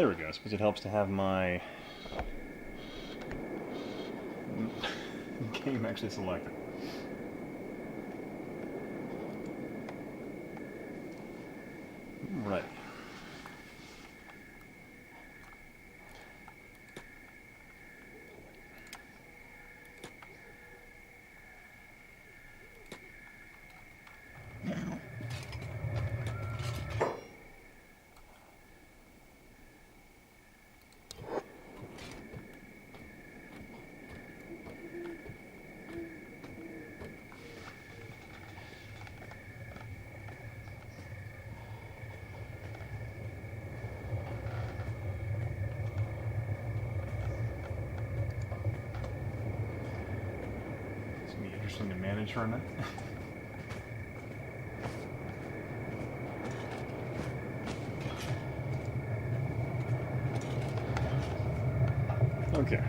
There we go. I suppose it helps to have my game actually selected. Right. It's going to be interesting to manage for a minute. Okay.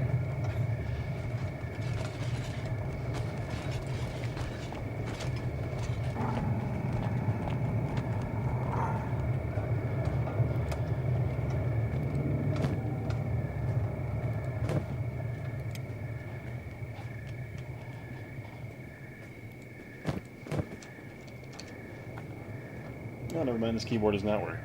Oh, never mind, this keyboard does not work.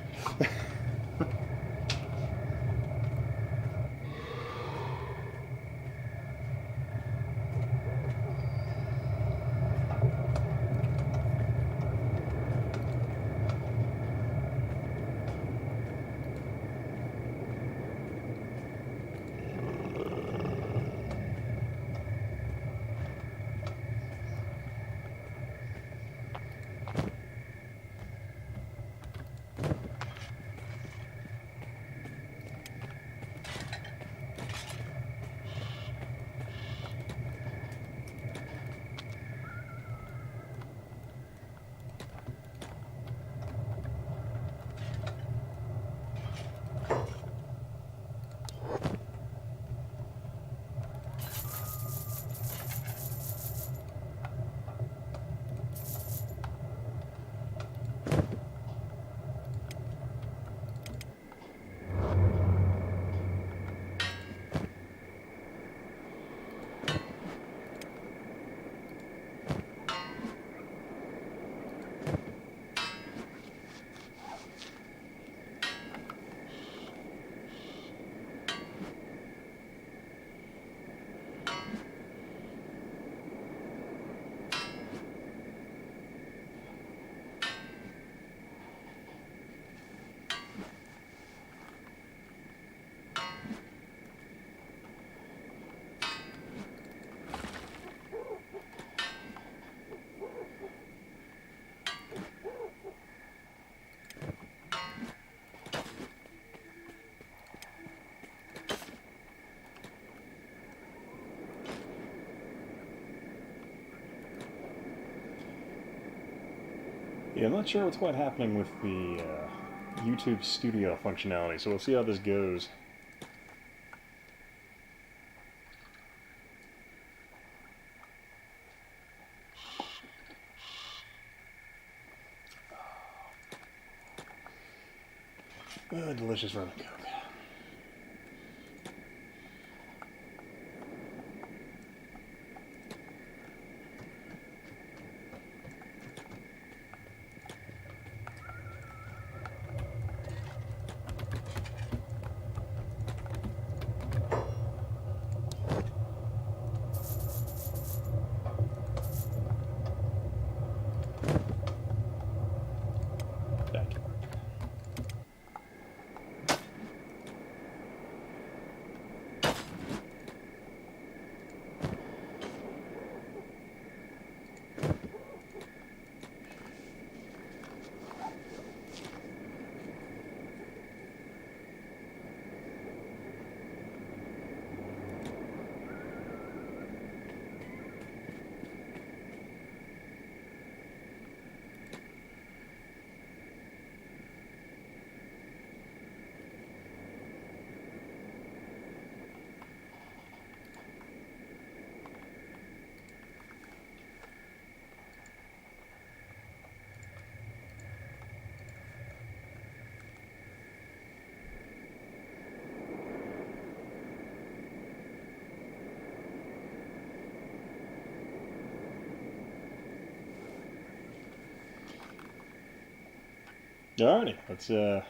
Yeah, I'm not sure what's quite happening with the YouTube Studio functionality, so we'll see how this goes. Delicious rum and coke. Alrighty, let's Hey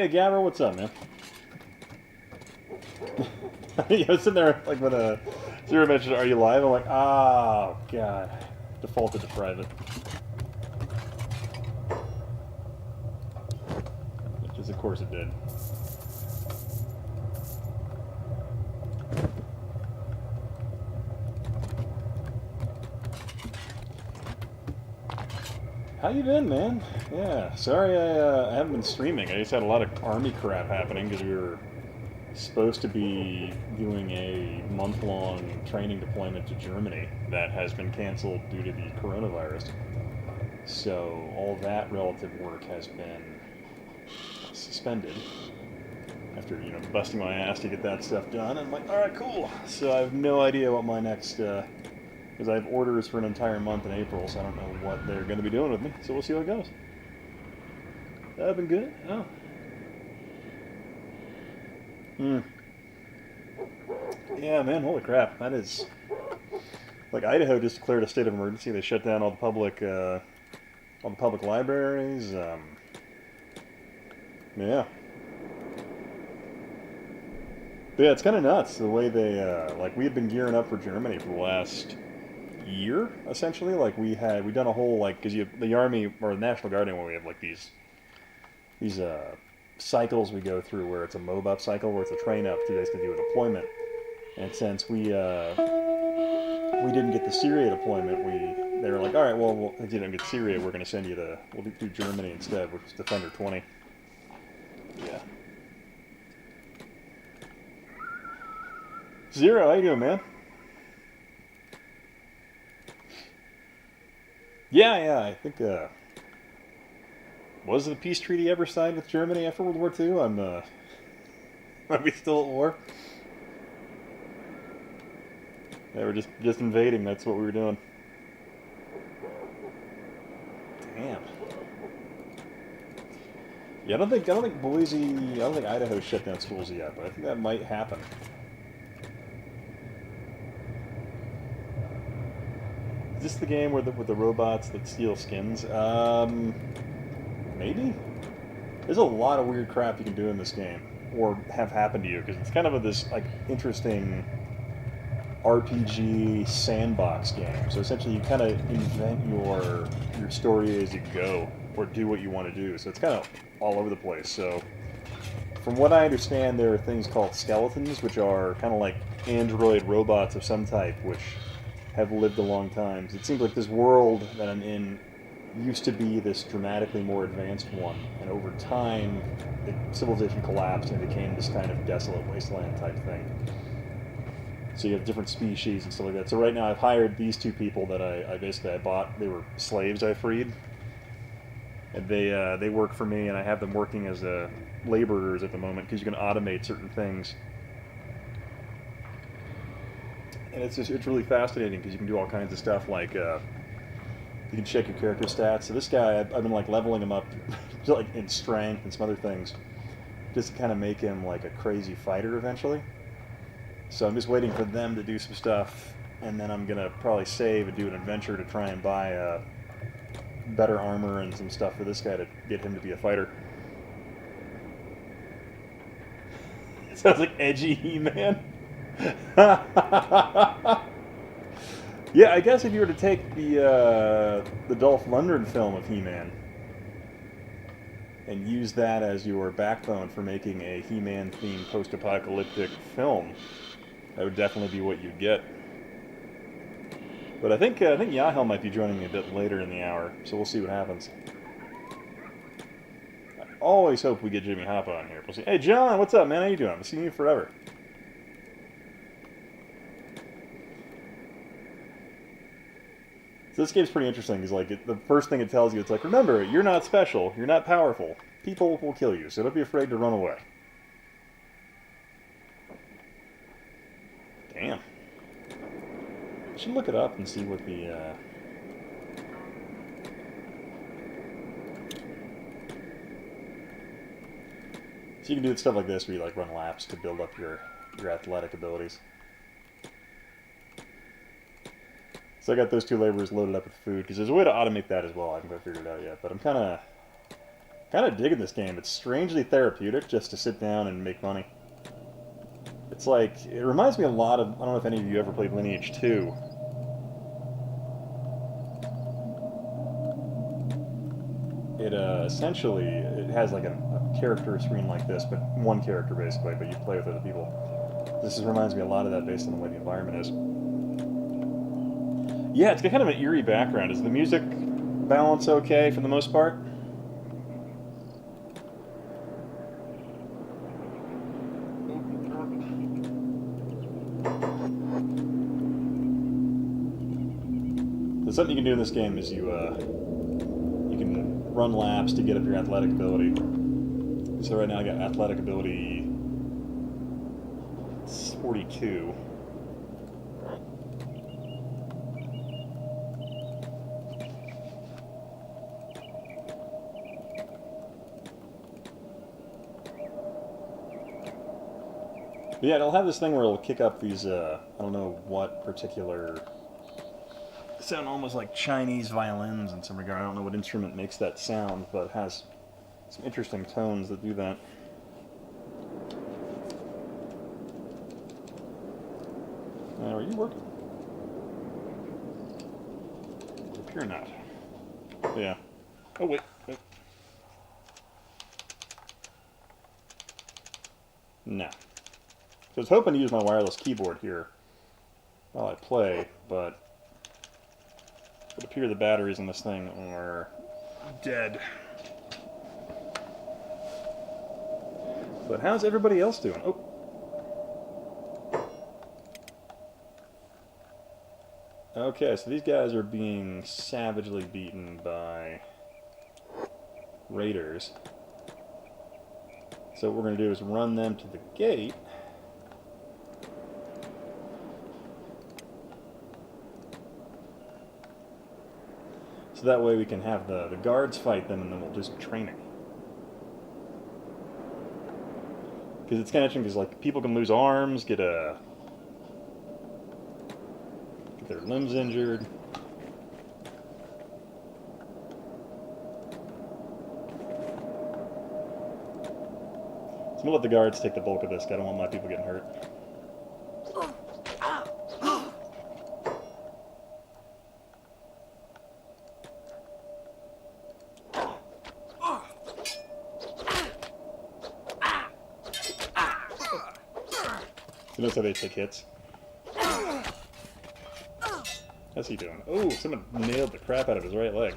Gabber, what's up, man? I was sitting there like when Zero mentioned, "Are you live?" I'm like, "Oh God," defaulted to private, which is of course it did. How you been, man? Yeah, sorry I haven't been streaming. I just had a lot of army crap happening because we were supposed to be doing a month-long training deployment to Germany that has been canceled due to the coronavirus. So all that relative work has been suspended after, busting my ass to get that stuff done. And I'm like, all right, cool. So I have no idea what my next, because I have orders for an entire month in April, so I don't know what they're going to be doing with me. So we'll see how it goes. That been good? Oh. Hmm. Yeah, man, holy crap. That is... Like, Idaho just declared a state of emergency. They shut down all the public libraries. Yeah. But yeah, it's kind of nuts the way they, we had been gearing up for Germany for the last year, essentially. Like, we'd done a whole, because the Army, or the National Guard, anyway, we have, these cycles we go through where it's a mob up cycle, where it's a train up to basically do a deployment. And since we didn't get the Syria deployment, they were like, all right, well, if you didn't get Syria, we're going to send you we'll do Germany instead, which is Defender 20. Yeah. Zero, how you doing, man? Yeah, I think, was the peace treaty ever signed with Germany after World War II? Are we still at war? They were just invading, that's what we were doing. Damn. Yeah, I don't think Boise, I don't think Idaho shut down schools yet, but I think that might happen. Is this the game with the robots that steal skins? Maybe. There's a lot of weird crap you can do in this game, or have happen to you, because it's kind of this interesting RPG sandbox game. So essentially, you kind of invent your story as you go, or do what you want to do. So it's kind of all over the place. So, from what I understand, there are things called skeletons, which are kind of like android robots of some type, which have lived a long time. It seems like this world that I'm in used to be this dramatically more advanced one, and over time, the civilization collapsed and it became this kind of desolate wasteland type thing. So you have different species and stuff like that. So right now I've hired these two people that I bought. They were slaves I freed, and they work for me, and I have them working as laborers at the moment because you can automate certain things. And it's really fascinating because you can do all kinds of stuff like you can check your character stats. So this guy, I've been leveling him up like in strength and some other things just to kind of make him like a crazy fighter eventually. So I'm just waiting for them to do some stuff, and then I'm going to probably save and do an adventure to try and buy better armor and some stuff for this guy to get him to be a fighter. It sounds like edgy He-Man. Yeah, I guess if you were to take the Dolph Lundgren film of He-Man and use that as your backbone for making a He-Man themed post-apocalyptic film, that would definitely be what you'd get. But I think Yahel might be joining me a bit later in the hour, so we'll see what happens. I always hope we get Jimmy Hoppa on here. We'll see. Hey John, what's up, man? How you doing? I've seen you forever. So this game's pretty interesting because the first thing it tells you, it's like, remember, you're not special, you're not powerful. People will kill you, so don't be afraid to run away. Damn. I should look it up and see what the So you can do stuff like this where you like run laps to build up your athletic abilities. So I got those 2 laborers loaded up with food because there's a way to automate that as well. I haven't quite figured it out yet, but I'm kind of digging this game. It's strangely therapeutic just to sit down and make money. It's like, it reminds me a lot of, I don't know if any of you ever played Lineage 2. It essentially, it has like a character screen like this, but one character basically, but you play with other people. This reminds me a lot of that based on the way the environment is. Yeah, it's got kind of an eerie background. Is the music balance okay for the most part? So something you can do in this game is you can run laps to get up your athletic ability. So right now I got athletic ability 42. But yeah, it'll have this thing where it'll kick up these, I don't know what particular... They sound almost like Chinese violins in some regard. I don't know what instrument makes that sound, but it has some interesting tones that do that. Now, are you working? It appear not. Yeah. Oh, wait. No. So I was hoping to use my wireless keyboard here while I play, but it would appear the batteries in this thing are dead. But how's everybody else doing? Oh. Okay, so these guys are being savagely beaten by raiders. So what we're going to do is run them to the gate. So that way we can have the guards fight them and then we'll do some training. Because it's kind of interesting because like people can lose arms, get their limbs injured. So I'm going to let the guards take the bulk of this. I don't want my people getting hurt. You notice how they take hits? How's he doing? Oh, someone nailed the crap out of his right leg.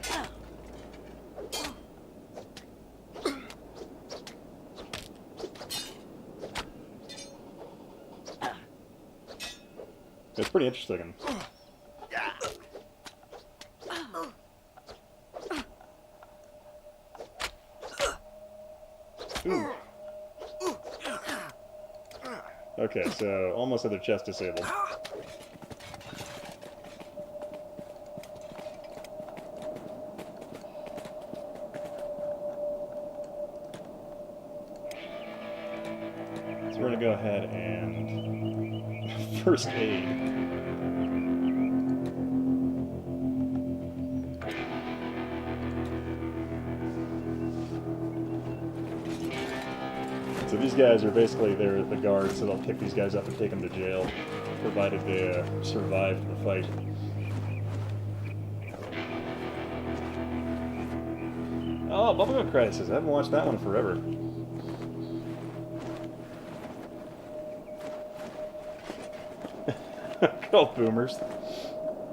It's pretty interesting. Ooh. Okay, so almost had their chest disabled. So we're going to go ahead and first aid. So these guys are basically, they're the guards, so they'll pick these guys up and take them to jail, provided they survive the fight. Oh, Bubblegum Crisis. I haven't watched that one forever. Called boomers.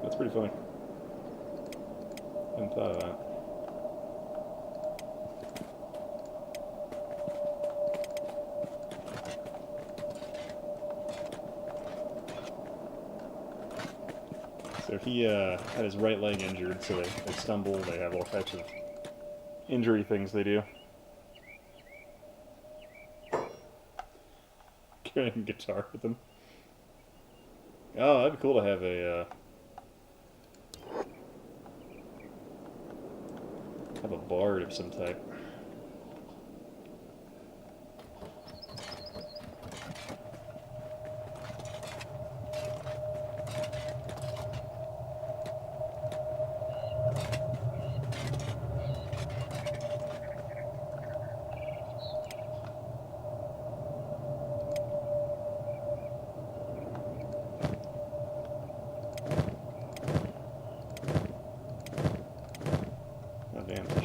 That's pretty funny. Hadn't thought of that. So he had his right leg injured, so they stumble, they have all types of injury things they do. Carrying a guitar with them. Oh, that'd be cool to have a bard of some type.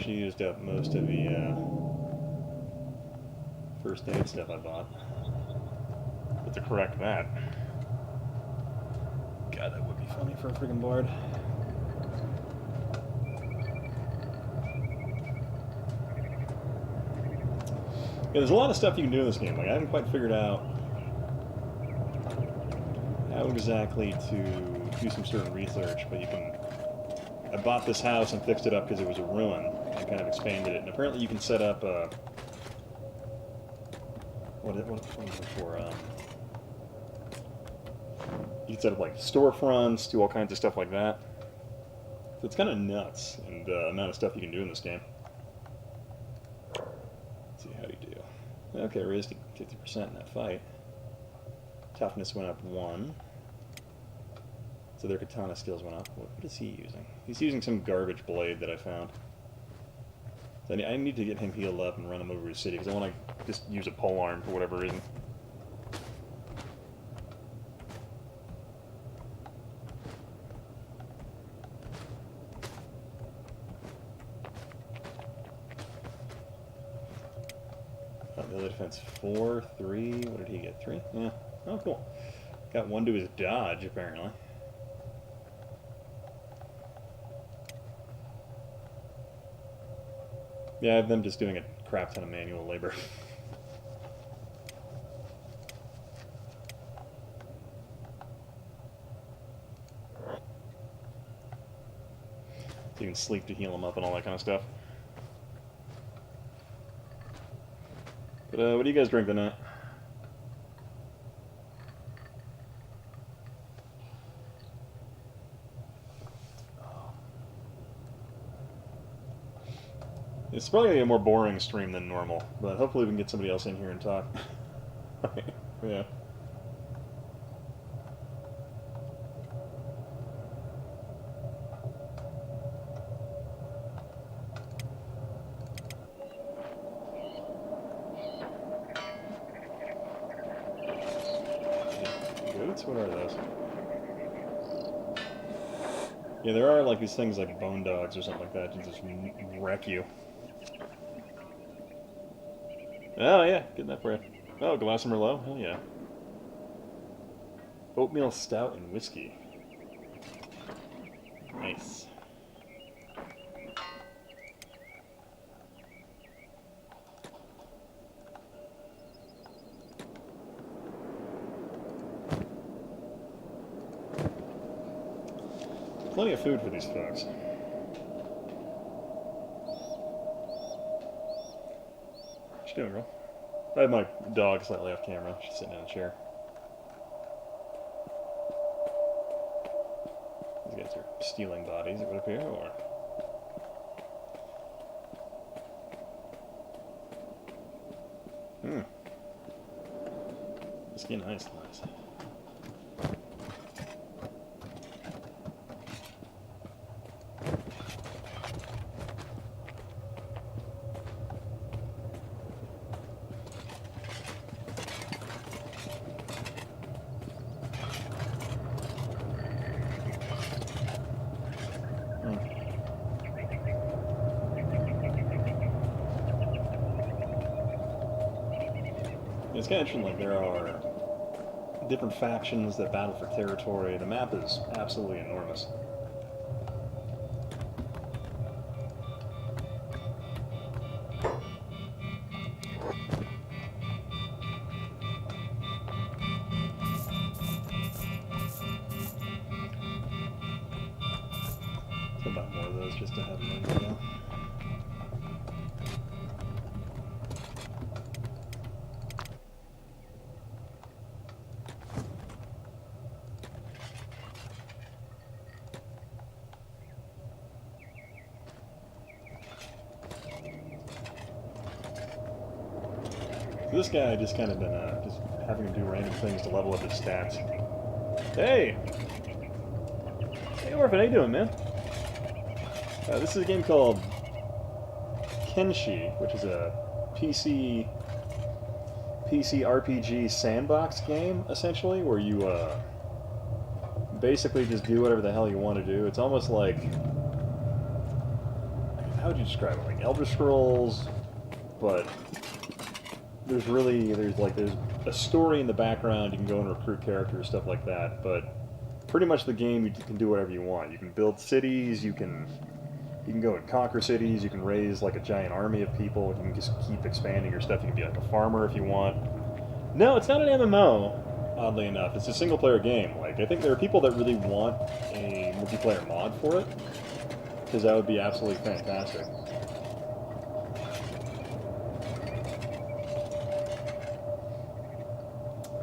actually used up most of the first aid stuff I bought. But to correct that... God, that would be funny for a friggin' bard. Yeah, there's a lot of stuff you can do in this game. Like, I haven't quite figured out how exactly to do some certain research, but you can... I bought this house and fixed it up because it was a ruin, and kind of expanded it. And apparently you can set up a... What was it for? You can set up, like, storefronts, do all kinds of stuff like that. So it's kind of nuts, and the amount of stuff you can do in this game. Let's see, how do you do? Okay, raised to 50% in that fight. Toughness went up 1. So their katana skills went up. What is he using? He's using some garbage blade that I found. So I need to get him healed up and run him over to the city, because I want to just use a polearm for whatever reason. Melee defense 4, 3. What did he get? 3? Yeah. Oh, cool. Got 1 to his dodge, apparently. Yeah, I have them just doing a crap ton of manual labor. So you can sleep to heal them up and all that kind of stuff. But what do you guys drink tonight? It's probably going to be a more boring stream than normal, but hopefully we can get somebody else in here and talk. Yeah. Goats? What are those? Yeah, there are like these things like bone dogs or something like that to just wreck you. Oh yeah, getting that for you. Oh, glass of Merlot? Hell yeah. Oatmeal stout and whiskey. Nice. Plenty of food for these folks. What you doing, girl? I have my dog slightly off camera. She's sitting in a chair. These guys are stealing bodies, it would appear, or... Whiskey, nice. It's kind of interesting, like, there are different factions that battle for territory. The map is absolutely enormous. Let's about more of those just to have them ready to go. This guy just kind of been just having to do random things to level up his stats. Hey! Hey Orphan, how you doing, man? This is a game called Kenshi, which is a PC RPG sandbox game, essentially, where you basically just do whatever the hell you want to do. It's almost like... how would you describe it? Like Elder Scrolls, but there's a story in the background. You can go and recruit characters, stuff like that. But pretty much the game, you can do whatever you want. You can build cities. You can go and conquer cities. You can raise like a giant army of people. You can just keep expanding your stuff. You can be like a farmer if you want. No, it's not an MMO. Oddly enough, it's a single-player game. Like, I think there are people that really want a multiplayer mod for it, because that would be absolutely fantastic.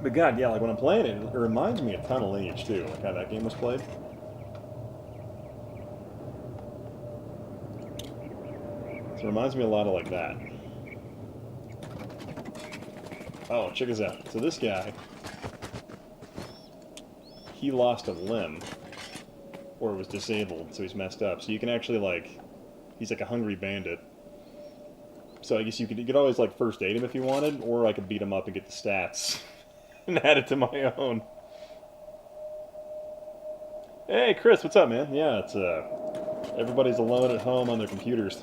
But God, yeah, like when I'm playing it, it reminds me a ton of Lineage 2, like how that game was played. So it reminds me a lot of like that. Oh, check this out. So this guy, he lost a limb, or was disabled, so he's messed up. So you can actually like, he's like a hungry bandit. So I guess you could always like first aid him if you wanted, or I could beat him up and get the stats and add it to my own. Hey Chris, what's up, man? Yeah, it's everybody's alone at home on their computers.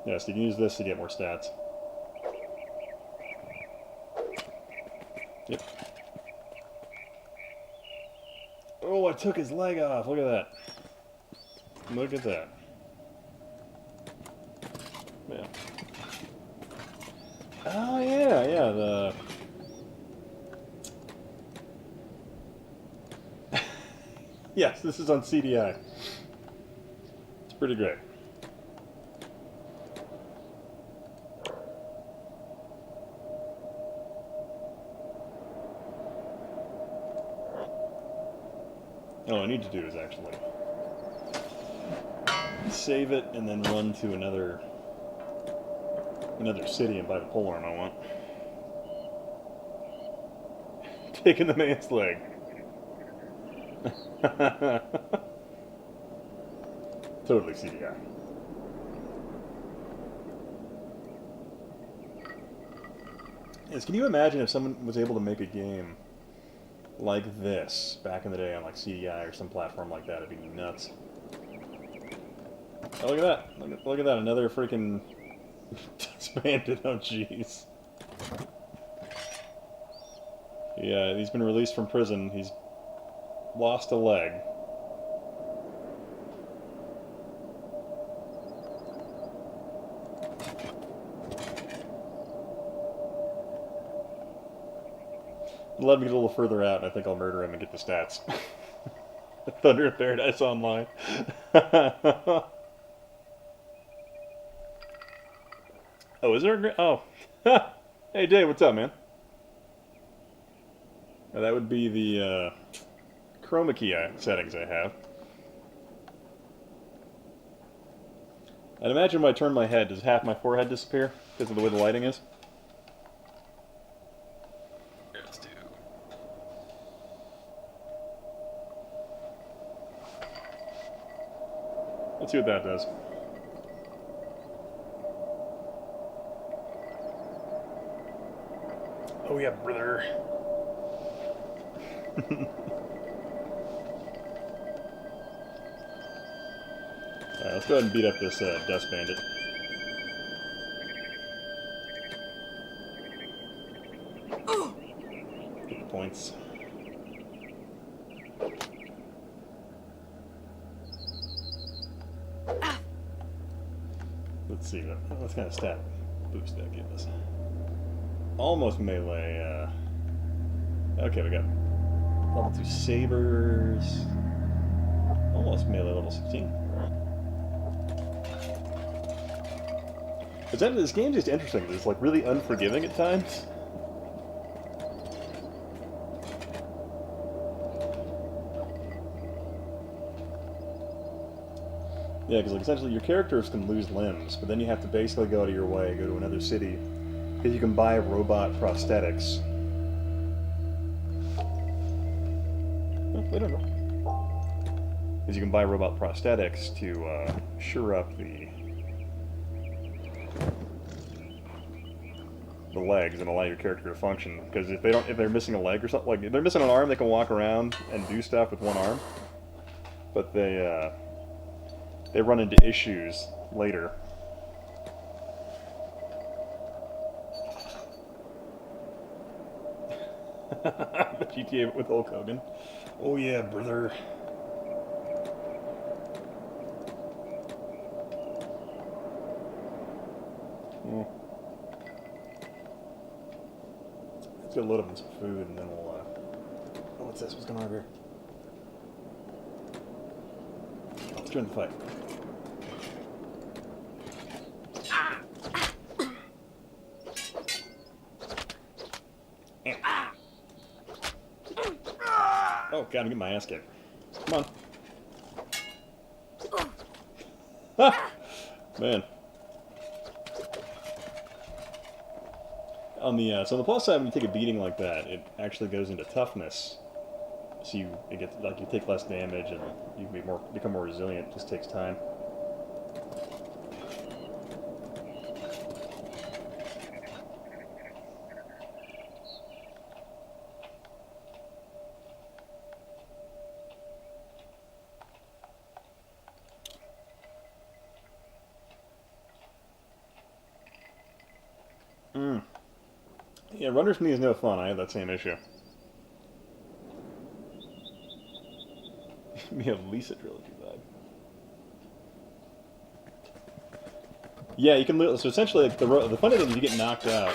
Yeah, so you can use this to get more stats. Yep. Oh, I took his leg off. Look at that. Look at that. Yeah. Oh, yeah, yeah, Yes, this is on CDI. It's pretty great. All I need to do is actually save it and then run to another city and buy the polearm I want. Taking the man's leg. Totally CDI. Yes, can you imagine if someone was able to make a game like this back in the day on like CDI or some platform like that? It'd be nuts. Oh, look at that. Look at that. Another freaking disbanded. Oh, jeez. Yeah, he's been released from prison. He's lost a leg. Let me get a little further out, and I think I'll murder him and get the stats. Thunder in Paradise Online. Oh, is there a... Oh. Hey, Dave, what's up, man? Now, that would be the chroma key settings I have. I'd imagine when I turn my head, does half my forehead disappear because of the way the lighting is? Let's do... Let's see what that does. Oh yeah, brother. Alright, let's go ahead and beat up this Dust Bandit. Get the points. Let's see, what kind of stat boost that give us? Almost melee, okay, we got level 2 sabers. Almost melee level 16. But this game's just interesting. It's like really unforgiving at times. Yeah, because like essentially your characters can lose limbs, but then you have to basically go out of your way, go to another city, because you can buy robot prosthetics. We don't know. Because you can buy robot prosthetics to shore up the the legs and allow your character to function. Because if they're missing a leg or something, like if they're missing an arm, they can walk around and do stuff with one arm. But they run into issues later. The GTA with Hulk Hogan. Oh yeah, brother. Hmm. Let's go load up on some food and then we'll. Oh, what's this? What's going on over here? Let's join the fight. Oh god, I'm getting my ass kicked. Come on. Ah! Man. On the so on the plus side, when you take a beating like that, it actually goes into toughness. So you take less damage and you become more resilient. It just takes time. Yeah, runner's for me is no fun. I have that same issue. We have Lisa Trilogy vibe. Yeah, you can. So essentially, like, the funny thing is you get knocked out.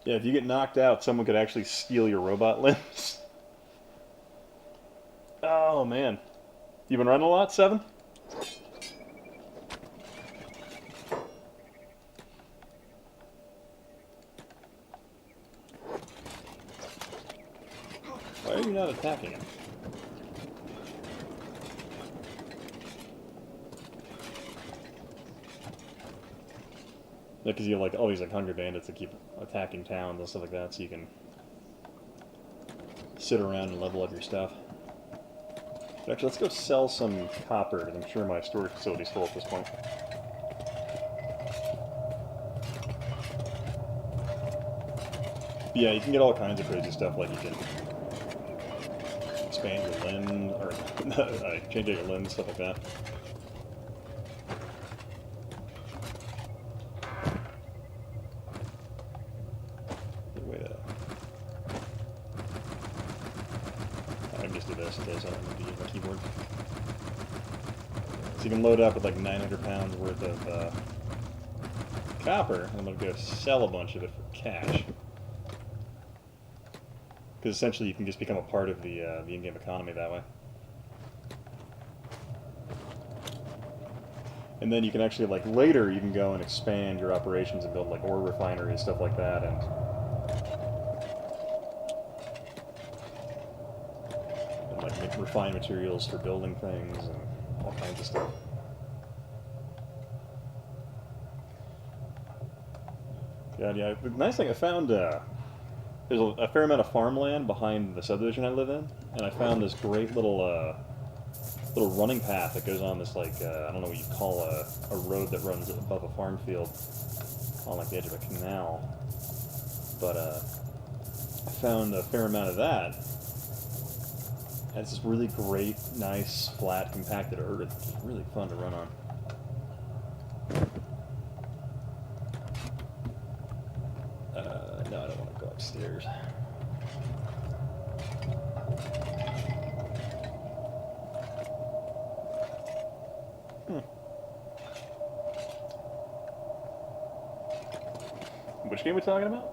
Yeah, if you get knocked out, someone could actually steal your robot limbs. Oh man, you been running a lot, 7? Why are you not attacking him? Yeah, because you have like all these like hungry bandits that keep attacking towns and stuff like that, so you can sit around and level up your stuff. But actually, let's go sell some copper, because I'm sure my storage facility's full at this point. But yeah, you can get all kinds of crazy stuff, like you can expand your limb, or change out your limbs, stuff like that. I can just do this in case I don't need to use my keyboard. So you can load up with like 900 pounds worth of copper, and I'm going to go sell a bunch of it for cash. Because essentially you can just become a part of the in-game economy that way. And then you can actually, like, later you can go and expand your operations and build, like, ore refineries, stuff like that, and like, make refined materials for building things and all kinds of stuff. God, yeah, the nice thing I found, there's a fair amount of farmland behind the subdivision I live in, and I found this great little running path that goes on this, like, I don't know what you call a road that runs above a farm field on, like, the edge of a canal. But, I found a fair amount of that. And it's this really great, nice, flat, compacted earth. It's really fun to run on. No, I don't want to go upstairs. Which game are we talking about?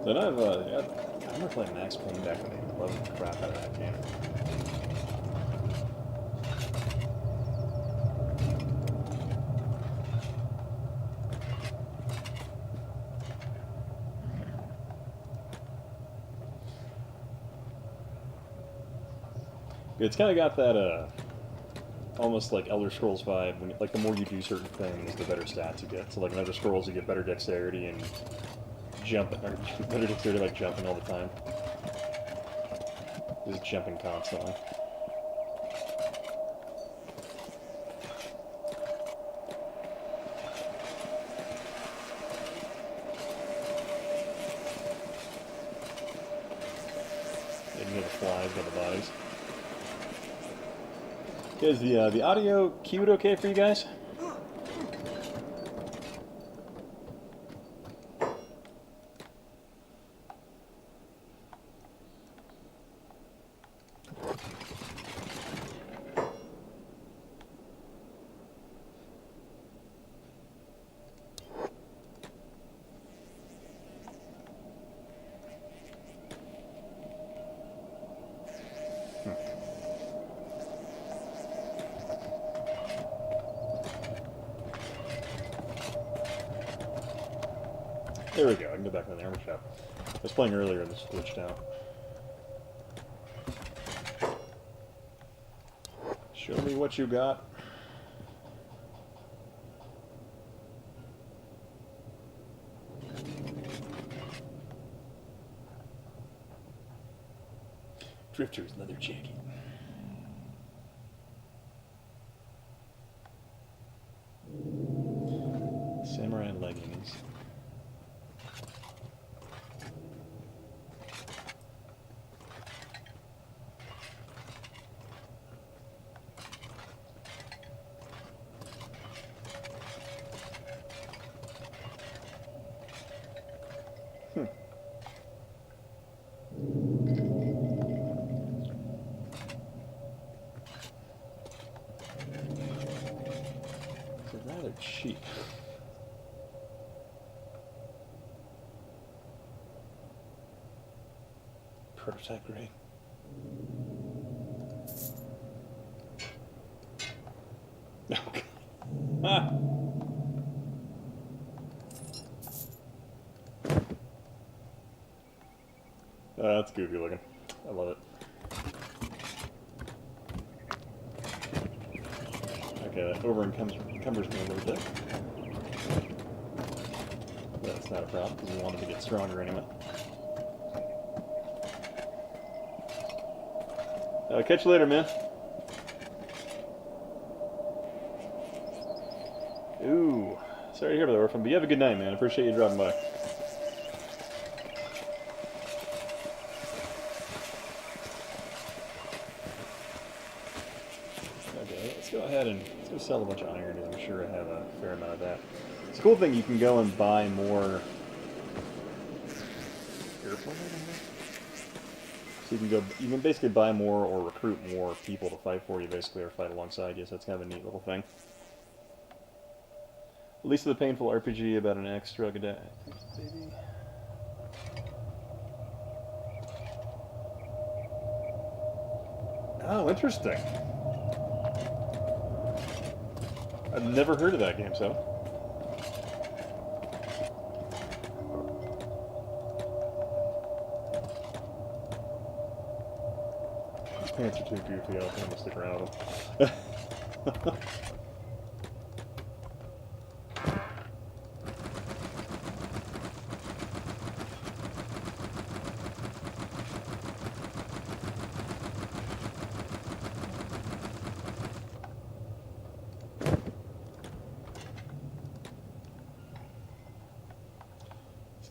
Then I remember playing Max Payne back in the day. I loved the crap out of that game. It's kind of got that almost like Elder Scrolls vibe. When, like, the more you do certain things, the better stats you get. So like in Elder Scrolls, you get better dexterity and jumping, or better dexterity like jumping all the time. Just jumping constantly. Ignore the flies, got the bodies. Is the audio queued okay for you guys? There we go, I can go back to the armor shop. I was playing earlier and this glitched out. Show me what you got. Drifter's leather jacket. Samurai leggings. Rather cheap. Prototype grade. Okay. Ah. That's goofy looking. I love it. Okay, that encumbers me a little bit. That's not a problem, because we want him to get stronger anyway. Catch you later, man. Ooh, sorry to hear about the orphan, but you have a good night, man. I appreciate you dropping by. Okay, let's go ahead and let's go sell a bunch of iron, because I'm sure I have a fair amount of that. It's a cool thing, you can go and buy more. So you can basically buy more or recruit more people to fight for you, basically, or fight alongside you. So that's kind of a neat little thing. Least of the Painful RPG about an ex-drug addict. Baby. Oh, interesting. I've never heard of that game, so. These pants are too goofy, I don't think I'm gonna stick around with them.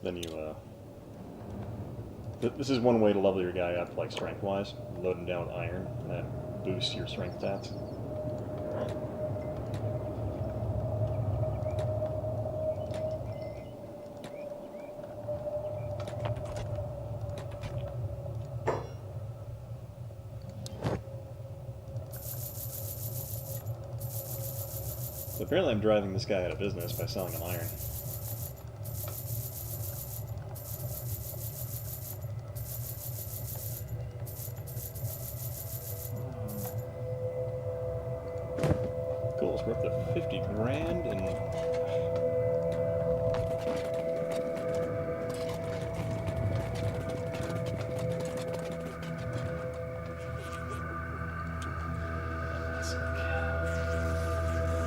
Then you, this is one way to level your guy up, like strength-wise. Load him down with iron, and that boosts your strength stats. So apparently I'm driving this guy out of business by selling him iron. Cool, it's worth the 50 grand and...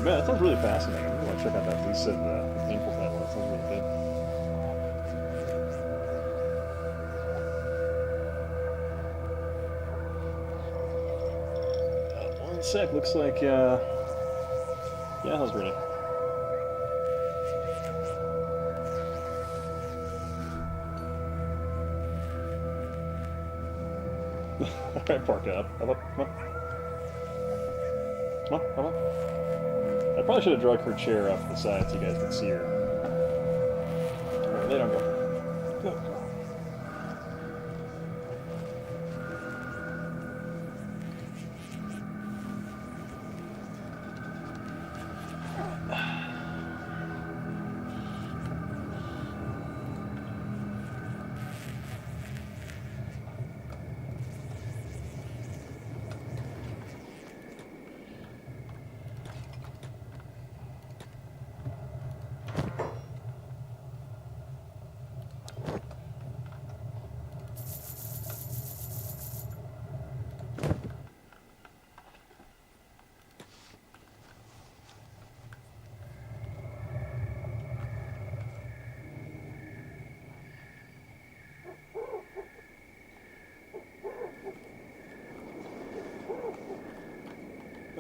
Man, that sounds really fascinating. I really want to check out that Lisa the Painful title. That sounds really good. Sick. Looks like, yeah, how's ready. Alright, park up. Come on. Come on. Come on. Come on. I probably should have dragged her chair off to the side so you guys could see her. Alright, lay down, go. Go.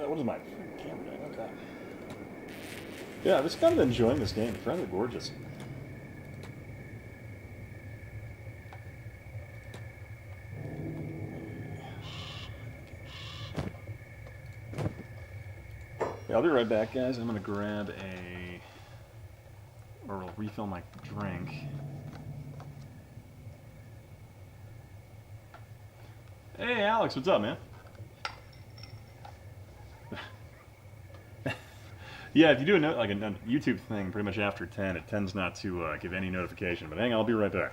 What is my camera doing? Okay. Yeah, I'm just kind of enjoying this game. It's rather gorgeous. Yeah, I'll be right back, guys. I'm gonna grab or I'll refill my drink. Hey, Alex, what's up, man? Yeah, if you do like a YouTube thing pretty much after 10, it tends not to give any notification. But hang on, I'll be right back.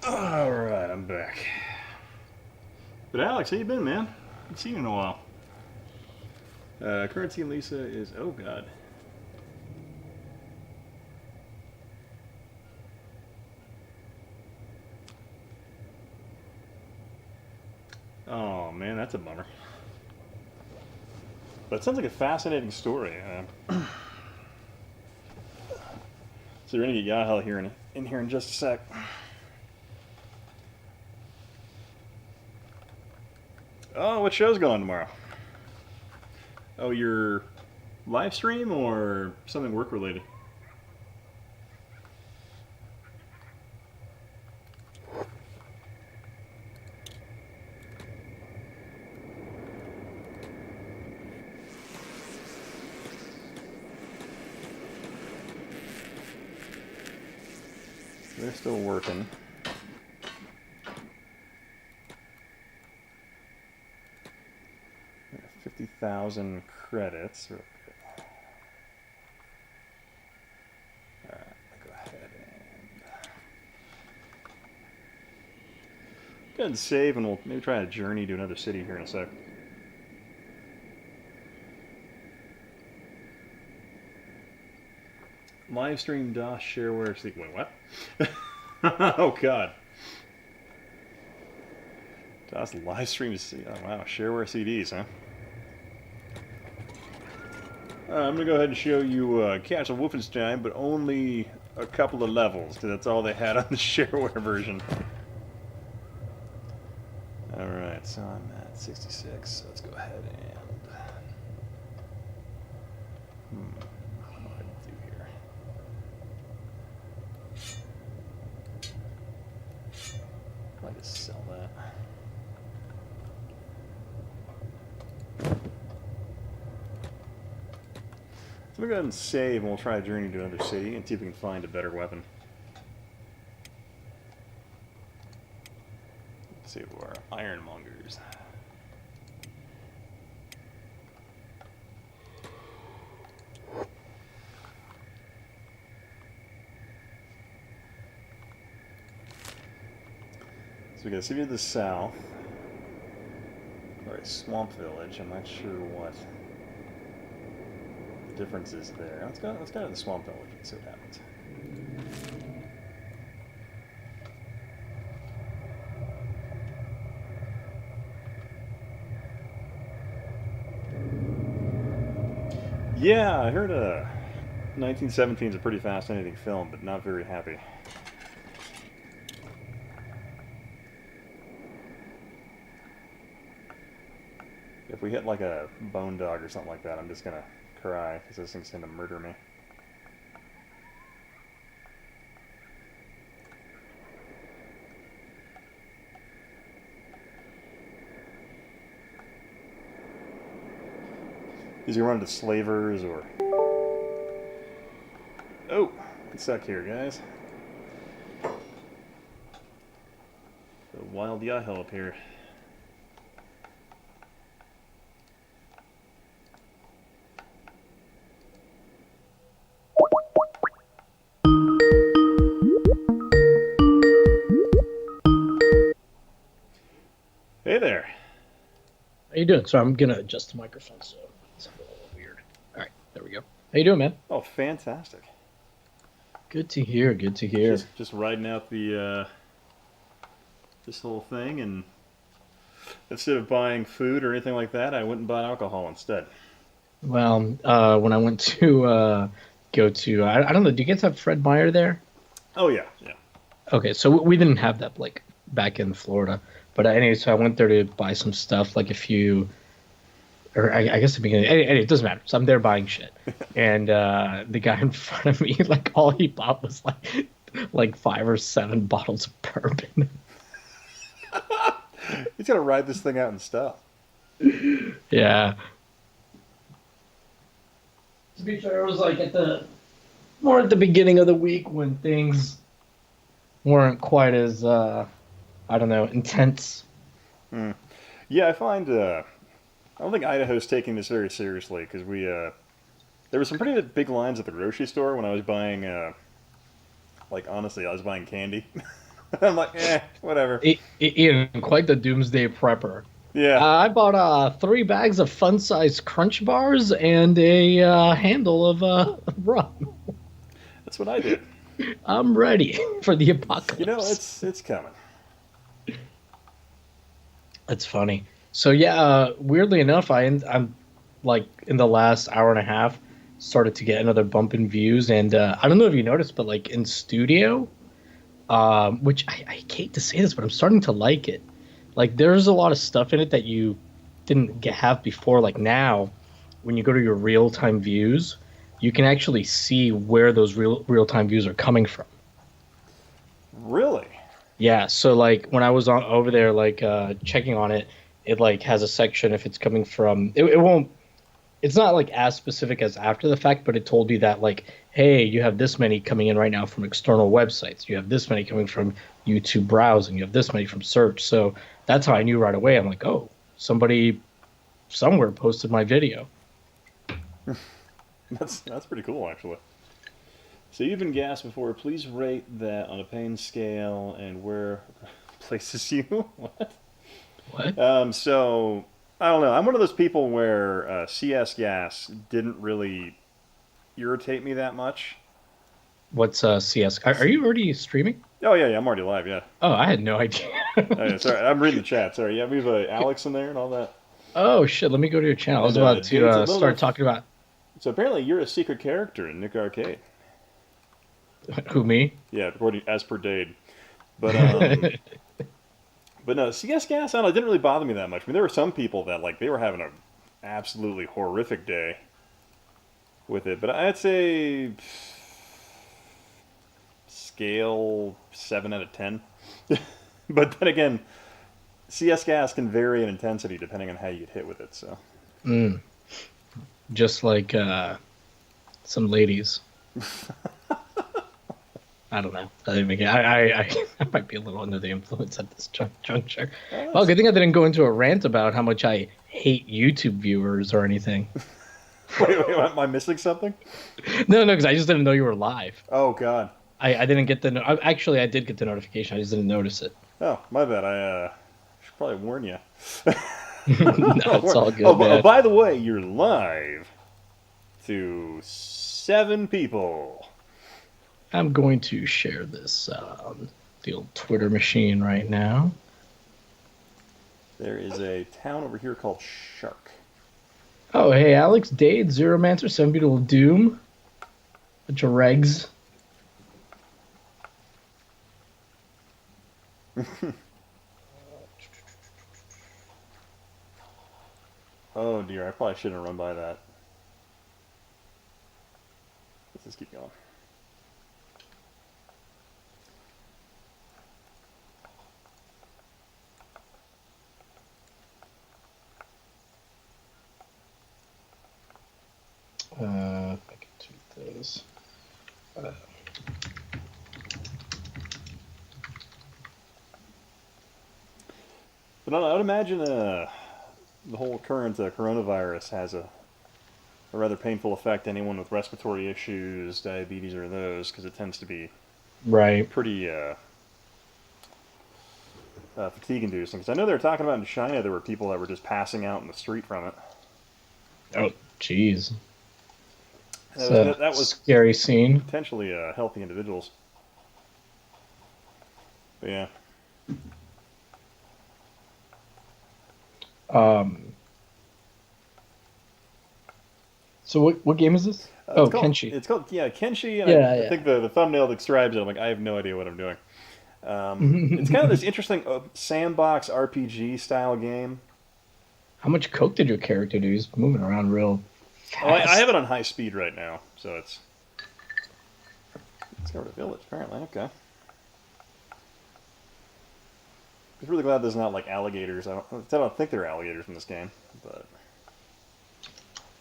Alright, I'm back. But Alex, how you been, man? Haven't seen you in a while. Currency and Lisa is... oh, God. Oh, man, that's a bummer. But it sounds like a fascinating story. So we're going to get Yahel here in here in just a sec. Oh, what show's going tomorrow? Oh, your live stream or something work related? They're still working. We got 50,000 credits. Alright, I'll go ahead and go ahead and save, and we'll maybe try a journey to another city here in a sec. Livestream DOS shareware sleep. Wait, what? Oh god. DOS livestream. Oh wow, shareware CDs, huh? I'm gonna go ahead and show you Castle Wolfenstein, but only a couple of levels, because that's all they had on the shareware version. Alright, so I'm at 66, so let's go ahead and... what do I do here? I just sell that. So we'll go ahead and save, and we'll try a journey to another city and see if we can find a better weapon. Let's see who are ironmongers. So we got a city to the south, or a swamp village. I'm not sure what the difference is there. Let's go to the swamp village and see what happens. Yeah, I heard 1917 is a pretty fascinating film, but not very happy. If we hit like a bone dog or something like that, I'm just gonna cry because this thing's gonna murder me. Is he running to slavers or... Oh, it's stuck here, guys. The wild Yahoo up here. Hey there. How you doing? So I'm gonna adjust the microphone so it's a little weird. All right, there we go. How you doing, man? Oh, fantastic. Good to hear. Good to hear. Just riding out the this whole thing, and instead of buying food or anything like that, I went and bought alcohol instead. Well, when I went to go to, I don't know. Do you guys have Fred Meyer there? Oh yeah, yeah. Okay, so we didn't have that like back in Florida, but anyway, so I went there to buy some stuff, like a few, or I guess the beginning. Anyway, it doesn't matter. So I'm there buying shit, and the guy in front of me, like all he bought was like 5 or 7 bottles of bourbon. He's gonna ride this thing out in style. Yeah. To be fair, it was like more at the beginning of the week when things weren't quite as I don't know, intense. Yeah, I find I don't think Idaho's taking this very seriously, because there were some pretty big lines at the grocery store when I was buying like honestly, I was buying candy. I'm like, whatever. Ian, quite the doomsday prepper. Yeah. I bought 3 bags of fun-sized Crunch bars and a handle of rum. That's what I did. I'm ready for the apocalypse. You know, it's coming. That's funny. So yeah, weirdly enough, I'm like in the last hour and a half started to get another bump in views, and I don't know if you noticed, but like in studio, which I hate to say this, but I'm starting to like it. Like there's a lot of stuff in it that you didn't have before. Like now, when you go to your real-time views, you can actually see where those real-time views are coming from. Really? Yeah. So like when I was over there, like checking on it, it like has a section if it's coming from. It won't. It's not like as specific as after the fact, but it told you that like, hey, you have this many coming in right now from external websites. You have this many coming from YouTube browsing. You have this many from search. So that's how I knew right away. I'm like, oh, somebody somewhere posted my video. That's pretty cool, actually. So you've been gassed before. Please rate that on a pain scale and where Places you. What? What? So I don't know. I'm one of those people where CS gas didn't really irritate me that much. What's CS? Are you already streaming? Oh yeah, yeah, I'm already live. Yeah. Oh, I had no idea. Oh, yeah, sorry, I'm reading the chat. Sorry. Yeah, we have Alex in there and all that. Oh shit, let me go to your channel. I was And about Dave's a to little. start talking about So apparently you're a secret character in Nick Arcade. who, me? Yeah, according as per Dade. But but no, CS gas. I don't know, it didn't really bother me that much. I mean, there were some people that like they were having a absolutely horrific day with it. But I'd say scale 7 out of 10. But then again, CS gas can vary in intensity depending on how you get hit with it. So Mm, just like some ladies. I don't know. I, think I might be a little under the influence at this juncture. Well, good thing I didn't go into a rant about how much I hate YouTube viewers or anything. wait, am I missing something? No, because I just didn't know you were live. Oh God. I didn't get the. Actually, I did get the notification. I just didn't notice it. Oh, my bad. I should probably warn you. No, it's all good, oh, man. by the way, you're live to 7 people. I'm going to share this on the old Twitter machine right now. There is a town over here called Shark. Oh, hey, Alex, Dade, Zeromancer, 7 Beautiful Doom, bunch of regs. Oh dear, I probably shouldn't have run by that. Let's just keep going. If I can tweet this. But I would imagine the whole current coronavirus has a rather painful effect on anyone with respiratory issues, diabetes, or those, because it tends to be Right. pretty fatigue-inducing. Because I know they were talking about in China there were people that were just passing out in the street from it. Oh, jeez. That was scary scene. potentially healthy individuals. But yeah. So what game is this? Oh, Kenshi. It's called Kenshi. And Yeah, I yeah. think the thumbnail describes it. I'm like, I have no idea what I'm doing. It's kind of this interesting sandbox RPG style game. How much coke did your character do? He's moving around real fast. Oh, I have it on high speed right now, so it's. Let's go to the village. Apparently, okay. I'm really glad there's not like alligators. I don't think there are alligators in this game, but.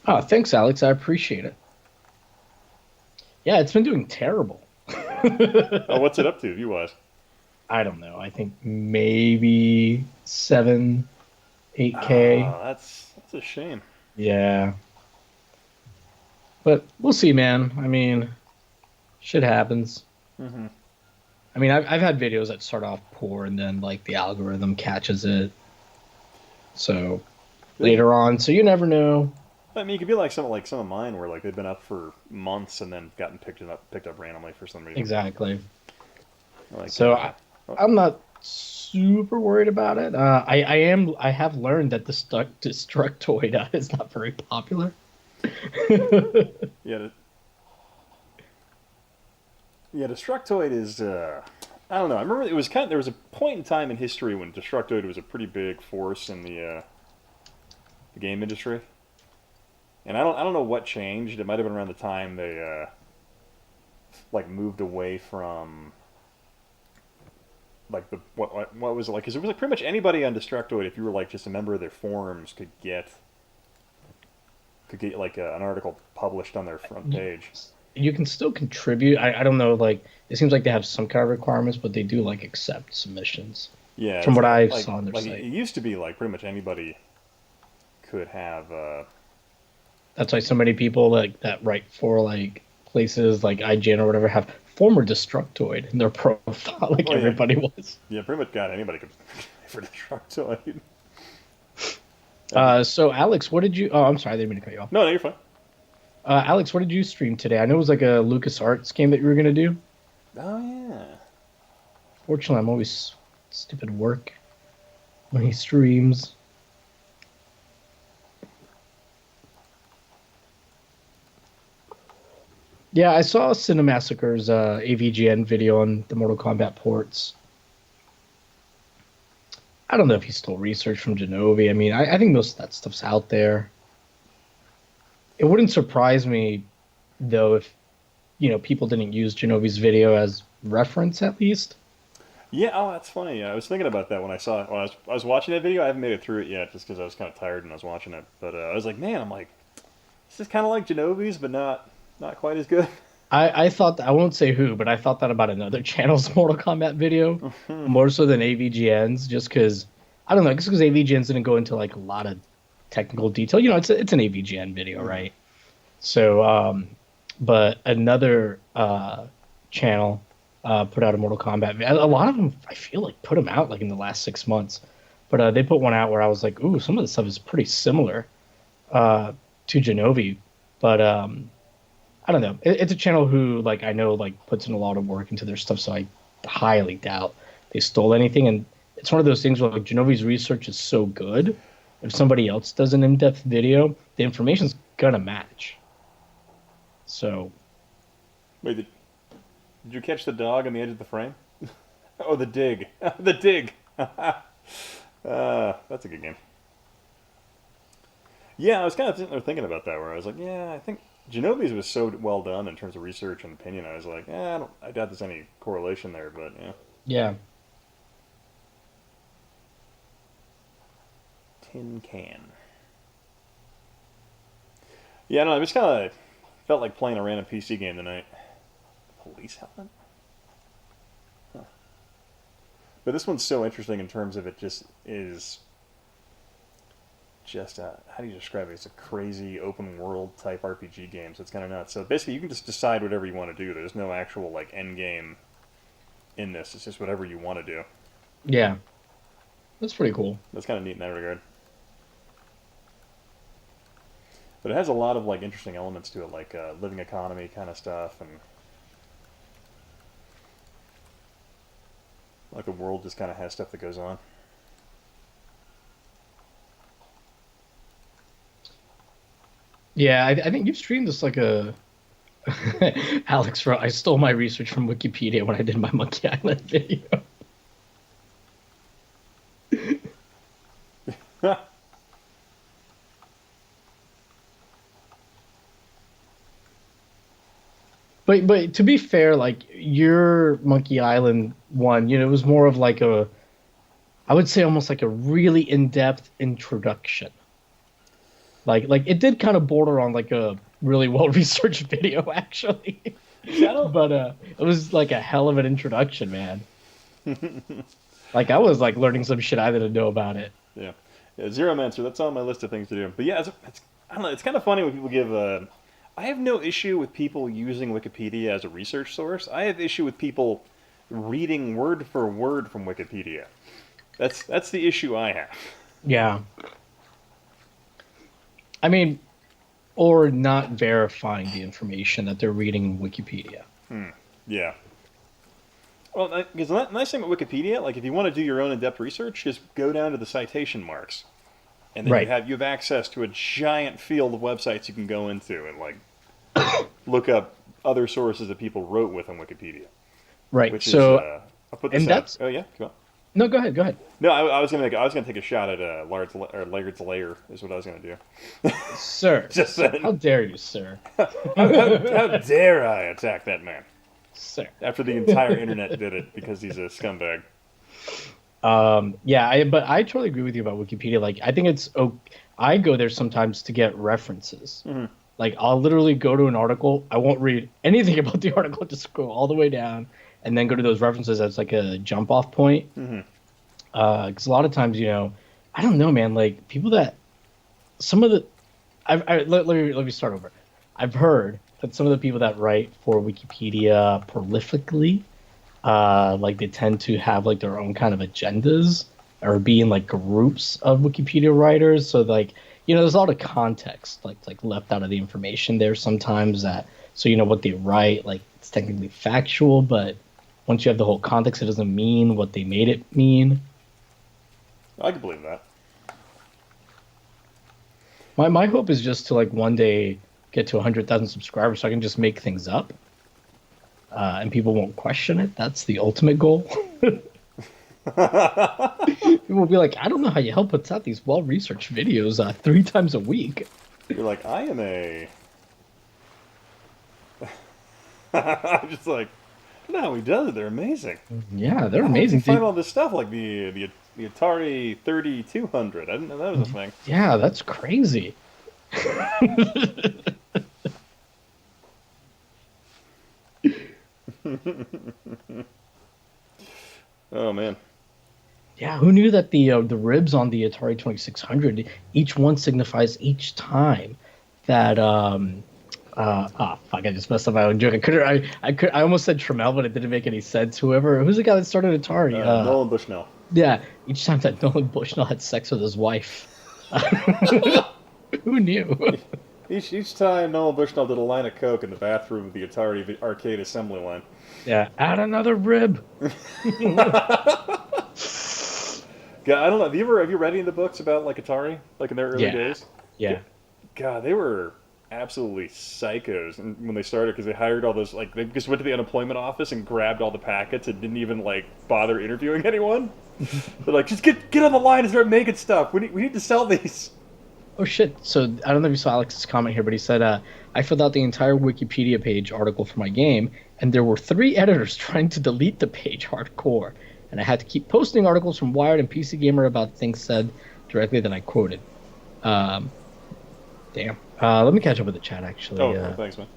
Oh, thanks, Alex. I appreciate it. Yeah, it's been doing terrible. Oh, what's it up to, view-wise? I don't know. I think maybe 7, 8K. Oh, that's a shame. Yeah. But we'll see, man. I mean, shit happens. Mm-hmm. I mean, I've had videos that start off poor and then, like, the algorithm catches it. So, later on. So you never know. I mean, it could be like some of mine, where like they've been up for months and then gotten picked up randomly for some reason. Exactly. Like, So I'm not super worried about it. I have learned that the Destructoid is not very popular. yeah, Destructoid is. I don't know. I remember there was a point in time in history when Destructoid was a pretty big force in the game industry. And I don't know what changed. It might have been around the time they like moved away from like the what was it like? Because it was like pretty much anybody on Destructoid, if you were like just a member of their forums, could get like an article published on their front page. You can still contribute. I don't know. Like it seems like they have some kind of requirements, but they do like accept submissions. Yeah, from what I like, saw on their site. It used to be like pretty much anybody could have. That's why so many people like that write for like places like IGN or whatever have former Destructoid in their profile, like everybody was. Yeah, pretty much. God, anybody could for Destructoid. So Alex, what did you? Oh, I'm sorry, I didn't mean to cut you off. No, you're fine. Alex, what did you stream today? I know it was like a LucasArts game that you were gonna do. Oh yeah. Fortunately, I'm always stupid work when he streams. Yeah, I saw Cinemassacre's AVGN video on the Mortal Kombat ports. I don't know if he stole research from Genovi. I mean, I think most of that stuff's out there. It wouldn't surprise me, though, if people didn't use Genovi's video as reference at least. Yeah, oh, that's funny. I was thinking about that when I saw it. When I was watching that video. I haven't made it through it yet, just because I was kind of tired when I was watching it. But I was like, man, I'm like, this is kind of like Genovi's, but not quite as good. I thought I won't say who, but I thought that about another channel's Mortal Kombat video more so than AVGN's, just because I don't know, just because AVGN's didn't go into like a lot of technical detail. It's an AVGN video, right? So, but another channel put out a Mortal Kombat video. A lot of them, I feel like, put them out like in the last 6 months, but they put one out where I was like, ooh, some of the stuff is pretty similar to Genovi, but I don't know. It's a channel who, like, I know, like, puts in a lot of work into their stuff, so I highly doubt they stole anything. And it's one of those things where, like, Genovi's research is so good. If somebody else does an in-depth video, the information's gonna match. So. Wait, did you catch the dog on the edge of the frame? Oh, the dig. The dig. That's a good game. Yeah, I was kind of sitting there thinking about that, where I was like, yeah, I think Genovi's was so well done in terms of research and opinion. I was like, I doubt there's any correlation there, but yeah. Yeah. Tin can. Yeah, no, I just kind of felt like playing a random PC game tonight. Police helmet? Huh. But this one's so interesting in terms of it just is just how do you describe it? It's a crazy open world type RPG game, so it's kind of nuts. So basically, you can just decide whatever you want to do. There's no actual like end game in this. It's just whatever you want to do. Yeah, that's pretty cool. That's kind of neat in that regard. But it has a lot of like interesting elements to it, like living economy kind of stuff, and like the world just kind of has stuff that goes on. Yeah, I think you've streamed this like a Alex. I stole my research from Wikipedia when I did my Monkey Island video. But to be fair, like your Monkey Island one, it was more of like I would say almost like a really in-depth introduction. Like it did kind of border on like a really well-researched video, actually. But it was like a hell of an introduction, man. Like I was like learning some shit I didn't know about it. Yeah, Zero Mancer. That's on my list of things to do. But yeah, I don't know. It's kind of funny when people give. I have no issue with people using Wikipedia as a research source. I have issue with people reading word for word from Wikipedia. That's the issue I have. Yeah. I mean, or not verifying the information that they're reading in Wikipedia. Yeah. Well, because the nice thing about Wikipedia, like if you want to do your own in-depth research, just go down to the citation marks, and then you have access to a giant field of websites you can go into and like look up other sources that people wrote with on Wikipedia. Right. Which so, is, I'll put this out. Oh yeah, come on. No, go ahead. No, I was gonna take a shot at Laird's Lair is what I was gonna do. Sir, Just saying. How dare you, sir? how dare I attack that man? Sir. After the entire internet did it because he's a scumbag. Yeah, but I totally agree with you about Wikipedia. Like, I think it's I go there sometimes to get references. Mm-hmm. Like, I'll literally go to an article. I won't read anything about the article. Just scroll all the way down and then go to those references as like a jump off point. Mm-hmm. Because a lot of times, I don't know, man. Like people that some of the, let me start over. I've heard that some of the people that write for Wikipedia prolifically, like they tend to have like their own kind of agendas or be in like groups of Wikipedia writers. So like, there's a lot of context like left out of the information there sometimes that so what they write, like it's technically factual, but once you have the whole context, it doesn't mean what they made it mean. I can believe that. My hope is just to like one day get to 100,000 subscribers so I can just make things up, and people won't question it. That's the ultimate goal. People will be like, I don't know how you help puts out these well-researched videos 3 times a week. You're like, I am a. I'm just like, I don't know how he does it. They're amazing. Yeah, they're How amazing. did you find all this stuff like the Atari 3200? I didn't know that was a thing. Yeah, that's crazy. Oh man. Yeah, who knew that the ribs on the Atari 2600 each one signifies each time that fuck, I just messed up my own joke. I almost said Trammell, but it didn't make any sense. Who's the guy that started Atari? Nolan Bushnell. Yeah, each time that Nolan Bushnell had sex with his wife. Who knew? Each time Nolan Bushnell did a line of coke in the bathroom of the Atari arcade assembly line. Yeah, add another rib. God, I don't know. Have you read any of the books about like Atari, like in their early days? Yeah. God, they were absolutely psychos when they started because they hired all those like they just went to the unemployment office and grabbed all the packets and didn't even like bother interviewing anyone. They're like, just get on the line and start making stuff. We need to sell these. Oh shit! So I don't know if you saw Alex's comment here, but he said, "I filled out the entire Wikipedia page article for my game, and there were 3 editors trying to delete the page hardcore, and I had to keep posting articles from Wired and PC Gamer about things said directly that I quoted." Damn. Let me catch up with the chat actually. Oh, thanks, man.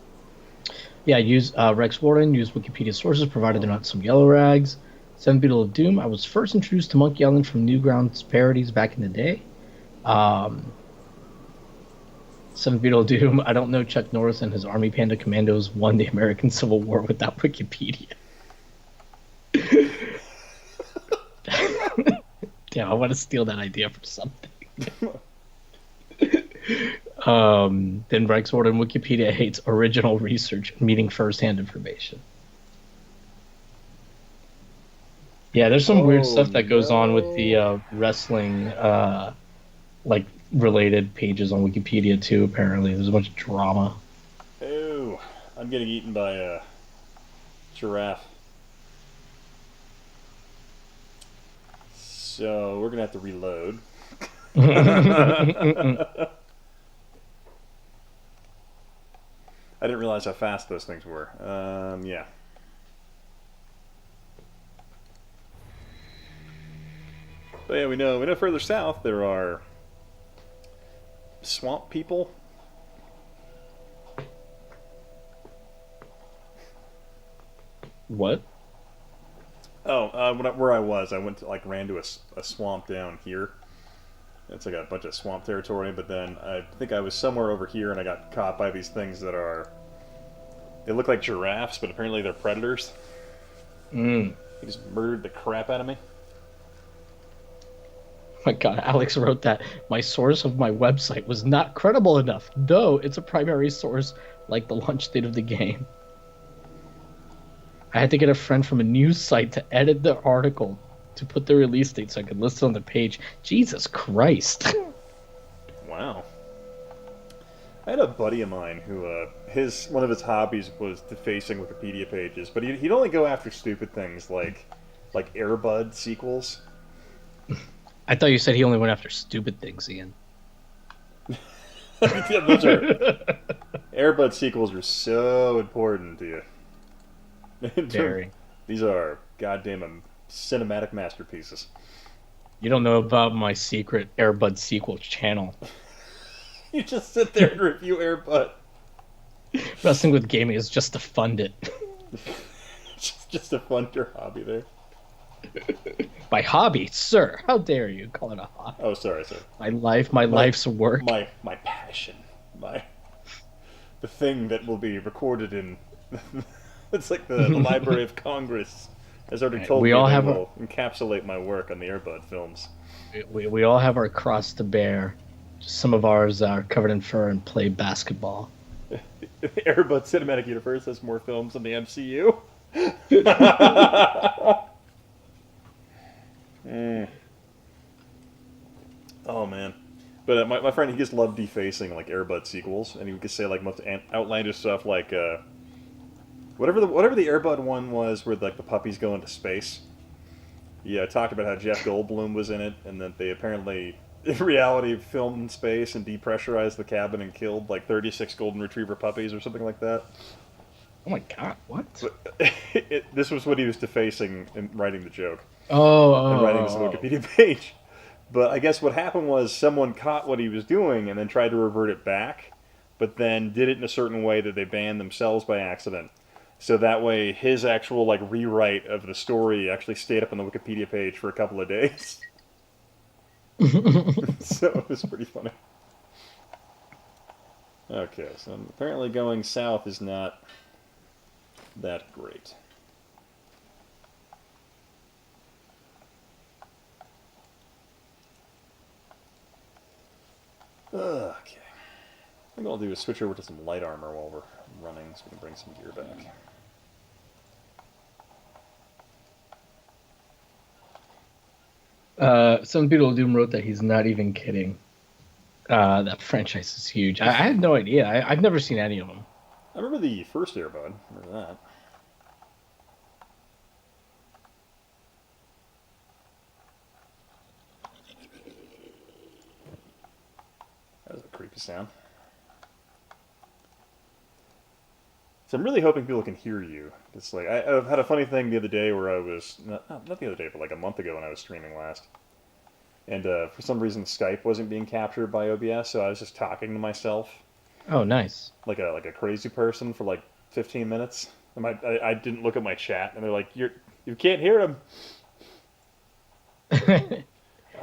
Yeah, use Rex Warden. Use Wikipedia sources provided they're not some yellow rags. 7 Beetle of Doom. I was first introduced to Monkey Island from Newgrounds parodies back in the day. 7 Beetle of Doom. I don't know Chuck Norris and his Army Panda Commandos won the American Civil War without Wikipedia. Damn, I want to steal that idea for something. Then Rex Warden. Wikipedia hates original research, meaning first-hand information. Yeah, there's some weird stuff that goes on with the wrestling, like related pages on Wikipedia too. Apparently, there's a bunch of drama. Oh, I'm getting eaten by a giraffe. So we're gonna have to reload. I didn't realize how fast those things were. Yeah. But yeah, we know further south there are swamp people. What? Oh, where I was, I went to ran to a swamp down here. It's like a bunch of swamp territory, but then I think I was somewhere over here and I got caught by these things that they look like giraffes, but apparently they're predators. They just murdered the crap out of me. My God, Alex wrote that my source of my website was not credible enough, though it's a primary source like the launch date of the game. I had to get a friend from a news site to edit the article to put the release date so I could list it on the page. Jesus Christ. Wow. I had a buddy of mine who, one of his hobbies was defacing Wikipedia pages, but he'd only go after stupid things like Air Bud sequels. I thought you said he only went after stupid things, Ian. Yeah, those are Air Bud sequels are so important to you. Very. These are goddamn cinematic masterpieces. You don't know about my secret Airbud sequel channel. You just sit there and review Air Bud. Wrestling with gaming is just to fund it. just a fun hobby there. My hobby, sir. How dare you call it a hobby? Oh, sorry. My life's work. My passion. the thing that will be recorded in. It's like the Library of Congress has already Right. told We me all they have will encapsulate my work on the Airbud films. we all have our cross to bear. Some of ours are covered in fur and play basketball. The Airbud Cinematic Universe has more films than the MCU. Mm. Oh man, but my friend he just loved defacing like Airbud sequels, and he would just say like most outlandish stuff like whatever the Airbud one was where like the puppies go into space. Yeah, talked about how Jeff Goldblum was in it, and that they apparently in reality filmed in space and depressurized the cabin and killed like 36 golden retriever puppies or something like that. Oh my god, what? But this was what he was defacing in writing the joke Oh, and writing this oh, Wikipedia page. But I guess what happened was someone caught what he was doing and then tried to revert it back, but then did it in a certain way that they banned themselves by accident. So that way, his actual like rewrite of the story actually stayed up on the Wikipedia page for a couple of days. oh. So it was pretty funny. Okay, so apparently going south is not that great. Okay. I think what I'll do is switch over to some light armor while we're running so we can bring some gear back. Some Beetle Doom wrote that he's not even kidding. That franchise is huge. I had no idea. I've never seen any of them. I remember the first Airbud. Remember that. That was a creepy sound. So I'm really hoping people can hear you. It's like I've had a funny thing the other day where I was not the other day, but like a month ago when I was streaming last, and for some reason Skype wasn't being captured by OBS, so I was just talking to myself Oh, nice. like a crazy person for like 15 minutes. And I didn't look at my chat, and they're like, you can't hear him.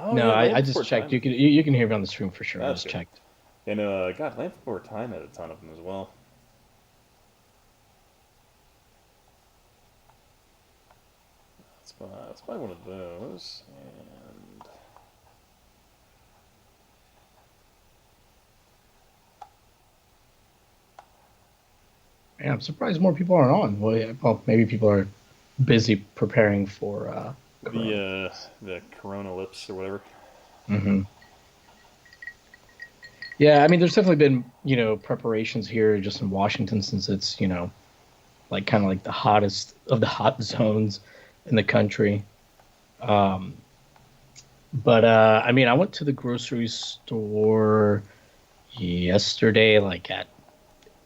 Oh No, yeah, I Land just Before checked. Time. You can hear me on the stream for sure. I That's just good. checked. And God, Land Before Time had a ton of them as well. That's probably one of those. And Yeah, I'm surprised more people aren't on. Well, yeah, well, maybe people are busy preparing for. the Corona lips or whatever. hmm Yeah, I mean, there's definitely been preparations here just in Washington since it's like kind of like the hottest of the hot zones in the country. Um, but I mean, I went to the grocery store yesterday, like at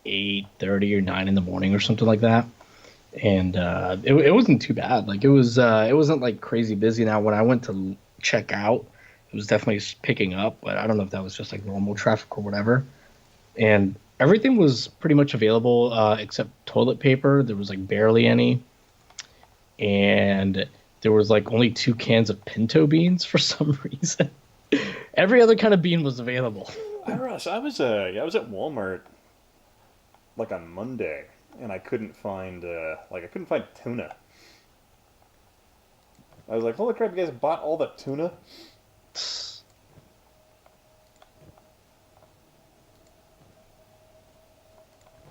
8:30 or 9 in the morning or something like that, and it wasn't too bad. Like it wasn't like crazy busy. Now when I went to check out, it was definitely picking up, but I don't know if that was just like normal traffic or whatever. And everything was pretty much available except toilet paper. There was like barely any, and there was like only 2 cans of pinto beans for some reason. Every other kind of bean was available. So I was at Walmart like on Monday, and I couldn't find tuna. I was like, holy crap! You guys bought all that tuna?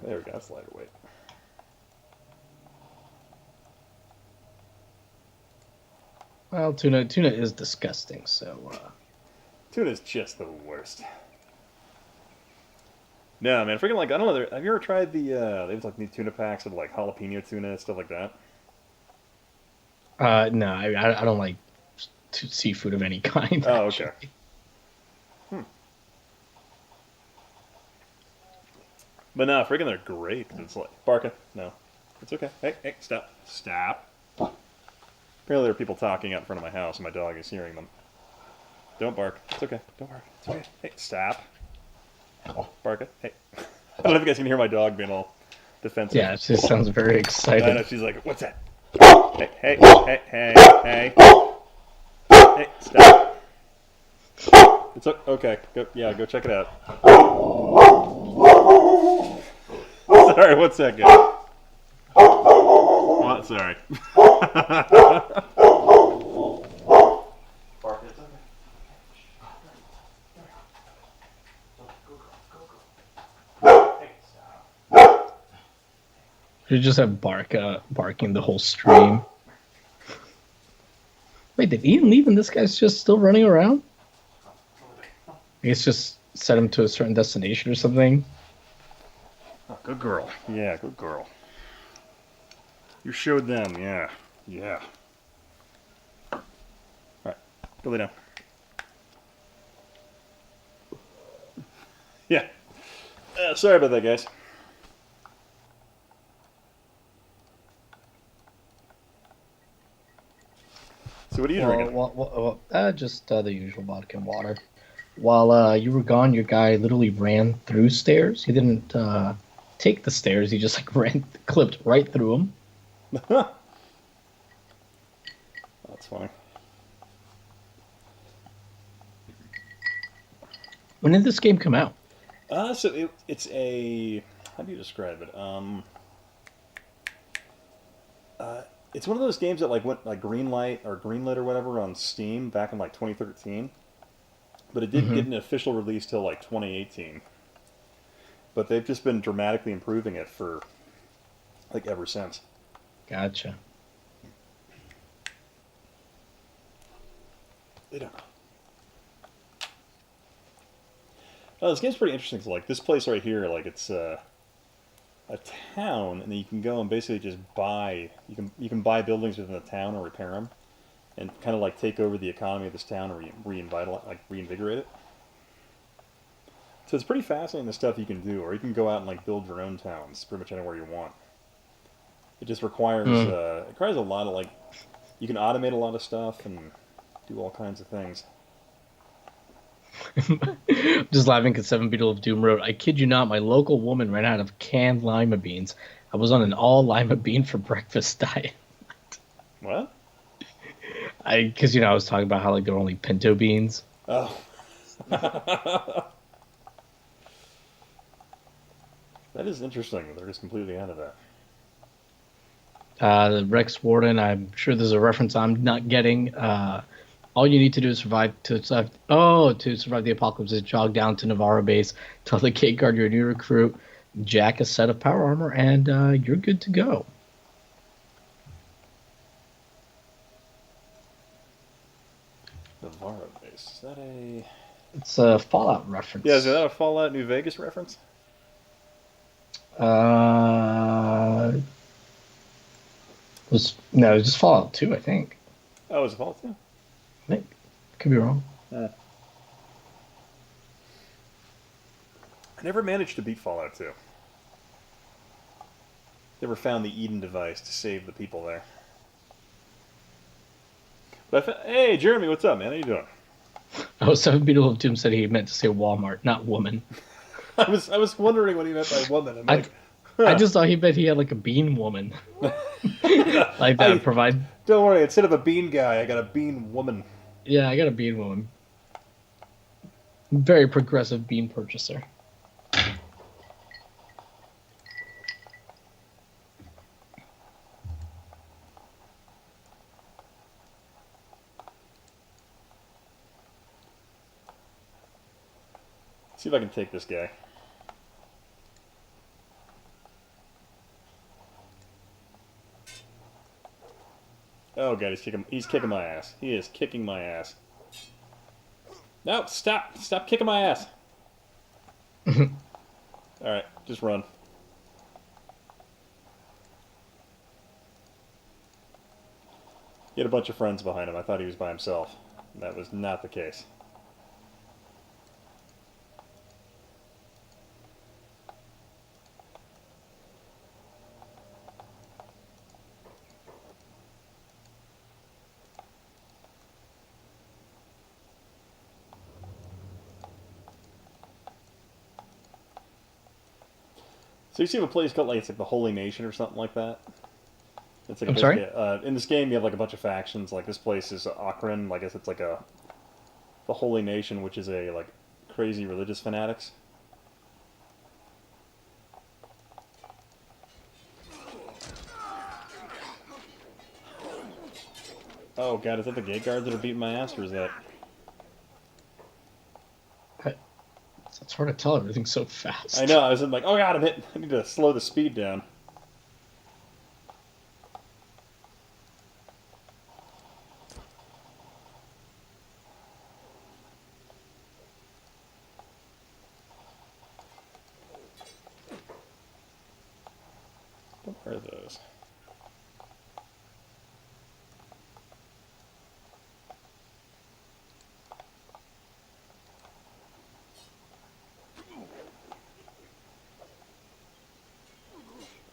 There we go. That's lighter weight. Well, tuna is disgusting. So Tuna's just the worst. No, man, freaking like I don't know. Have you ever tried the? They have like new tuna packs with like jalapeno tuna and stuff like that. no, I don't like seafood of any kind. Oh, Actually. okay. Hmm. But no, freaking they're great. It's like barking. No, it's okay. Hey, stop. Apparently, there are people talking out in front of my house, and my dog is hearing them. Don't bark. It's okay. Don't bark. It's okay. Hey, stop. Bark it. Hey. I don't know if you guys can hear my dog being all defensive. Yeah, it just sounds very excited. I know, she's like, what's that? Hey. Hey, stop. It's okay. Go check it out. Sorry, what's that guy? What? Sorry. You just have barking the whole stream. Wait, did Ian leave and this guy's just still running around? I guess just set him to a certain destination or something. Oh, good girl. Yeah, good girl. You showed them, yeah. Yeah. Alright, go lay down. Yeah. Sorry about that, guys. So what are you drinking? Just the usual vodka and water. While you were gone, your guy literally ran through stairs. He didn't take the stairs. He just like clipped right through them. That's funny. When did this game come out? It's a, how do you describe it? It's one of those games that like went like greenlit or whatever on Steam back in like 2013, but it didn't get an official release till like 2018. But they've just been dramatically improving it for like ever since. Gotcha. They don't. Oh, this game's pretty interesting. So, like this place right here, like it's a town, and then you can go and basically just buy. You can buy buildings within the town or repair them, and kind of like take over the economy of this town or reinvigorate it. So it's pretty fascinating the stuff you can do, or you can go out and like build your own towns, pretty much anywhere you want. It just requires it requires a lot of like you can automate a lot of stuff and do all kinds of things. Just laughing because Seven Beetle of Doom wrote, I kid you not, my local woman ran out of canned lima beans. I was on an all lima bean for breakfast diet. What? Because I was talking about how like there were only pinto beans. Oh. That is interesting. They're just completely out of that. The Rex Warden, I'm sure there's a reference I'm not getting. All you need to do is survive the apocalypse is jog down to Navarro base, tell the gate guard you're a new recruit, jack a set of power armor, and you're good to go. Navarro base. Is that a... It's a Fallout reference. Yeah, is that a Fallout New Vegas reference? It was just Fallout 2, I think. Oh, it was a Fallout 2? I think. Could be wrong. I never managed to beat Fallout 2. Never found the Eden device to save the people there. But hey, Jeremy, what's up, man? How you doing? Oh, Seven Beetle of Doom said he meant to say Walmart, not woman. I was wondering what he meant by woman. I just thought he meant he had like a bean woman. Like that provide. Don't worry, instead of a bean guy, I got a bean woman. Yeah, I got a bean woman. Very progressive bean purchaser. See if I can take this guy. Oh god, he's kicking my ass. He is kicking my ass. No, stop kicking my ass. Alright, just run. He had a bunch of friends behind him. I thought he was by himself. That was not the case. So you see a place called it's like the Holy Nation or something like that? It's like I'm sorry? In this game you have like a bunch of factions. Like this place is Akron. I guess it's like the Holy Nation, which is a like crazy religious fanatics. Oh god, is that the gate guards that are beating my ass, or is that... It's hard to tell. Everything's so fast. I know, I was like, oh god, I'm hitting... I need to slow the speed down. What are those?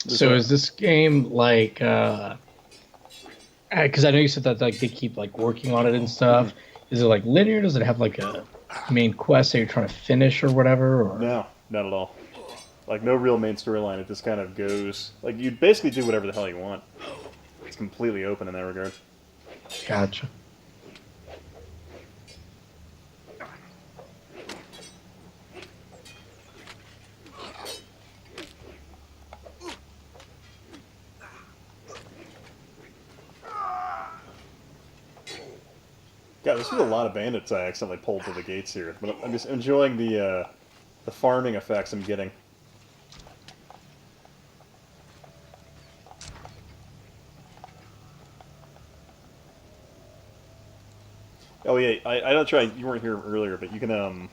So is this game like? Because I know you said that like they keep like working on it and stuff. Is it like linear? Does it have like a main quest that you're trying to finish or whatever? Or No, not at all. Like, no real main storyline. It just kind of goes... Like, you basically do whatever the hell you want. It's completely open in that regard. Gotcha. God, this was a lot of bandits I accidentally pulled to the gates here. But I'm just enjoying the farming effects I'm getting. Oh yeah, I don't try. You weren't here earlier, but you can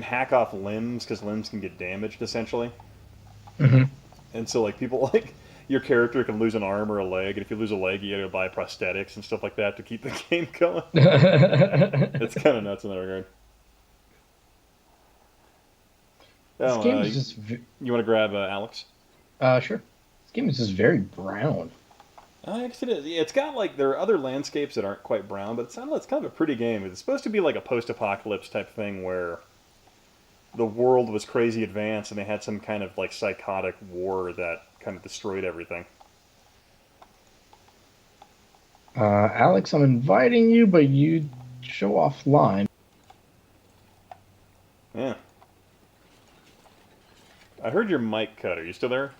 hack off limbs because limbs can get damaged essentially. Mm-hmm. And so like people like your character can lose an arm or a leg, and if you lose a leg, you gotta buy prosthetics and stuff like that to keep the game going. It's kind of nuts in that regard. This Oh, game is just. you want to grab Alex? Sure. This game is just very brown. I guess it is. Yeah, it's got like there are other landscapes that aren't quite brown, but it's kind of a pretty game. It's supposed to be like a post-apocalypse type thing where the world was crazy advanced and they had some kind of like psychotic war that kind of destroyed everything. Alex, I'm inviting you, but you show offline. Yeah. I heard your mic cut. Are you still there?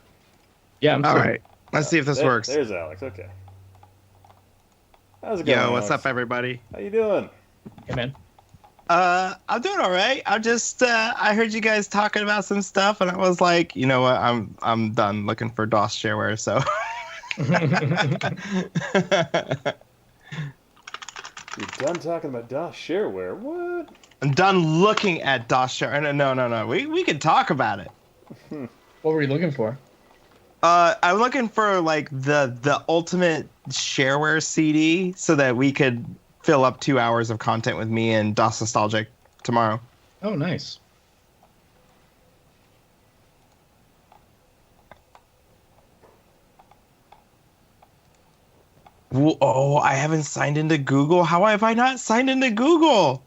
Yeah, I'm All still. right. Let's see if this works. There's Alex. Okay. How's it going? Yo, what's Alex? up, everybody? How you doing? Hey, man. I'm doing all right. I'm just I heard you guys talking about some stuff, and I was like, you know what? I'm done looking for DOS shareware. So. You're done talking about DOS shareware. What? I'm done looking at DOS shareware. No. We can talk about it. What were you looking for? I'm looking for like the ultimate shareware CD so that we could fill up 2 hours of content with me and DOS Nostalgic tomorrow. Oh, nice. Oh, I haven't signed into Google. How have I not signed into Google?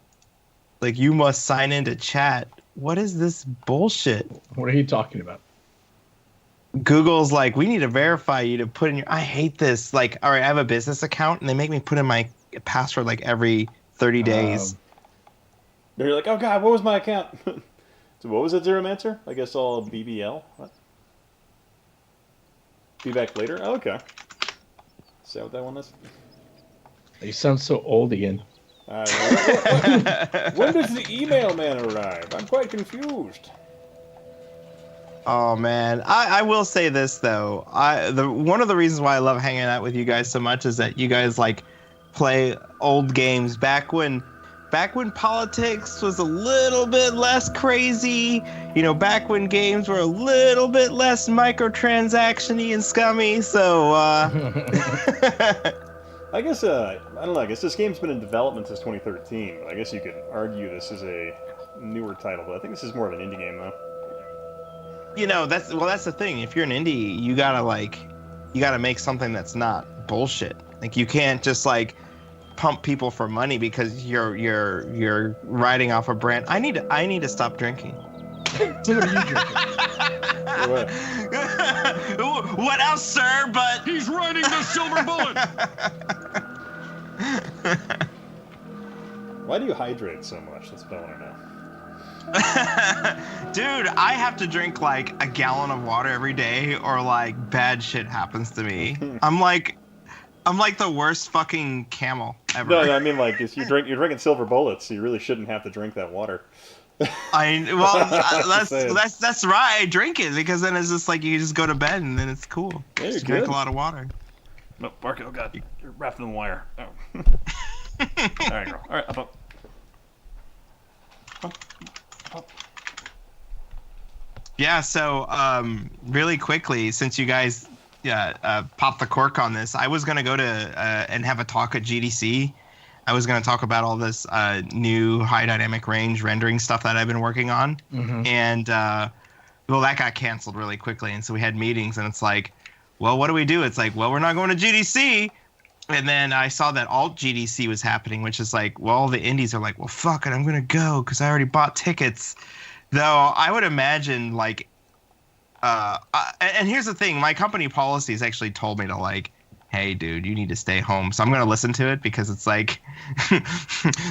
Like, you must sign into chat. What is this bullshit? What are you talking about? Google's like, we need to verify you to put in your... I hate this. Like, all right, I have a business account, and they make me put in my password like every 30 days. They're like, oh god, what was my account? So what was it, Zeromancer? I guess all BBL? What? Be back later? Oh, okay. Is that what that one is? You sound so old again. When does the email man arrive? I'm quite confused. Oh man, I will say this though. One of the reasons why I love hanging out with you guys so much is that you guys like play old games back when politics was a little bit less crazy. You know, back when games were a little bit less microtransaction-y and scummy. So I guess I don't know. I guess this game's been in development since 2013. But I guess you could argue this is a newer title. But I think this is more of an indie game though. you know, that's the thing. If you're an indie, you gotta make something that's not bullshit. Like, you can't just like pump people for money because you're riding off a brand. I need to stop drinking. What are you drinking? What? What else, sir? But He's riding the silver bullet! Why do you hydrate so much? That's what I want to know. dude, I have to drink like a gallon of water every day, or like bad shit happens to me. I'm like I'm like the worst fucking camel ever. No, I mean like you're drinking silver bullets, so you really shouldn't have to drink that water. That's right. I drink it because then it's just like you just go to bed and then it's cool. Yeah, just you're drink good. a lot of water. No, Marco, God, you're wrapped in the wire. Oh. All right, girl. All right, up. Yeah. So, really quickly, since you guys, popped the cork on this, I was gonna go to and have a talk at GDC. I was gonna talk about all this new high dynamic range rendering stuff that I've been working on, and well, that got canceled really quickly, and so we had meetings, and it's like, well, what do we do? It's like, well, we're not going to GDC. And then I saw that alt GDC was happening, which is like, well, all the indies are like, well, fuck it, I'm going to go because I already bought tickets. Though I would imagine like, and here's the thing, my company policies actually told me to like, hey, dude, you need to stay home. So I'm going to listen to it because it's like,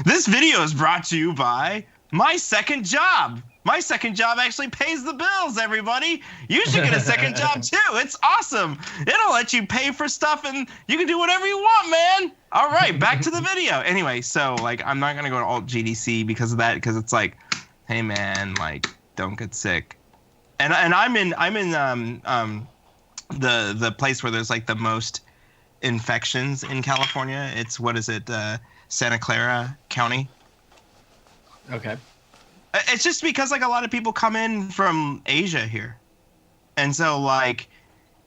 this video is brought to you by my second job. My second job actually pays the bills, everybody. You should get a second job, too. It's awesome. It'll let you pay for stuff, and you can do whatever you want, man. All right, back to the video. Anyway, so, like, I'm not going to go to alt GDC because of that, because it's like, hey, man, like, don't get sick. And I'm in the place where there's, like, the most infections in California. It's, what is it, Santa Clara County. Okay. It's just because like a lot of people come in from Asia here, and so like,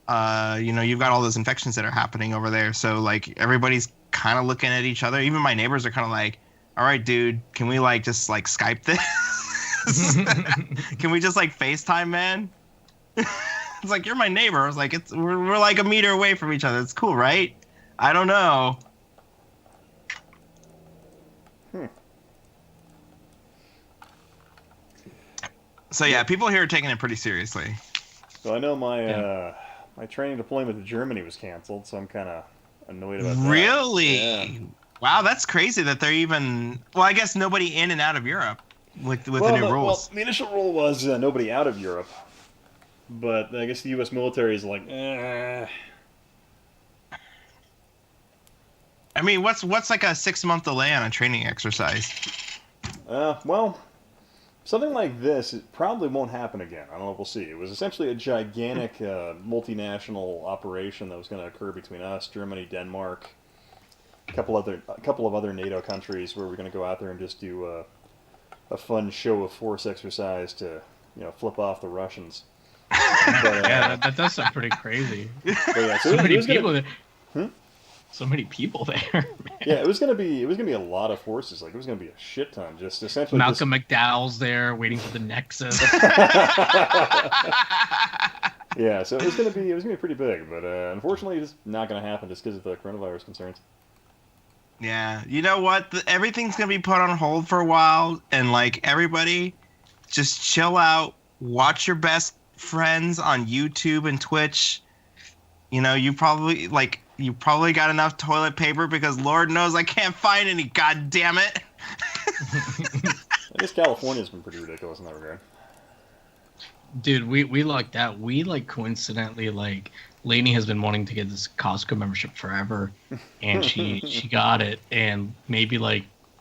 you've got all those infections that are happening over there. So like everybody's kind of looking at each other. Even my neighbors are kind of like, "All right, dude, can we like just like Skype this? Can we just like FaceTime, man?" It's like, you're my neighbor. I was like, we're like a meter away from each other. It's cool, right? I don't know. So yeah, people here are taking it pretty seriously. So I know my my training deployment to Germany was canceled, so I'm kind of annoyed about that. Really? Yeah. Wow, that's crazy that they're even. Well, I guess nobody in and out of Europe with the new rules. Well, the initial rule was nobody out of Europe, but I guess the U.S. military is like, I mean, what's like a 6-month delay on a training exercise? Well, something like this, it probably won't happen again. I don't know if we'll see. It was essentially a gigantic multinational operation that was going to occur between us, Germany, Denmark, a couple of other NATO countries, where we're going to go out there and just do a fun show of force exercise to, flip off the Russians. But, Yeah, that does sound pretty crazy. Yeah, So many people there. So many people there. Man. Yeah, it was gonna be a lot of forces. Like it was gonna be a shit ton. Just essentially. Malcolm McDowell's there waiting for the Nexus. Yeah, so it was gonna be pretty big, but unfortunately, it's not gonna happen just because of the coronavirus concerns. Yeah, you know what? Everything's gonna be put on hold for a while, and like everybody, just chill out. Watch your best friends on YouTube and Twitch. You probably got enough toilet paper because Lord knows I can't find any. God damn it! I guess California's been pretty ridiculous in that regard. Dude, we lucked out. We coincidentally Lainey has been wanting to get this Costco membership forever, and she got it. And maybe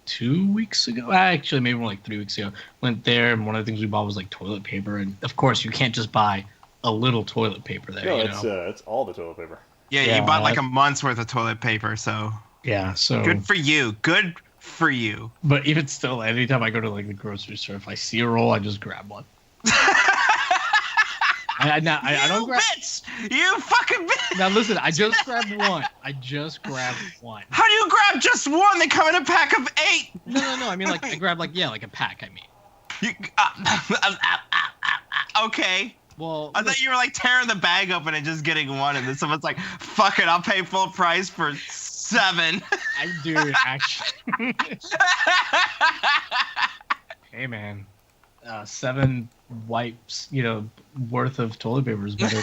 2 weeks ago, actually maybe more 3 weeks ago, went there, and one of the things we bought was toilet paper. And of course, you can't just buy a little toilet paper there. No, it's all the toilet paper. Yeah, you bought a month's worth of toilet paper, so yeah, so good for you. Good for you. But even still, anytime I go to the grocery store, if I see a roll, I just grab one. I don't grab. Bitch! You fucking bitch! Now listen, I just grabbed one. How do you grab just one? They come in a pack of 8. No. I mean, I grab a pack. I mean. Okay. Well, I thought you were tearing the bag open and just getting one, and then someone's like, "Fuck it, I'll pay full price for 7." I do actually. Hey man, 7 wipes, worth of toilet paper is better.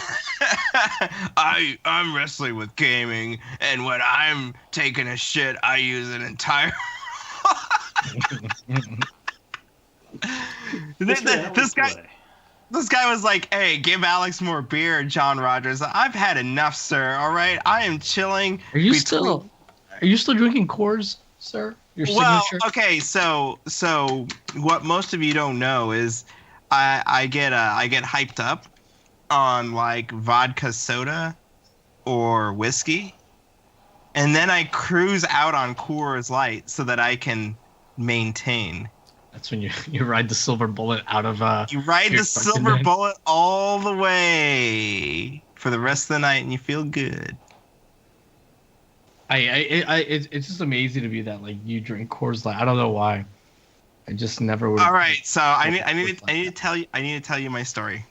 I'm wrestling with gaming, and when I'm taking a shit, I use an entire. This guy was like, "Hey, give Alex more beer, John Rogers. I've had enough, sir. All right, I am chilling." Are you still drinking Coors, sir? Your signature? Okay, so what most of you don't know is I get hyped up on like vodka soda or whiskey, and then I cruise out on Coors Light so that I can maintain. That's when you ride the silver bullet out of You ride the silver bullet all the way for the rest of the night, and you feel good. It's just amazing to me that like you drink Coors Light. I don't know why. I just never would. All right, so I need to tell you my story.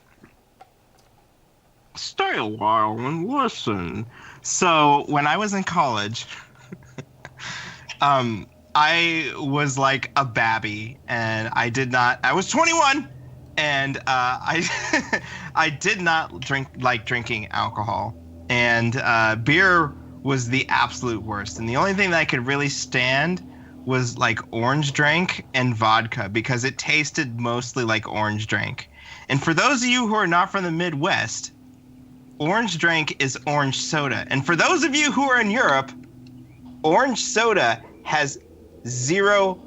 Stay a while and listen. So when I was in college, I was like a babby, and I was 21, and I did not like drinking alcohol, and beer was the absolute worst. And the only thing that I could really stand was like orange drink and vodka, because it tasted mostly like orange drink. And for those of you who are not from the Midwest, orange drink is orange soda. And for those of you who are in Europe, orange soda has 0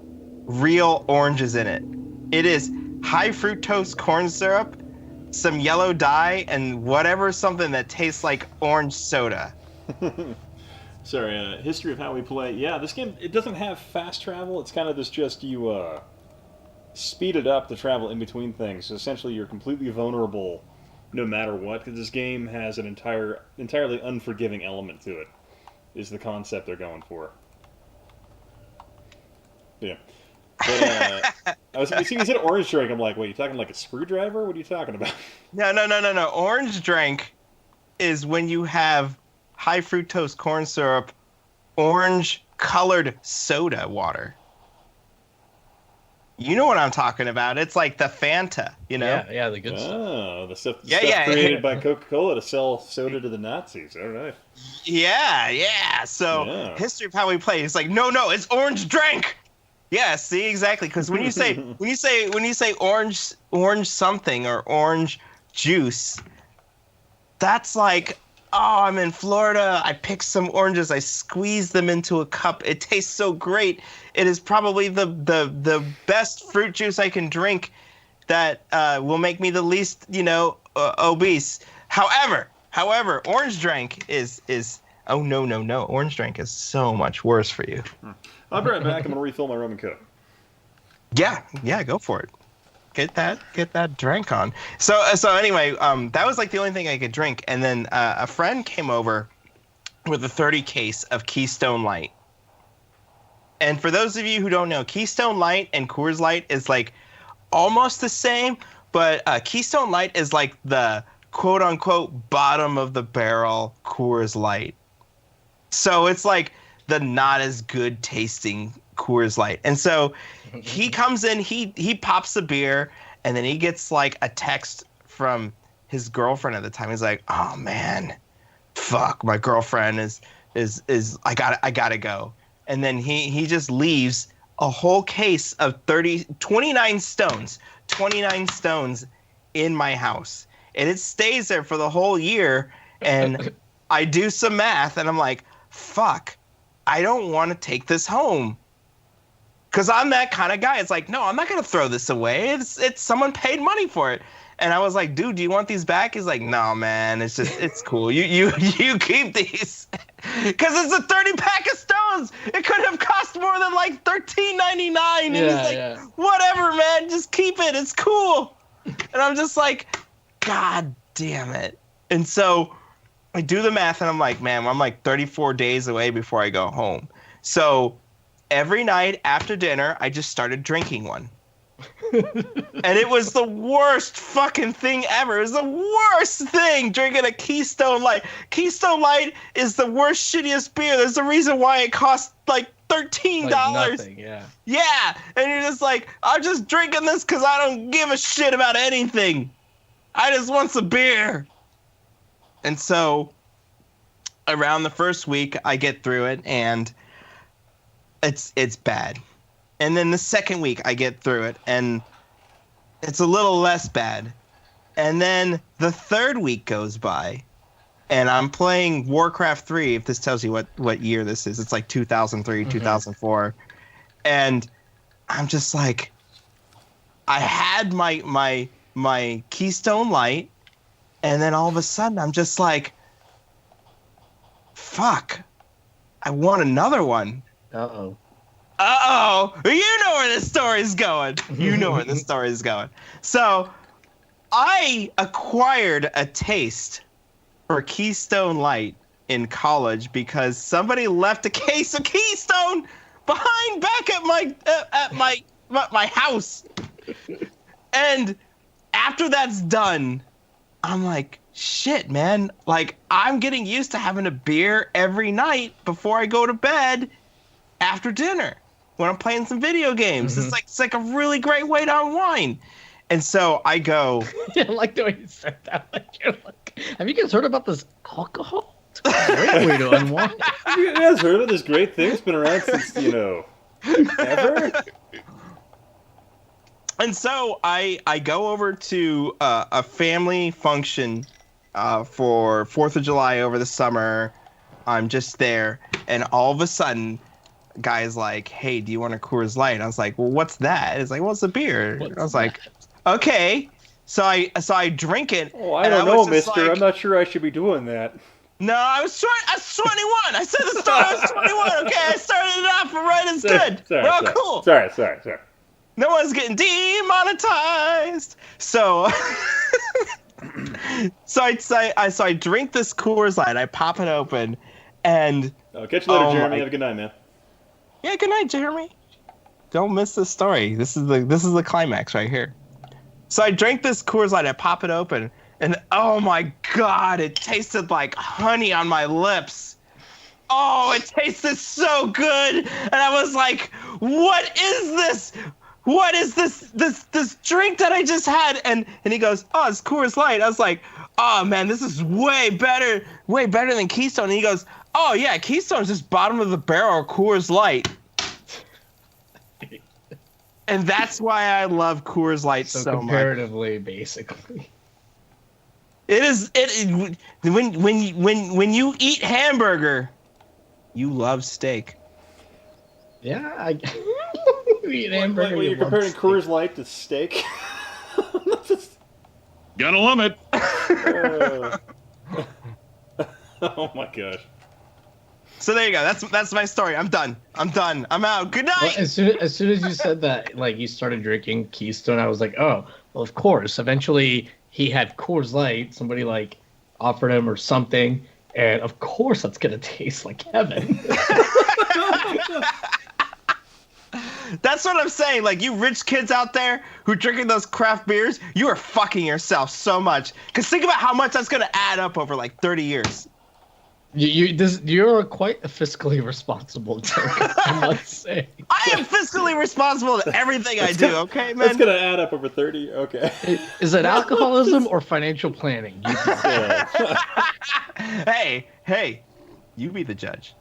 real oranges in it. It is high fructose corn syrup, some yellow dye, and whatever something that tastes like orange soda. Sorry, history of how we play. Yeah, this game, it doesn't have fast travel. It's kind of just you speed it up to travel in between things. So essentially, you're completely vulnerable no matter what, because this game has an entirely unforgiving element to it, is the concept they're going for. Yeah. But, you said orange drink. I'm like, wait, you talking like a screwdriver? What are you talking about? No. Orange drink is when you have high fructose corn syrup, orange colored soda water. You know what I'm talking about. It's like the Fanta, you know? Yeah, the good stuff. Oh, the stuff created by Coca-Cola to sell soda to the Nazis. All right. Yeah. So history of how we play. It's like, no, it's orange drink. Yeah, see, exactly. Because when you say orange something or orange juice, that's like, oh, I'm in Florida. I picked some oranges. I squeezed them into a cup. It tastes so great. It is probably the best fruit juice I can drink that will make me the least, obese. However, orange drink is oh no. Orange drink is so much worse for you. I'll be right back. I'm gonna refill my rum and coke. Yeah, go for it. Get that drink on. So anyway, that was like the only thing I could drink. And then a friend came over with a 30 case of Keystone Light. And for those of you who don't know, Keystone Light and Coors Light is like almost the same, but Keystone Light is like the quote unquote bottom of the barrel Coors Light. So it's like the not as good tasting Coors Light. And so he comes in, he pops a beer, and then he gets like a text from his girlfriend at the time. He's like, "Oh man, fuck, my girlfriend is I gotta go." And then he just leaves a whole case of 29 stones in my house. And it stays there for the whole year. And I do some math and I'm like, fuck, I don't want to take this home. Because I'm that kind of guy. It's like, no, I'm not going to throw this away. It's someone paid money for it. And I was like, dude, do you want these back? He's like, no, man, it's cool. You keep these. Because it's a 30-pack of stones. It could have cost more than like $13.99. And he's like, whatever, man, just keep it. It's cool. And I'm just like, God damn it. And so I do the math and I'm like, man, I'm like 34 days away before I go home. So every night after dinner, I just started drinking one. And it was the worst fucking thing ever. It was the worst thing, drinking a Keystone Light. Keystone Light is the worst, shittiest beer. There's a reason why it costs like $13. Like nothing, yeah. Yeah, and you're just like, I'm just drinking this because I don't give a shit about anything. I just want some beer. And so around the first week, I get through it, and it's bad. And then the second week I get through it and it's a little less bad. And then the third week goes by, and I'm playing Warcraft 3, if this tells you what year this is. It's like 2003, 2004. And I'm just like, I had my Keystone Light, and then all of a sudden I'm just like, fuck, I want another one. Uh-oh. You know where this story's going. You know where this story is going. So I acquired a taste for Keystone Light in college because somebody left a case of Keystone behind back at my house. And after that's done, I'm like, shit, man. Like, I'm getting used to having a beer every night before I go to bed after dinner when I'm playing some video games. It's like a really great way to unwind. And so I go. Yeah, I like the way you said that. Like, you're like, have you guys heard about this alcohol? It's a great way to unwind. Have you guys heard of this great thing? It's been around since, ever? And so I go over to a family function for 4th of July over the summer. I'm just there, and all of a sudden, guy's like, "Hey, do you want a Coors Light?" And I was like, "Well, what's that?" It's like, "Well, it's a beer." I was like, "Okay." So I drink it. Oh, I don't know, mister. Like, I'm not sure I should be doing that. No, I was 21. I said the story. I was 21. Okay, I started it off right as good. We're all cool. Sorry. No one's getting demonetized. So, so I drink this Coors Light. I pop it open, and catch you later, Jeremy. Have a good night, man. Yeah, good night, Jeremy. Don't miss this story. This is the climax right here. So I drank this Coors Light. I pop it open, and oh my god, it tasted like honey on my lips. Oh, it tasted so good, and I was like, "What is this? What is this drink that I just had?" And he goes, "Oh, it's Coors Light." I was like, "Oh man, this is way better than Keystone." And he goes, "Oh yeah, Keystone's just bottom of the barrel Coors Light." And that's why I love Coors Light so much. Comparatively, basically. When you eat hamburger, you love steak. Yeah, eat hamburger. You're comparing Coors Light to steak? Gotta love it. Oh my gosh. So there you go. That's my story. I'm done. I'm out. Good night. Well, as soon as you said that, like, you started drinking Keystone, I was like, oh, well, of course. Eventually, he had Coors Light. Somebody like offered him or something, and of course, that's gonna taste like heaven. That's what I'm saying. Like, you rich kids out there who are drinking those craft beers, you are fucking yourself so much. Because think about how much that's going to add up over like 30 years. You're quite a fiscally responsible joker, I must say. I am fiscally responsible to everything I do, okay, man? That's going to add up over 30? Okay. Is it alcoholism or financial planning? Hey, you be the judge.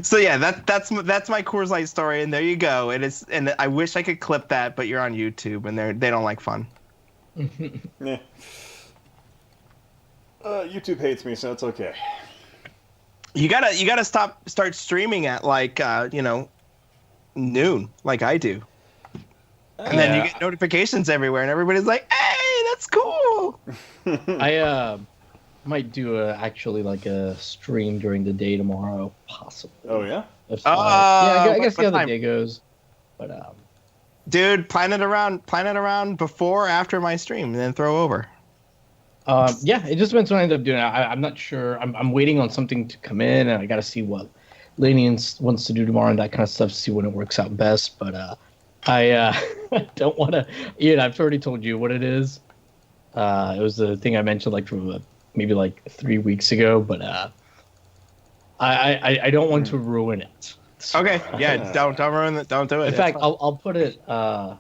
So yeah, that's my Coors Light story, and there you go. And I wish I could clip that, but you're on YouTube, and they don't like fun. Yeah. YouTube hates me, so it's okay. You gotta start streaming at like noon, like I do, and then you get notifications everywhere, and everybody's like, "Hey, that's cool." I might do actually like a stream during the day tomorrow, possibly. Oh yeah. I guess the other day goes, but dude, plan it around before or after my stream, and then throw over. Yeah, it just depends what I end up doing. I'm not sure. I'm waiting on something to come in, and I got to see what Laney wants to do tomorrow and that kind of stuff to see when it works out best. But I don't want to. Ian, I've already told you what it is. It was the thing I mentioned like from maybe like 3 weeks ago, but I don't want to ruin it. So, okay, yeah, don't ruin it. Don't do it. In fact, I'll put it on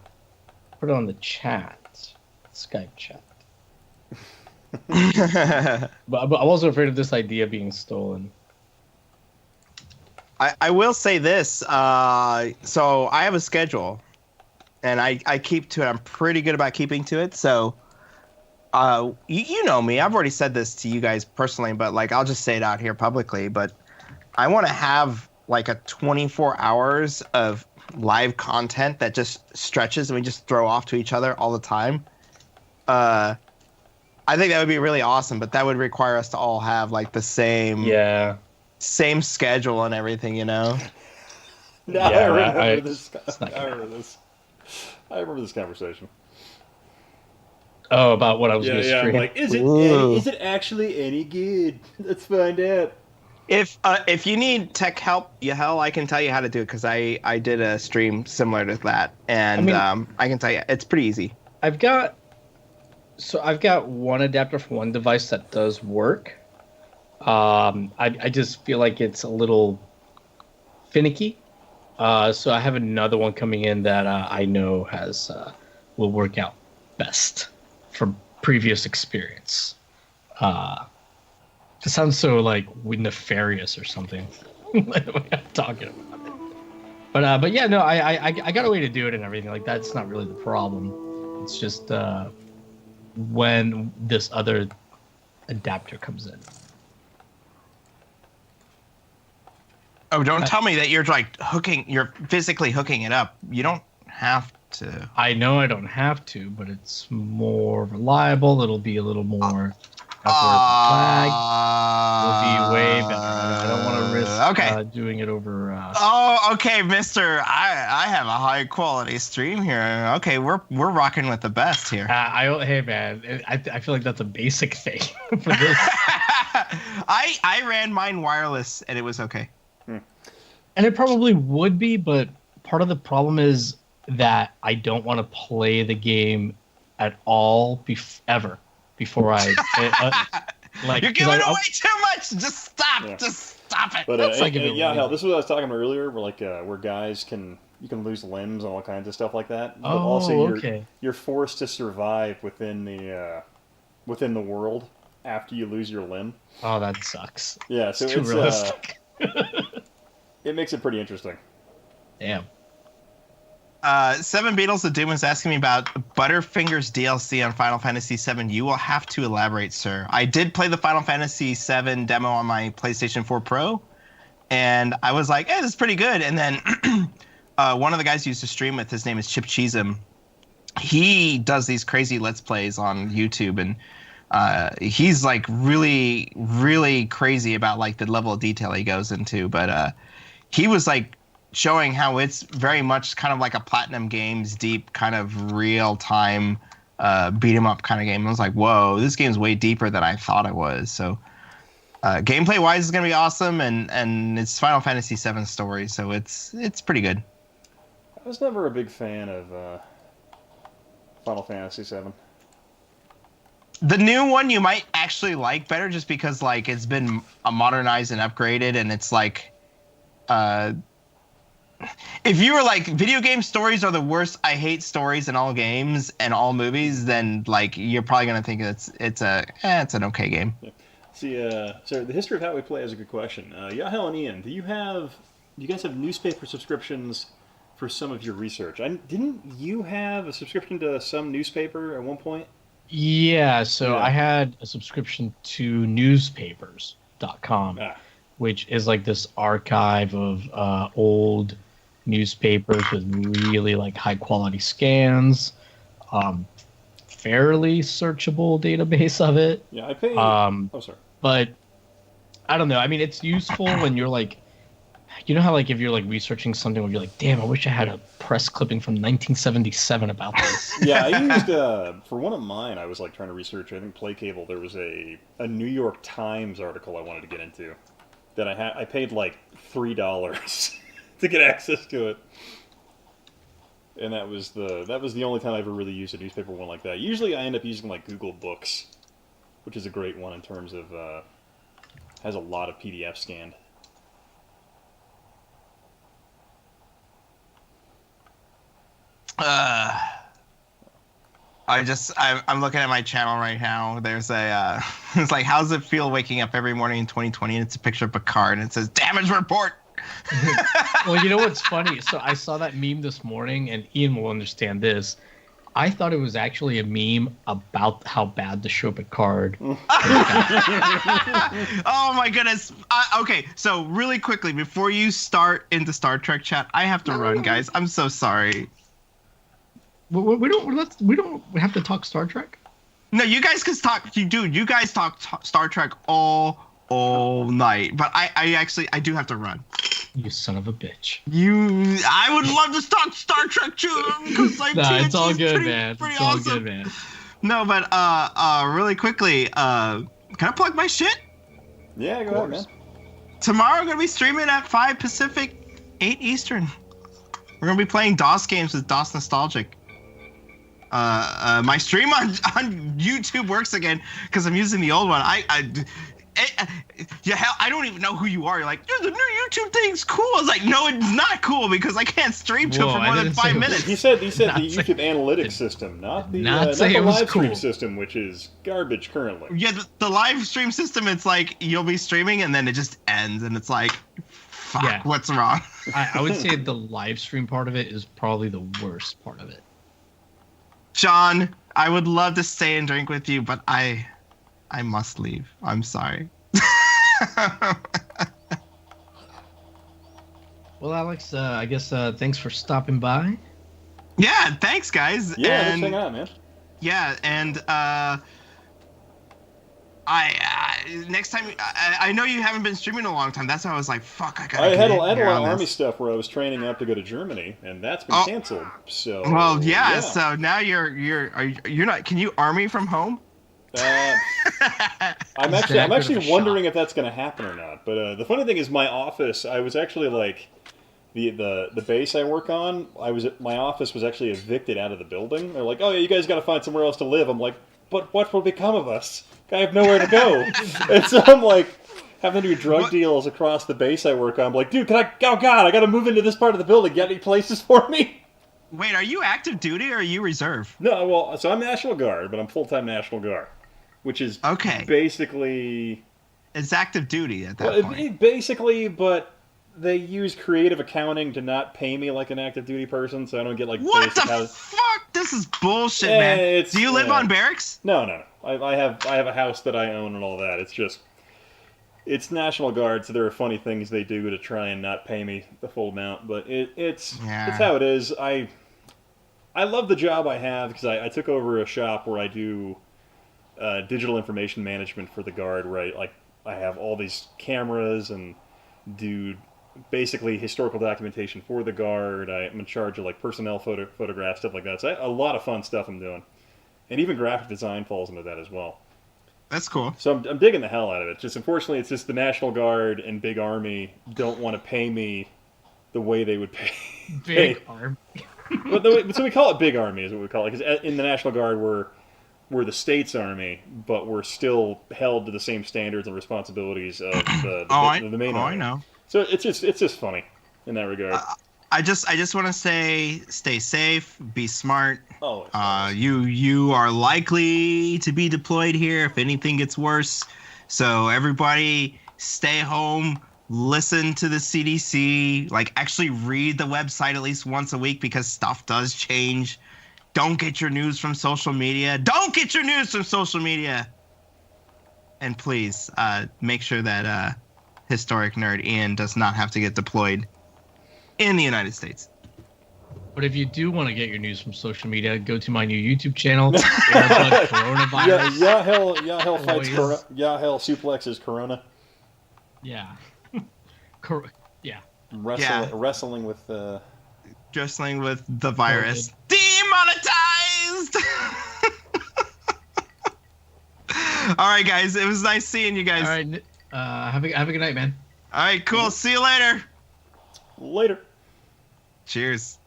the chat, Skype chat. But I'm also afraid of this idea being stolen. I will say this. So I have a schedule, and I keep to it. I'm pretty good about keeping to it. So, you know me. I've already said this to you guys personally, but like I'll just say it out here publicly. But I want to have like a 24 hours of live content that just stretches and we just throw off to each other all the time. I think that would be really awesome, but that would require us to all have like the same schedule and everything, you know? No, Yeah, I remember this. it's not I remember this. I remember this conversation. Oh, about what I was Yeah, going to yeah. I'm stream. like, is Ooh. it actually any good? Let's find out. If you need tech help, I can tell you how to do it because I did a stream similar to that, and I can tell you it's pretty easy. I've got one adapter for one device that does work. I just feel like it's a little finicky. So I have another one coming in that I know will work out best from previous experience. It sounds so like nefarious or something. Like the way I'm talking about it. But yeah, no, I got a way to do it and everything. Like that's not really the problem. It's just when this other adapter comes in. Oh, don't tell me that you're you're physically hooking it up. You don't have to. I know I don't have to, but it's more reliable. It'll be a little more. Flag will be way better. I don't want to risk doing it over. Oh, okay, Mister. I have a high quality stream here. Okay, we're rocking with the best here. Hey man, I feel like that's a basic thing for this. I ran mine wireless and it was okay. And it probably would be, but part of the problem is that I don't want to play the game at all ever before I like. You're giving away too much. Just stop. Yeah. Just stop it. But hell, this is what I was talking about earlier. Where guys you can lose limbs and all kinds of stuff like that. But also you're forced to survive within the world after you lose your limb. Oh, that sucks. Yeah, so it's too realistic. It makes it pretty interesting. Damn. Seven Beatles of Doom is asking me about Butterfinger's DLC on Final Fantasy VII. You will have to elaborate, sir. I did play the Final Fantasy VII demo on my PlayStation 4 Pro, and I was like, hey, this is pretty good. And then one of the guys you used to stream with, his name is Chip Cheesem. He does these crazy Let's Plays on YouTube, and he's like really, really crazy about like the level of detail he goes into. But he was like showing how it's very much kind of like a Platinum Games deep kind of real-time beat 'em up kind of game. I was like, whoa, this game's way deeper than I thought it was. So gameplay-wise, it's going to be awesome, and it's Final Fantasy VII story, so it's pretty good. I was never a big fan of Final Fantasy VII. The new one you might actually like better just because like it's been modernized and upgraded, and it's like if you were like video game stories are the worst, I hate stories in all games and all movies, then like you're probably gonna think it's an okay game. Yeah. See, so the history of how we play is a good question. Yahel and Ian, do you guys have newspaper subscriptions for some of your research? Didn't you have a subscription to some newspaper at one point? Yeah, so I had a subscription to newspapers.com, which is like this archive of old newspapers with really like high quality scans, fairly searchable database of it. Yeah, I paid. Sorry. But I don't know. I mean, it's useful when you're like, you know how like if you're like researching something where you're like, damn, I wish I had a press clipping from 1977 about this. Yeah, I used for one of mine. I was like trying to research. I think Play Cable. There was a New York Times article I wanted to get into that I paid like $3 to get access to it, and that was the only time I ever really used a newspaper one like that. Usually, I end up using like Google Books, which is a great one in terms of has a lot of PDF scanned. I'm looking at my channel right now. There's it's like, how's it feel waking up every morning in 2020? And it's a picture of a car and it says damage report. Well, you know what's funny? So I saw that meme this morning, and Ian will understand this. I thought it was actually a meme about how bad the show Picard. Oh my goodness. Okay, so really quickly before you start into Star Trek chat, I have to run, guys. I'm so sorry. We don't have to talk Star Trek. No, you guys can talk. You guys talk Star Trek all night, but I do have to run. You son of a bitch. I would love to talk Star Trek too, because like nah, it's all good, pretty, man. Pretty it's awesome. all good, man. No, but really quickly, can I plug my shit? Yeah, go ahead, man. Tomorrow I'm gonna be streaming at 5 Pacific, 8 Eastern. We're gonna be playing DOS games with DOS Nostalgic. My stream on YouTube works again because I'm using the old one. Hell, I don't even know who you are. You're like, the new YouTube thing's cool. I was like, no, it's not cool because I can't stream to it for more than 5 minutes. He said the YouTube analytics system, not the live stream system, which is garbage currently. Yeah, the live stream system, it's like you'll be streaming and then it just ends and it's like, fuck, what's wrong? I would say the live stream part of it is probably the worst part of it. John, I would love to stay and drink with you, but I must leave. I'm sorry. Well, Alex, I guess thanks for stopping by. Yeah, thanks, guys. Yeah, thanks for hanging out, man. Yeah, and next time I know you haven't been streaming in a long time. That's why I was like, fuck, I had a lot of army stuff where I was training up to go to Germany, and that's been canceled. So well, yeah. So now you're not. Can you army from home? I'm actually wondering if that's going to happen or not. But the funny thing is, my office. I was actually like the base I work on. My office was actually evicted out of the building. They're like, "Oh yeah, you guys got to find somewhere else to live." I'm like, "But what will become of us? I have nowhere to go." And so I'm like having to do drug deals across the base I work on. I'm like, "Dude, can I? Oh God, I got to move into this part of the building. Got any places for me?" Wait, are you active duty or are you reserve? No, well, so I'm National Guard, but I'm full-time National Guard, which is basically... It's active duty at that point. Basically, but they use creative accounting to not pay me like an active duty person, so I don't get like what the fuck? This is bullshit, man. Do you live on barracks? No. I have a house that I own and all that. It's just... It's National Guard, so there are funny things they do to try and not pay me the full amount, but it's how it is. I love the job I have because I took over a shop where I do digital information management for the Guard, where I have all these cameras and do basically historical documentation for the Guard. I'm in charge of like personnel photographs, stuff like that. So a lot of fun stuff I'm doing, and even graphic design falls into that as well. That's cool. So I'm digging the hell out of it. Just unfortunately, it's just the National Guard and Big Army don't want to pay me the way they would pay. Big Army. So we call it Big Army, is what we call it. Because in the National Guard, we're the state's army, but we're still held to the same standards and responsibilities of the main army. I know. So it's just funny in that regard. I just want to say, stay safe, be smart. Oh. You are likely to be deployed here if anything gets worse. So everybody, stay home. Listen to the CDC. Like, actually read the website at least once a week because stuff does change. Don't get your news from social media. And please, make sure that Historic Nerd Ian does not have to get deployed in the United States. But if you do want to get your news from social media, go to my new YouTube channel. Coronavirus. Yahel fights Corona. Yahel suplexes Corona. Yeah. Wrestling with the virus. Demonetized. All right, guys. It was nice seeing you guys. All right. Have a good night, man. All right. Cool. See you later. Later. Cheers.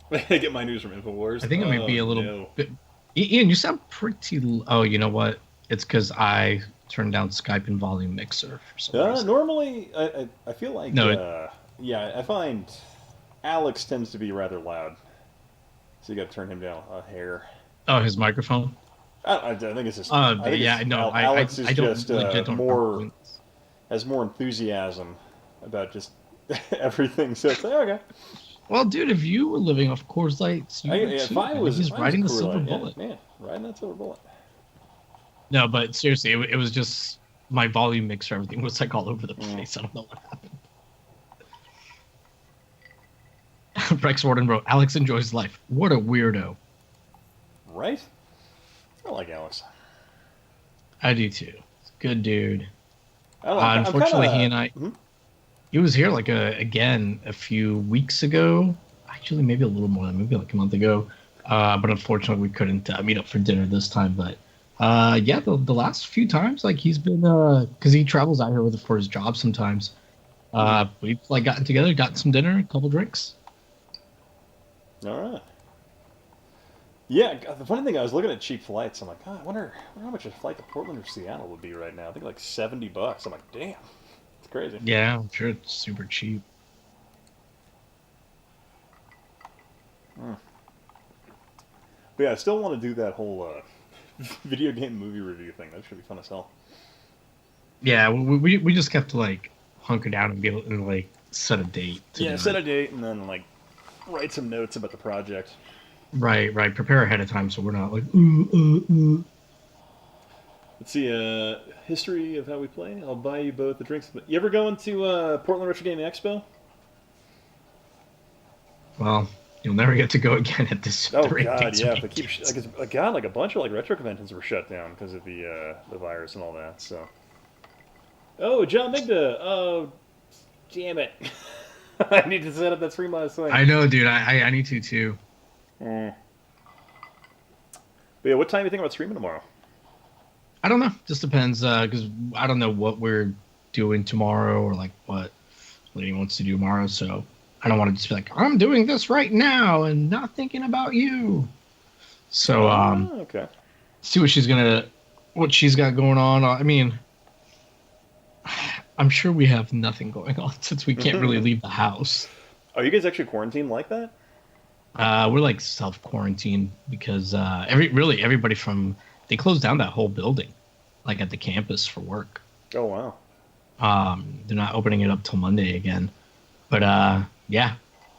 I get my news from InfoWars. I think it might be a little bit. Ian, you sound pretty. Oh, you know what? It's because I turned down Skype and volume mixer for some reason. Normally, I feel like I find Alex tends to be rather loud, so you got to turn him down a hair. Oh, his microphone. I think it's just. Alex is just more has more enthusiasm about just everything. So it's like, okay. Well, dude, if you were living off Coors Lights, you would If too, I man. was, He's if I was a riding the Coors silver Light, bullet. man, riding that silver bullet. No, but seriously, it was just my volume mixer. Everything was like all over the place. I don't know what happened. Rex Warden wrote, Alex enjoys life. What a weirdo. Right? I like Alex. I do too. Good dude. I don't know. I'm kind Unfortunately, he of. and I, he was here like again a few weeks ago. Actually, maybe a little more than maybe like a month ago. But unfortunately, we couldn't meet up for dinner this time. But yeah, the last few times, like he's been because he travels out here with for his job sometimes. We've like gotten together, gotten some dinner, a couple drinks. All right. Yeah, the funny thing, I was looking at cheap flights. I'm like, I wonder how much a flight to Portland or Seattle would be right now. I think like $70. I'm like, damn, it's crazy. Yeah, I'm sure it's super cheap. But yeah, I still want to do that whole video game movie review thing. That should be fun as hell. Yeah, we just have to like hunker down and be able to like set a date. Set a date and then like write some notes about the project. Right. Prepare ahead of time so we're not like. Let's see, history of how we play. I'll buy you both the drinks. You ever going to Portland Retro Gaming Expo? Well, you'll never get to go again at this. Oh God, yeah. If they keep like a bunch of like retro conventions were shut down because of the virus and all that. So. Oh, John Migda. Oh, damn it. I need to set up that 3 months thing. I know, dude. I need to too. But yeah, what time do you think about streaming tomorrow? I don't know. Just depends. Because I don't know what we're doing tomorrow or like what Lady wants to do tomorrow. So I don't want to just be like, I'm doing this right now and not thinking about you. So okay. See what she's got going on. I mean, I'm sure we have nothing going on since we can't really leave the house. Are you guys actually quarantined like that? We're like self-quarantined because everybody they closed down that whole building, like at the campus for work. Oh wow. They're not opening it up till Monday again. But yeah.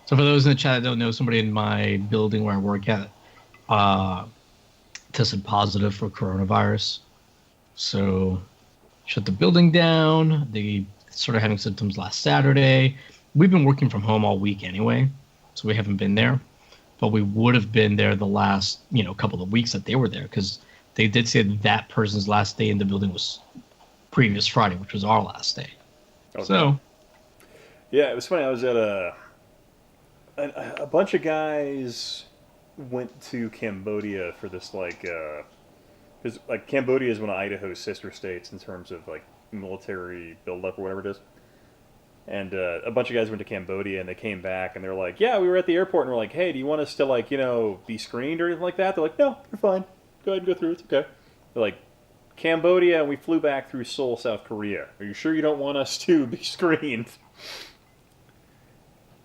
So for those in the chat that don't know, somebody in my building where I work at tested positive for coronavirus. So shut the building down. They started having symptoms last Saturday. We've been working from home all week anyway, so we haven't been there. But we would have been there the last, couple of weeks that they were there because they did say that person's last day in the building was previous Friday, which was our last day. Okay. So, yeah, it was funny. I was at a bunch of guys went to Cambodia for this because Cambodia is one of Idaho's sister states in terms of like military buildup or whatever it is. And a bunch of guys went to Cambodia, and they came back, and they're like, yeah, we were at the airport, and we're like, hey, do you want us to, be screened or anything like that? They're like, no, you're fine. Go ahead and go through. It's okay. They're like, Cambodia, and we flew back through Seoul, South Korea. Are you sure you don't want us to be screened?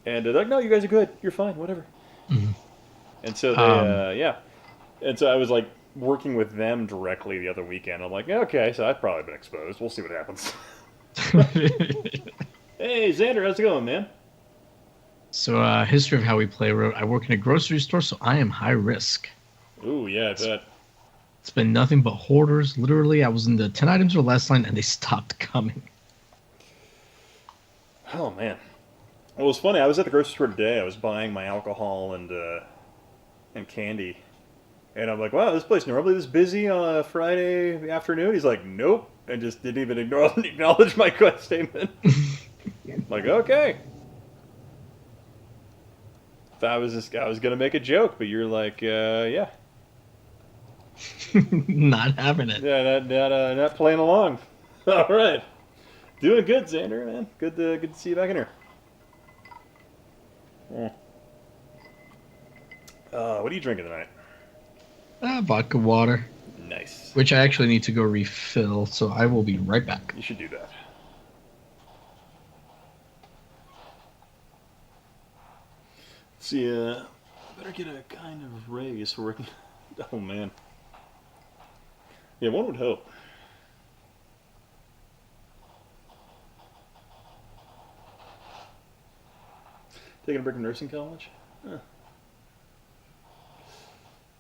And they're like, no, you guys are good. You're fine. Whatever. Mm-hmm. And so they, yeah. And so I was, working with them directly the other weekend. I'm like, okay, so I've probably been exposed. We'll see what happens. Hey, Xander, how's it going, man? So, history of how we play wrote, I work in a grocery store, so I am high risk. Ooh, yeah, I bet. It's been nothing but hoarders. Literally, I was in the 10 items or less line, and they stopped coming. Oh, man. Well, it was funny. I was at the grocery store today. I was buying my alcohol and candy. And I'm like, wow, this place normally this busy on a Friday afternoon? He's like, nope. And just didn't even acknowledge my statement. Like, okay. I was gonna make a joke, but you're like, yeah. Not having it. Yeah, not playing along. All right, doing good, Xander, man. Good to see you back in here. What are you drinking tonight? Vodka water. Nice. Which I actually need to go refill, so I will be right back. You should do that. See, better get a kind of raise for working. Oh, man. Yeah, one would hope. Taking a break from nursing college? Huh.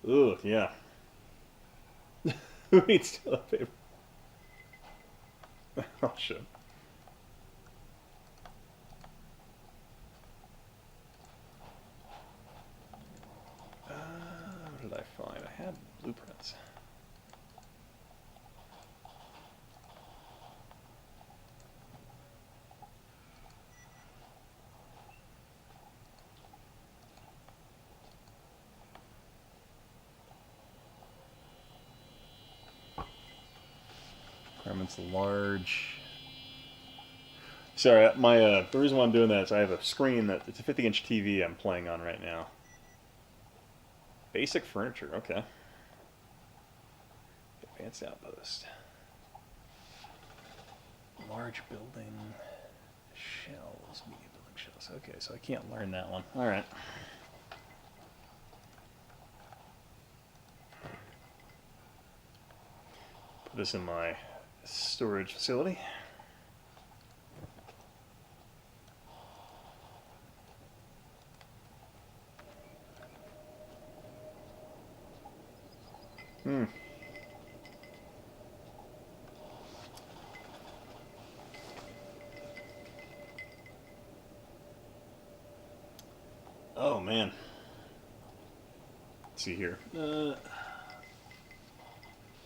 Ugh, yeah. Who needs toilet paper? Oh, shit. What did I find? I had blueprints. Requirements large. Sorry, the reason why I'm doing that is I have a screen it's a 50-inch TV I'm playing on right now. Basic furniture, okay. Advanced outpost. Large building shells, medium building shells. Okay, so I can't learn that one. All right. Put this in my storage facility. Oh, man. Let's see here.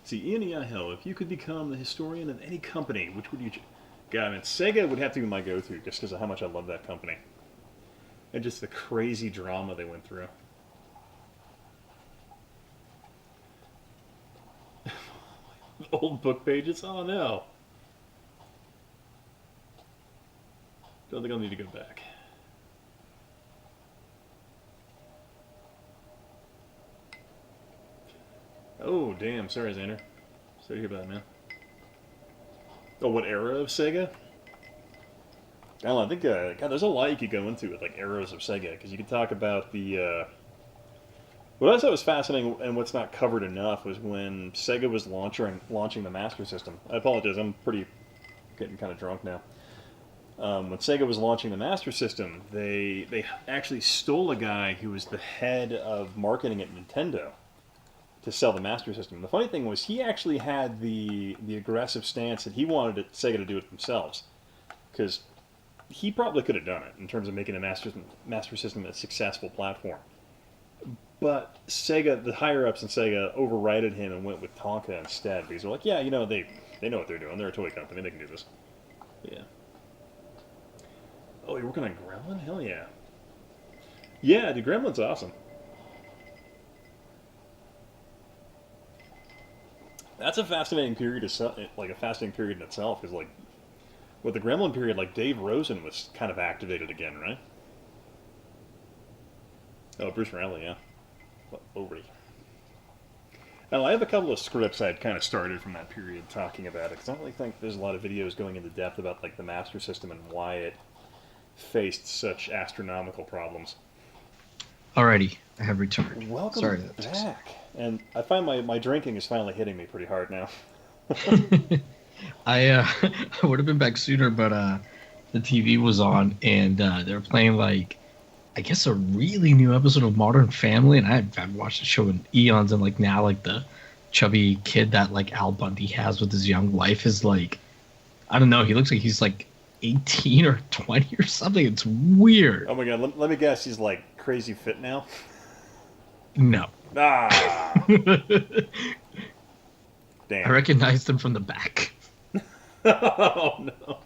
See, Ian Yahel, if you could become the historian of any company, which would you choose? God, I mean, Sega would have to be my go-to just because of how much I love that company. And just the crazy drama they went through. Old book pages? Oh, no. Don't think I'll need to go back. Oh, damn. Sorry, Xander. Sorry to hear about that, man. Oh, what era of Sega? I don't know, I think, God, there's a lot you could go into with, like, eras of Sega, because you could talk about the, what I thought was fascinating, and what's not covered enough, was when Sega was launching the Master System. I apologize, I'm getting kind of drunk now. When Sega was launching the Master System, they actually stole a guy who was the head of marketing at Nintendo to sell the Master System. The funny thing was, he actually had the aggressive stance that he wanted Sega to do it themselves, because he probably could have done it in terms of making a Master System a successful platform. But Sega, the higher-ups in Sega, overrided him and went with Tonka instead, because they're like, yeah, you know, they know what they're doing. They're a toy company. They can do this. Yeah. Oh, you're working on Gremlin? Hell yeah. Yeah, dude, Gremlin's awesome. That's a fascinating period, like a fascinating period in itself, is like, with the Gremlin period, like Dave Rosen was kind of activated again, right? Oh, Bruce Rowley, yeah. Overy. Now, I have a couple of scripts I had kind of started from that period talking about it, because I don't really think there's a lot of videos going into depth about like the Master System and why it faced such astronomical problems. Alrighty, I have returned. Welcome Sorry back. And I find my drinking is finally hitting me pretty hard now. I would have been back sooner, but the TV was on, and they were playing, like, I guess a really new episode of Modern Family, and I haven't watched the show in eons, and like now, like the chubby kid that like Al Bundy has with his young wife is like, I don't know, he looks like he's like 18 or 20 or something. It's weird. Oh my god, let me guess, he's like crazy fit now? No. Ah! Damn. I recognized him from the back. Oh no.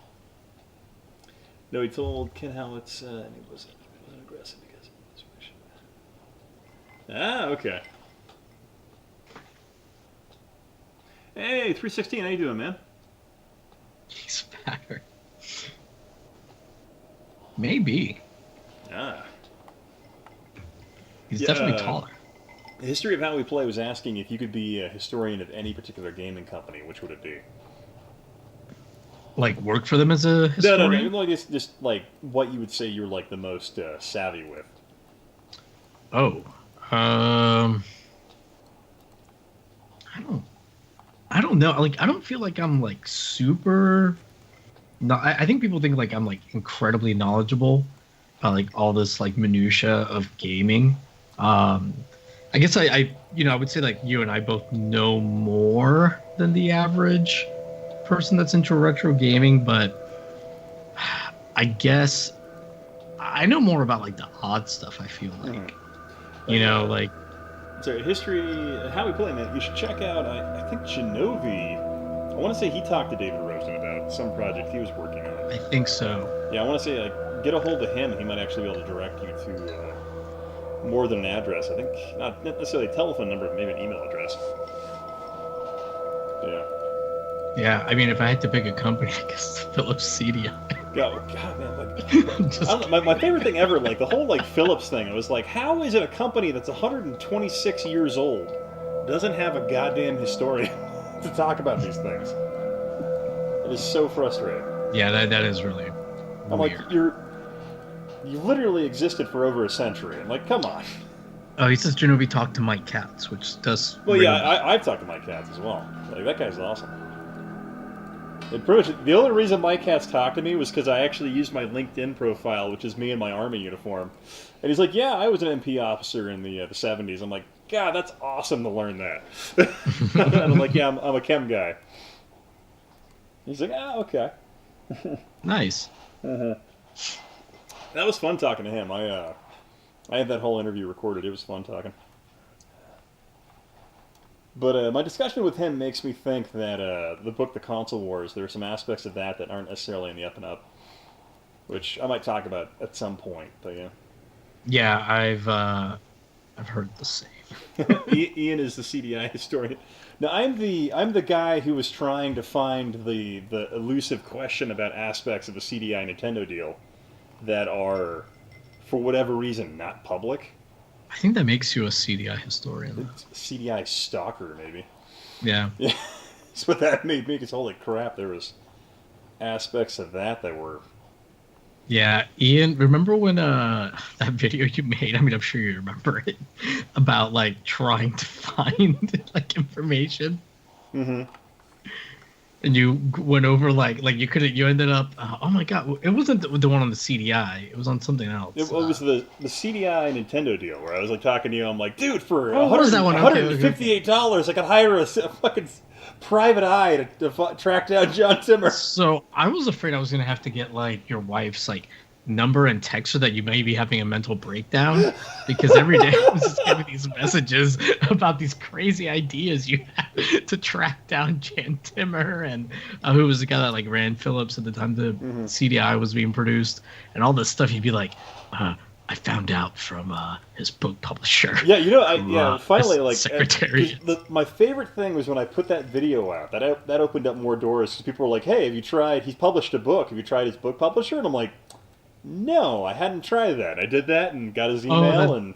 No, he told Ken Howitz he wasn't aggressive because of his mission. Ah, okay. Hey, 316, how you doing, man? He's fatter. Maybe. Ah. He's definitely taller. The History of How We Play was asking if you could be a historian of any particular gaming company, which would it be? Like, work for them as a historian? No, just like what you would say you're like the most savvy with. Oh. I don't know. Like, I don't feel like I'm like super. No, I think people think like I'm like incredibly knowledgeable about like all this like minutia of gaming. Um, I guess I would say like you and I both know more than the average person that's into retro gaming, but I guess I know more about like the odd stuff. I feel like, like So history, how we play, man. You should check out. I think Shinobi. I want to say he talked to David Rosen about some project he was working on. I think so. Yeah, I want to say like get a hold of him. He might actually be able to direct you to more than an address. I think not necessarily a telephone number, but maybe an email address. Yeah. Yeah, I mean, if I had to pick a company, I guess Philips CDI. God, man, like, I don't know, my favorite thing ever, like the whole like Philips thing. I was like, how is it a company that's 126 years old doesn't have a goddamn historian to talk about these things? It is so frustrating. Yeah, that is really I'm weird. like, you literally existed for over a century. I'm like, come on. Oh, he says Genovi talked to Mike Katz, which does. Well, ring- yeah, I've talked to Mike Katz as well. Like, that guy's awesome. And pretty much, the only reason Mike Katz talked to me was because I actually used my LinkedIn profile, which is me in my Army uniform. And he's like, yeah, I was an MP officer in the 70s. I'm like, God, that's awesome to learn that. And I'm like, yeah, I'm a chem guy. He's like, ah, okay. Nice. That was fun talking to him. I had that whole interview recorded. It was fun talking. But my discussion with him makes me think that the book, The Console Wars, there are some aspects of that aren't necessarily in the up and up, which I might talk about at some point. But yeah. Yeah, I've heard the same. Ian is the CDI historian. Now I'm the guy who was trying to find the elusive question about aspects of the CDI Nintendo deal that are, for whatever reason, not public. I think that makes you a CDI historian. CDI stalker, maybe. Yeah. Yeah, that's what that made me. Because holy crap, there was aspects of that were. Yeah, Ian, remember when that video you made? I mean, I'm sure you remember it about like trying to find like information. Mm-hmm. And you went over like you ended up oh my god, it wasn't the one on the CDI, it was on something else. It was the CDI Nintendo deal where I was like talking to you. I'm like, dude, for what was that one? $158, I could hire a fucking private eye to track down John Timmer. So I was afraid I was gonna have to get like your wife's like number and text her that you may be having a mental breakdown, because every day I was just getting these messages about these crazy ideas you have to track down Jan Timmer and who was the guy that like ran Philips at the time the CDI was being produced, and all this stuff. You'd be like, I found out from his book publisher. Yeah, finally, like secretary. My favorite thing was when I put that video out. That opened up more doors because people were like, "Hey, have you tried? He's published a book. Have you tried his book publisher?" And I'm like, "No, I hadn't tried that. I did that and got his email and."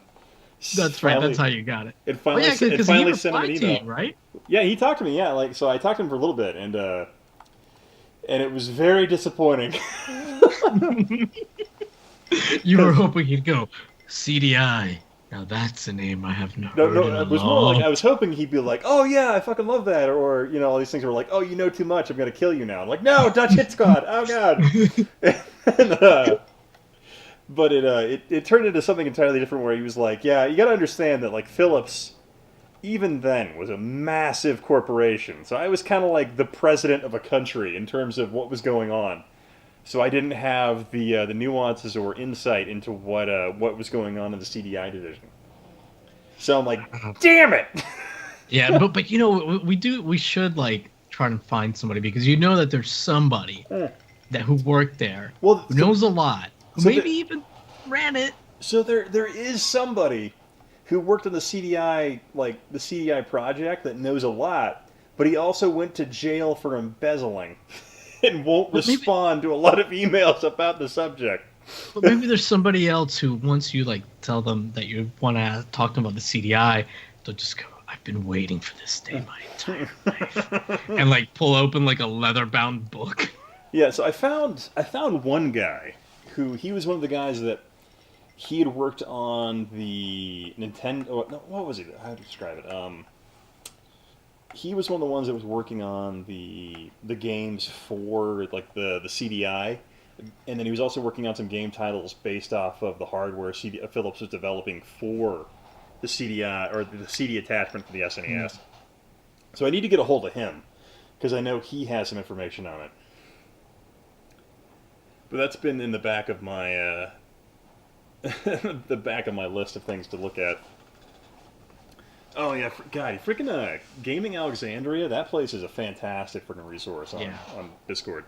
That's right. That's how you got it. It finally, he sent him an replied to email, you, right? Yeah, he talked to me. Yeah, like so I talked to him for a little bit, and it was very disappointing. You were hoping he'd go CDI. Now that's a name I have not heard in a it was more like I was hoping he'd be like, "Oh yeah, I fucking love that," or all these things were like, "Oh, you know too much. I'm gonna kill you now." I'm like, "No, Dutch Hit Squad. Oh god." But it turned into something entirely different where he was like, "Yeah, you got to understand that like Philips, even then, was a massive corporation. So I was kind of like the president of a country in terms of what was going on. So I didn't have the nuances or insight into what was going on in the CDI division. So I'm like, damn it!" Yeah, but we should like try and find somebody, because that there's somebody who worked there, who knows a lot, who maybe even ran it. So there is somebody who worked on the CDI project that knows a lot, but he also went to jail for embezzling. And won't respond to a lot of emails about the subject. But maybe there's somebody else who, once you like tell them that you want to talk to them about the CDI, they'll just go, "I've been waiting for this day my entire life," and like pull open like a leather-bound book. Yeah, so I found one guy he was one of the guys that he had worked on the Nintendo. No, what was he? How to describe it? He was one of the ones that was working on the games for like the CDI, And then he was also working on some game titles based off of the hardware Philips was developing for the CDI or the CD attachment for the SNES. So I need to get a hold of him because I know he has some information on it. But that's been in the back of my the back of my list of things to look at. Oh yeah, God, freaking Gaming Alexandria. That place is a fantastic freaking resource on Discord.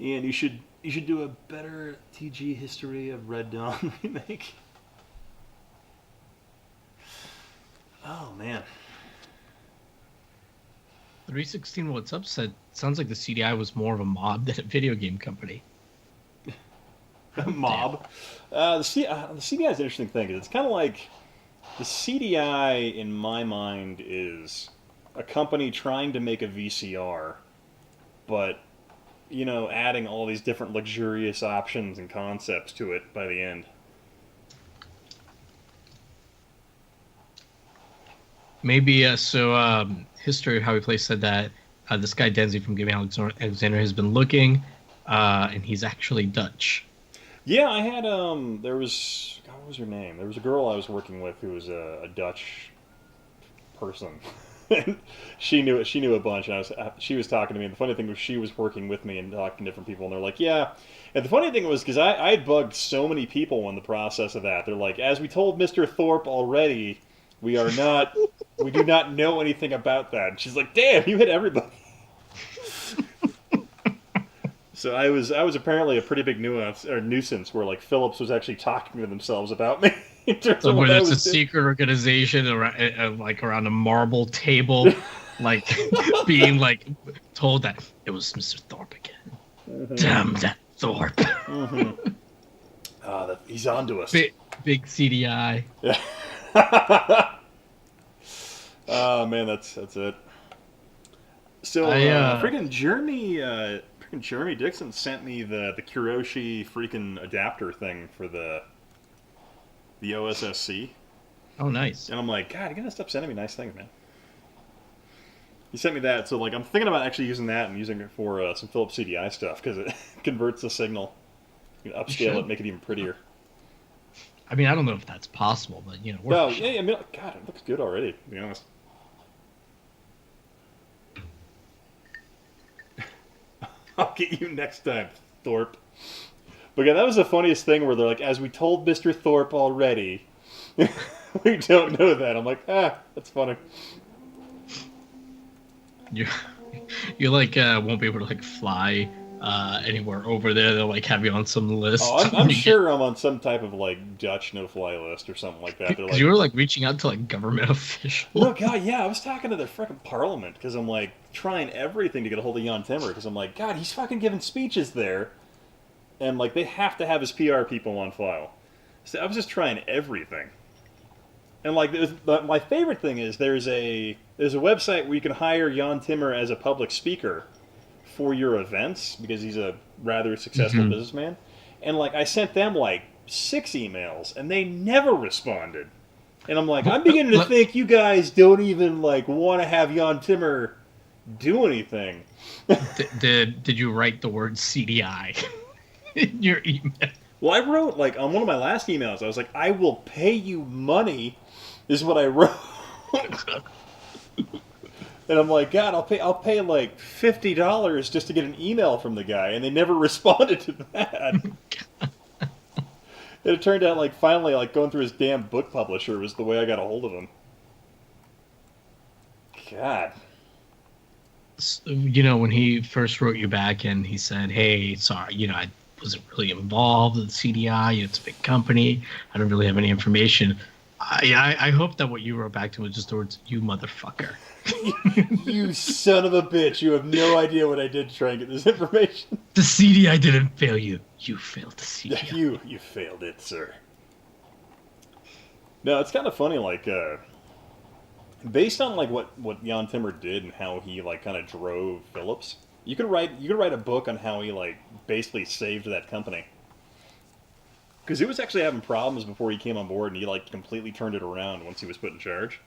And you should do a better TG history of Red Dawn remake. Oh man. 316 What's Up said, sounds like the CDI was more of a mob than a video game company. Mob? The CDI is an interesting thing. It's kind of like the CDI, in my mind, is a company trying to make a VCR, but, you know, adding all these different luxurious options and concepts to it by the end. Maybe, History of How We Play said that this guy Denzi from Gaming Alexander has been looking, and he's actually Dutch. Yeah, I had, there was, God, what was her name? There was a girl I was working with who was a Dutch person. She knew a bunch, and she was talking to me, and the funny thing was she was working with me and talking to different people, and they're like, yeah. And the funny thing was, because I had bugged so many people in the process of that, they're like, as we told Mr. Thorpe already, we do not know anything about that. And she's like, damn, you hit everybody. So I was apparently a pretty big nuisance where like Philips was actually talking to themselves about me. So where there's a secret organization around a marble table, like being like told that it was Mr. Thorpe again. Mm-hmm. Damn that Thorpe. Mm-hmm. He's onto us. Big CDI. Yeah. Oh man, that's it. So freaking Jeremy Dixon sent me the Kuroshi freaking adapter thing for the OSSC. Oh, nice. And I'm like, God, you gotta stop sending me nice things, man. He sent me that, so like I'm thinking about actually using that and using it for some Philips CDI stuff because it converts the signal. You can upscale it, make it even prettier. I mean, I don't know if that's possible, but you know. No, yeah, I mean, God, it looks good already. To be honest. I'll get you next time, Thorpe. But yeah, that was the funniest thing where they're like, as we told Mr. Thorpe already, we don't know that. I'm like, that's funny. You like won't be able to like fly anywhere over there. They'll like have you on some list. Oh, I'm sure I'm on some type of like Dutch no-fly list or something like that. Because like, you were like reaching out to like government officials. No, God, yeah, I was talking to the freaking parliament because I'm like trying everything to get a hold of Jan Timmer because I'm like, God, he's fucking giving speeches there, and like they have to have his PR people on file. So I was just trying everything. And like, my favorite thing is there's a website where you can hire Jan Timmer as a public speaker for your events because he's a rather successful businessman. And like, I sent them like 6 emails and they never responded. And I'm like, I'm beginning to think you guys don't even like want to have Jan Timmer do anything. Did you write the word CDI in your email? Well, I wrote like on one of my last emails, I was like, I will pay you money. Is what I wrote. And I'm like, God, I'll pay like $50 just to get an email from the guy, and they never responded to that. It turned out like finally like going through his damn book publisher was the way I got a hold of him. God. You know, when he first wrote you back and he said, hey, sorry, you know, I wasn't really involved with CDI, it's a big company, I don't really have any information. I hope that what you wrote back to him was just the words, you motherfucker. You son of a bitch. You have no idea what I did to try and get this information. The CDI didn't fail you. You failed the CDI. You failed it, sir. No, it's kind of funny, like, based on like what Jan Timmer did and how he like kind of drove Philips, you could write a book on how he like basically saved that company. Because he was actually having problems before he came on board, and he like completely turned it around once he was put in charge.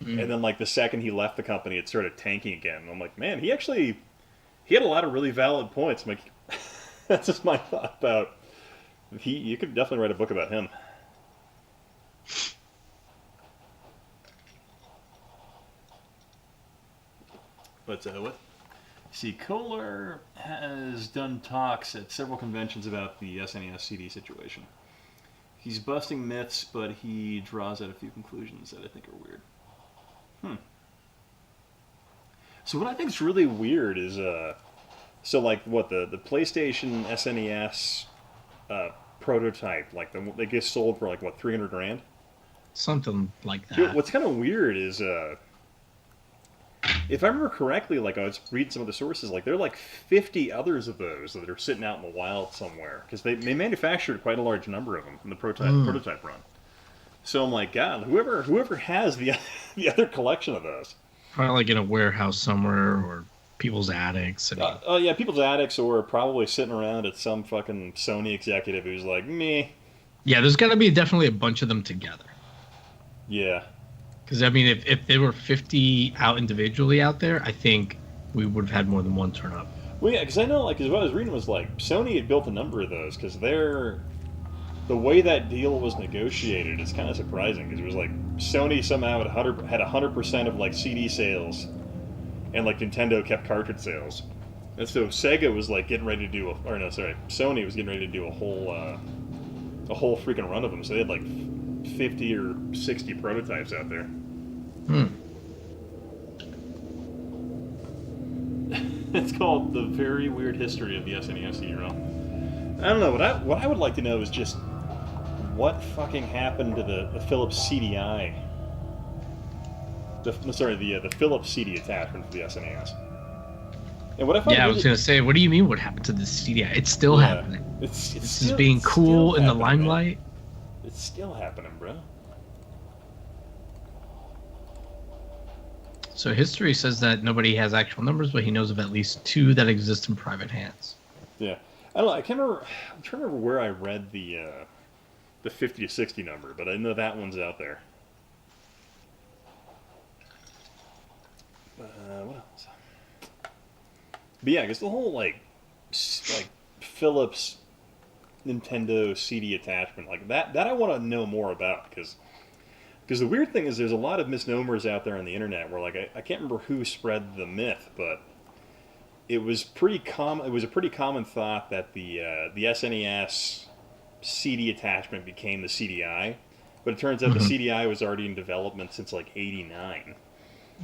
And then like the second he left the company, it started tanking again. And I'm like, man, he had a lot of really valid points. I'm like, That's just my thought about you could definitely write a book about him. But what? See, Kohler has done talks at several conventions about the SNES CD situation. He's busting myths, but he draws out a few conclusions that I think are weird. So what I think is really weird is, so like what the PlayStation SNES prototype, like they get sold for like what, 300 grand? Something like that. Dude, what's kind of weird is, if I remember correctly, like I was reading some of the sources, like there are like 50 others of those that are sitting out in the wild somewhere because they manufactured quite a large number of them in the prototype run. So I'm like, God, whoever has the the other collection of those, Probably like in a warehouse somewhere or people's attics. yeah, people's attics, or probably sitting around at some fucking Sony executive who's like, me. Yeah, there's got to be definitely a bunch of them together. Yeah. Because, I mean, if there were 50 out individually out there, I think we would have had more than one turn up. Well, yeah, because I know, like, cause what I was reading was, like, Sony had built a number of those, because the way that deal was negotiated is kind of surprising, because it was, like, Sony somehow had 100% of, like, CD sales, and, like, Nintendo kept cartridge sales. And so Sega was, like, getting ready to do, Sony was getting ready to do a whole freaking run of them, so they had, like, 50 or 60 prototypes out there. It's called The Very Weird History of the SNES CD-ROM. I don't know, what I would like to know is just what fucking happened to the Philips CDI. The Philips CD attachment for the SNES. And what I find I was going to say, what do you mean what happened to the CDI? It's still happening. It's just being cool in the limelight. Man. It's still happening, bro. So history says that nobody has actual numbers, but he knows of at least 2 that exist in private hands. Yeah. I don't know. I can't remember. I'm trying to remember where I read the 50 to 60 number, but I know that one's out there. What else? But yeah, I guess the whole like Philips Nintendo CD attachment, like that I want to know more about, because the weird thing is there's a lot of misnomers out there on the internet where, like, I can't remember who spread the myth, but it was pretty common. It was a pretty common thought that the SNES CD attachment became the CDI, but it turns out the CDI was already in development since like '89.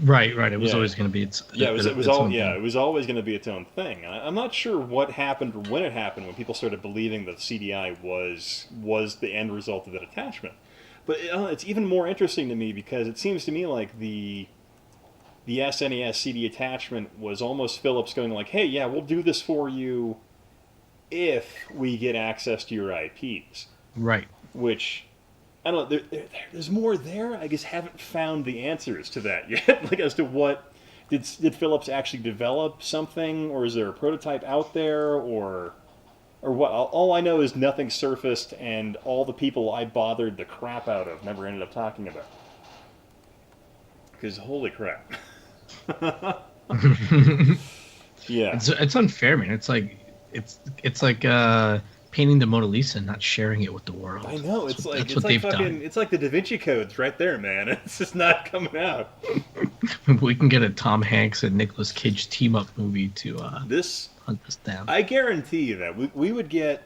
Right. It was always going to be its. It was always going to be its own thing. I'm not sure what happened or when it happened, when people started believing that the CDI was the end result of that attachment. But it's even more interesting to me because it seems to me like the SNES CD attachment was almost Philips going like, hey, yeah, we'll do this for you if we get access to your IPs. Right. Which, I don't know, there's more there. I just haven't found the answers to that yet. Like, as to what, did Philips actually develop something, or is there a prototype out there, or what? All I know is nothing surfaced, and all the people I bothered the crap out of never ended up talking about. Because holy crap. Yeah. It's unfair, man. It's like painting the Mona Lisa and not sharing it with the world. I know. That's what they've done. It's like the Da Vinci Code's right there, man. It's just not coming out. We can get a Tom Hanks and Nicolas Cage team-up movie to hunt this down. I guarantee you that we would get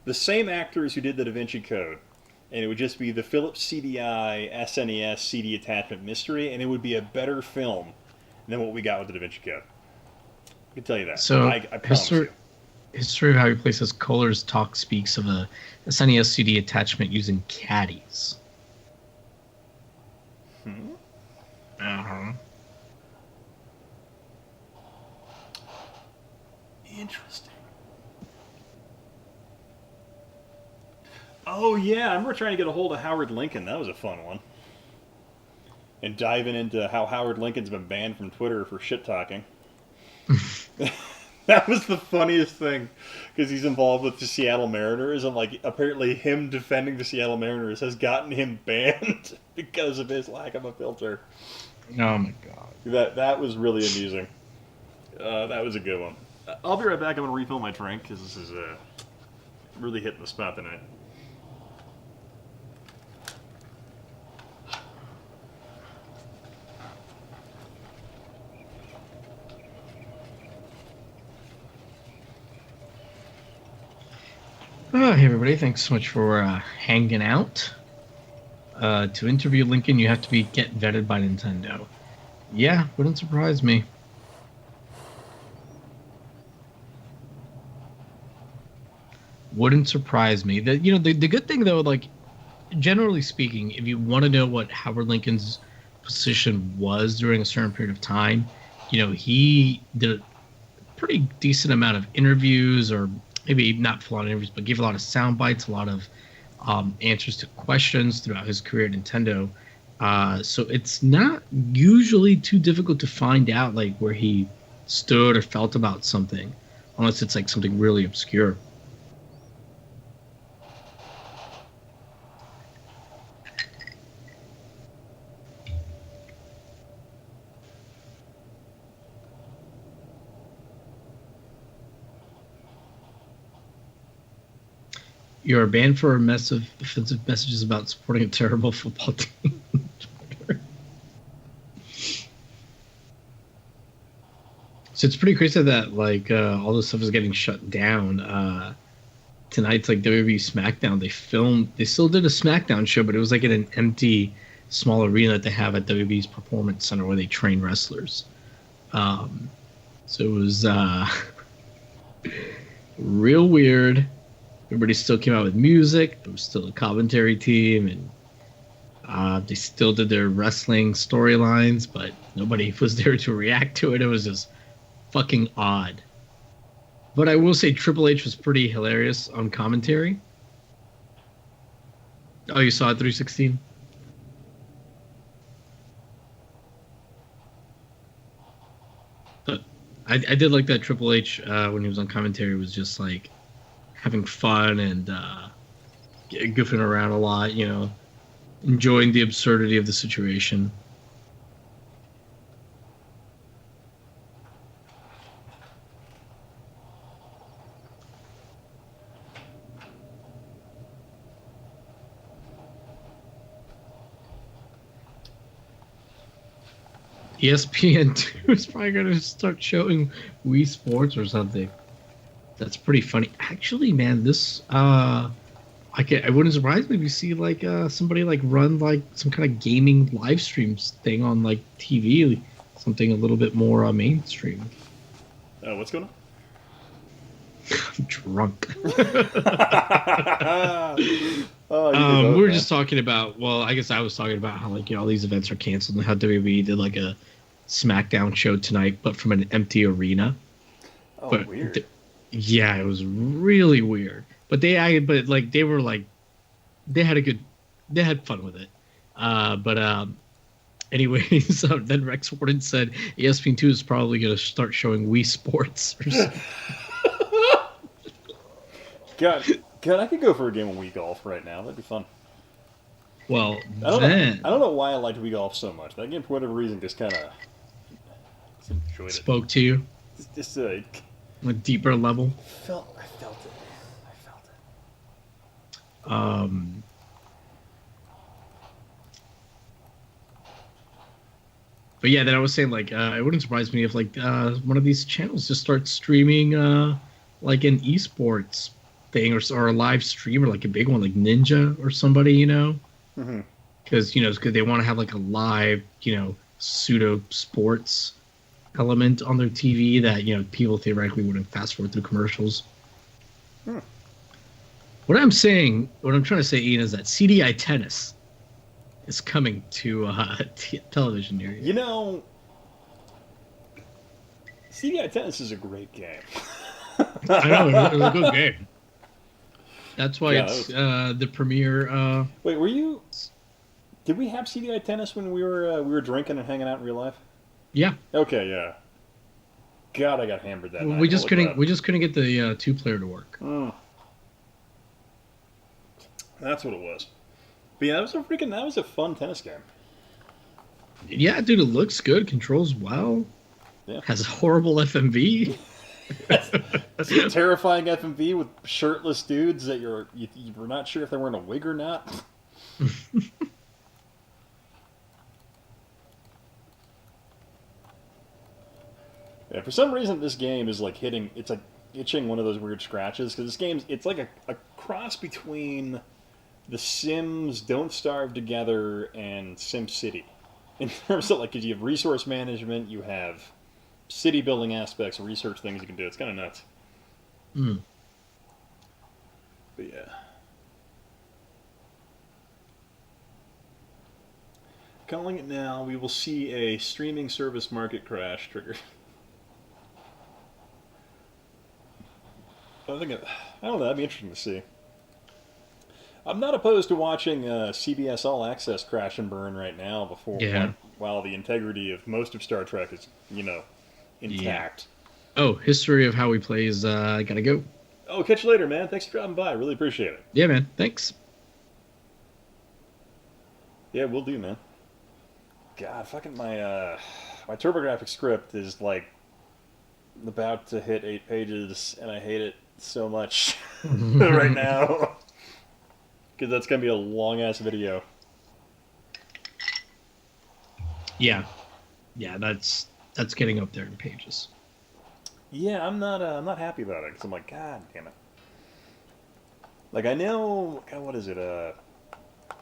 the same actors who did the Da Vinci Code, and it would just be the Philips CDI SNES CD attachment mystery, and it would be a better film than what we got with the Da Vinci Code. I can tell you that. So I promise you. History of how he places Kohler's talk speaks of a SNES CD attachment using caddies. Interesting. Oh yeah, I remember trying to get a hold of Howard Lincoln. That was a fun one. And diving into how Howard Lincoln's been banned from Twitter for shit talking. That was the funniest thing, because he's involved with the Seattle Mariners, and like apparently him defending the Seattle Mariners has gotten him banned because of his lack of a filter. Oh my god. That was really amusing. That was a good one. I'll be right back. I'm gonna refill my drink because this is really hitting the spot tonight. Hey everybody, thanks so much for hanging out. To interview Lincoln, you have to get vetted by Nintendo. Yeah, wouldn't surprise me. Wouldn't surprise me. The good thing though, like generally speaking, if you want to know what Howard Lincoln's position was during a certain period of time, he did a pretty decent amount of interviews, or maybe not full on interviews, but gave a lot of sound bites, a lot of answers to questions throughout his career at Nintendo. So it's not usually too difficult to find out like where he stood or felt about something, unless it's like something really obscure. You're banned for massive offensive messages about supporting a terrible football team. So it's pretty crazy that like all this stuff is getting shut down. Tonight's like WWE SmackDown. They still did a SmackDown show, but it was like in an empty, small arena that they have at WWE's Performance Center where they train wrestlers. So it was real weird. Everybody still came out with music. There was still a commentary team, and they still did their wrestling storylines, but nobody was there to react to it. It was just fucking odd. But I will say Triple H was pretty hilarious on commentary. Oh, you saw it 316? But I did like that Triple H when he was on commentary was just like having fun and goofing around a lot, enjoying the absurdity of the situation. ESPN2 is probably going to start showing Wii Sports or something. That's pretty funny. Actually, man, this I wouldn't surprise me if you see like somebody like run like some kind of gaming live streams thing on like TV, something a little bit more mainstream. What's going on? I'm drunk. Oh, we were just talking about. Well, I guess I was talking about how like all these events are canceled and how WWE did like a SmackDown show tonight, but from an empty arena. Oh, but weird. Yeah, it was really weird. But they had fun with it. Anyways, then Rex Warden said ESPN2 is probably going to start showing Wii Sports. God, I could go for a game of Wii Golf right now. That'd be fun. Well, I don't know why I liked Wii Golf so much. That game, for whatever reason, just kind of enjoyed it. Spoke to you. Just a deeper level. I felt it. But yeah, then I was saying like it wouldn't surprise me if like one of these channels just starts streaming like an esports thing or a live stream or like a big one like Ninja or somebody, because because they want to have like a live pseudo sports element on their TV that people theoretically wouldn't fast forward through commercials. What I'm trying to say, Ian, is that CDI tennis is coming to television near you. CDI tennis is a great game. I know, it was a good game. That's why it's the premier. Wait, did we have CDI tennis when we were drinking and hanging out in real life? Yeah. Okay, yeah. God, I got hammered that night. We just couldn't get the 2-player to work. That's what it was. But yeah, that was a fun tennis game. Yeah, dude, it looks good, controls well. Yeah. Has a horrible FMV. It's a terrifying FMV with shirtless dudes that you're not sure if they're wearing a wig or not. Yeah, for some reason this game is like it's like itching one of those weird scratches because this game's it's like a cross between The Sims, Don't Starve Together, and Sim City. In terms of like, because you have resource management, you have city building aspects, research things you can do. It's kind of nuts. Mm. But yeah. Calling it now, we will see a streaming service market crash triggered. I don't know, that'd be interesting to see. I'm not opposed to watching CBS All Access crash and burn right now Yeah. while the integrity of most of Star Trek is, intact. Oh, history of how we play is gotta go. Oh, catch you later, man. Thanks for dropping by. Really appreciate it. Yeah, man. Thanks. Yeah, we'll do, man. God, fucking my TurboGrafx script is like about to hit 8 pages, and I hate it so much right now because that's gonna be a long ass video. Yeah, that's getting up there in pages. Yeah, I'm not happy about it because I'm like, God damn it. Like I know, God, what is it?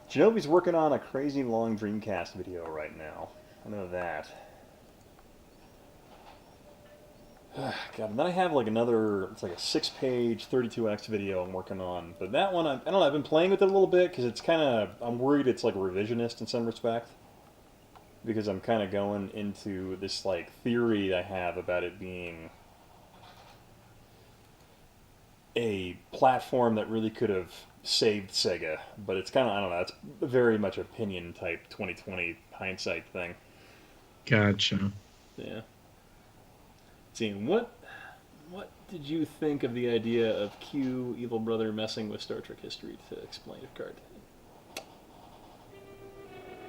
Shinobi's working on a crazy long Dreamcast video right now. I know that. God, and then I have like another, it's like a 6-page 32x video I'm working on. But that one, I don't know, I've been playing with it a little bit because it's kind of, I'm worried it's like revisionist in some respect. Because I'm kind of going into this like theory I have about it being a platform that really could have saved Sega, but it's kind of, I don't know, it's very much opinion type 2020 hindsight thing. Gotcha. Yeah. Seeing what did you think of the idea of Q Evil Brother messing with Star Trek history to explain Picard?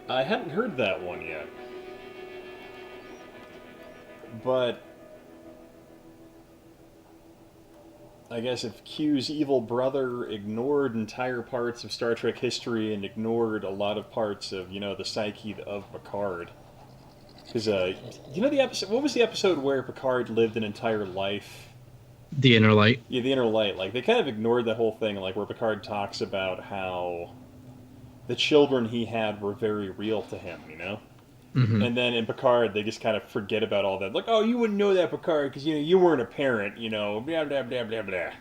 I hadn't heard that one yet, but I guess if Q's evil brother ignored entire parts of Star Trek history and ignored a lot of parts of, the psyche of Picard. Because, the episode, what was the episode where Picard lived an entire life? The Inner Light. Yeah, the Inner Light. Like, they kind of ignored that whole thing, like, where Picard talks about how the children he had were very real to him, Mm-hmm. And then in Picard, they just kind of forget about all that. Like, oh, you wouldn't know that, Picard, because, you weren't a parent, blah, blah, blah, blah, blah.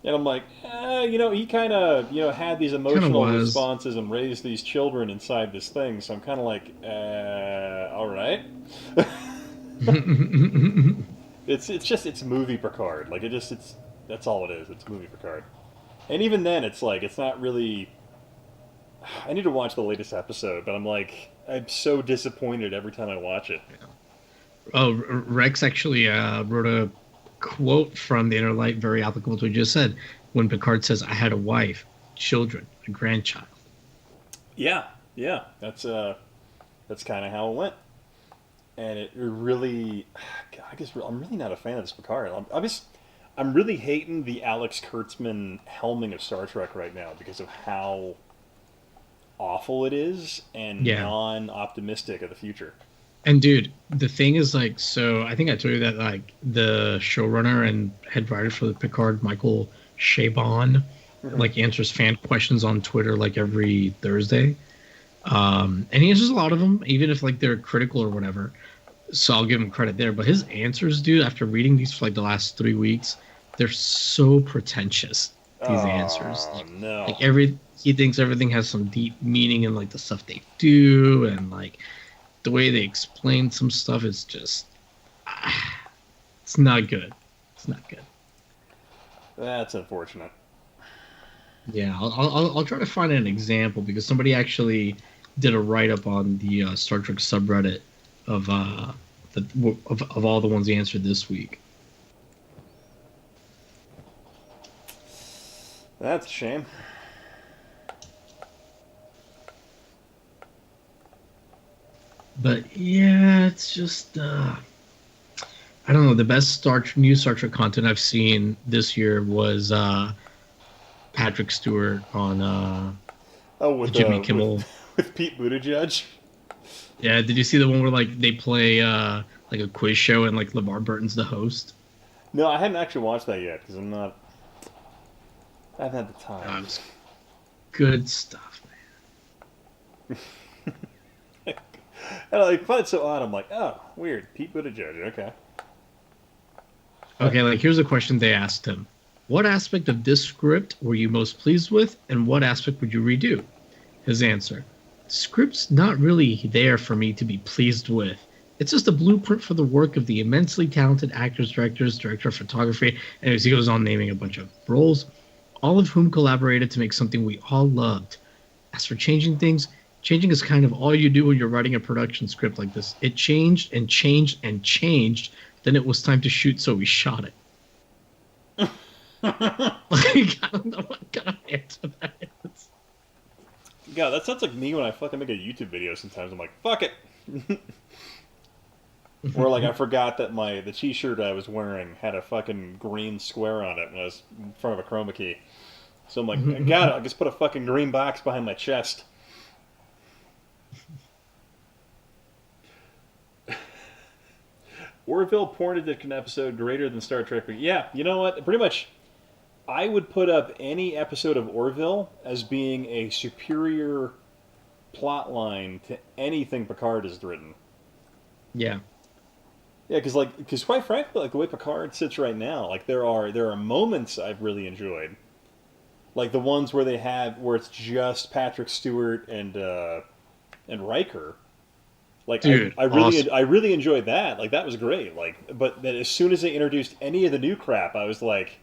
And I'm like, he kind of, had these emotional responses and raised these children inside this thing. So I'm kind of like, all right. It's movie Picard. Like, that's all it is. It's movie Picard. And even then, it's like, it's not really, I need to watch the latest episode, but I'm like, I'm so disappointed every time I watch it. Yeah. Oh, Rex actually wrote a quote from the Inner Light, very applicable to what you just said, when Picard says, I had a wife, children, a grandchild. Yeah, that's kind of how it went. And it really, God, I guess I'm really not a fan of this Picard. I'm really hating the Alex Kurtzman helming of Star Trek right now because of how awful it is and non-optimistic of the future. And dude, the thing is, like, so I think I told you that, like, the showrunner and head writer for the Picard, Michael Chabon, like, answers fan questions on Twitter like every Thursday, and he answers a lot of them, even if like they're critical or whatever. So I'll give him credit there. But his answers, dude, after reading these for like the last 3 weeks, they're so pretentious. These answers, no. Like he thinks everything has some deep meaning in like the stuff they do, and like the way they explain some stuff is just, it's not good. It's not good. That's unfortunate. Yeah, I'll try to find an example because somebody did a write up on the Star Trek subreddit of of all the ones he answered this week. That's a shame. But yeah, it's just I I don't know. The best new Star Trek content I've seen this year was Patrick Stewart on Oh, the Jimmy Kimmel. with Pete Buttigieg. Yeah, did you see the one where like they play like a quiz show and like LeVar Burton's the host? No, I haven't actually watched that yet because I haven't had the Oh, time. it was good stuff, And I find it so odd. I'm like, oh, weird. Pete Buttigieg. Okay. man. Okay, like here's a question they asked him: what aspect of this script were you most pleased with, and what aspect would you redo? His answer: script's not really there for me to be pleased with. It's just a blueprint for the work of the immensely talented actors, directors, director of photography. Anyways, he goes on naming a bunch of roles, all of whom collaborated to make something we all loved. As for changing things, changing is kind of all you do when you're writing a production script like this. It changed and changed and changed. Then it was time to shoot, so we shot it. Like, I don't know what kind of answer that is. God, that sounds like me when I fucking make a YouTube video sometimes. I'm like, fuck it. Or like I forgot that the t-shirt I was wearing had a fucking green square on it when I was in front of a chroma key. So I'm like, I got it. I'll just put a fucking green box behind my chest. Orville porn addiction episode greater than Star Trek. Yeah, you know what? Pretty much, I would put up any episode of Orville as being a superior plot line to anything Picard has written. Yeah. Yeah, because quite frankly, like the way Picard sits right now, like there are moments I've really enjoyed, like the ones where it's just Patrick Stewart and Riker. Like Dude, I really awesome. I really enjoyed that. Like that was great. Like, but then as soon as they introduced any of the new crap, I was like,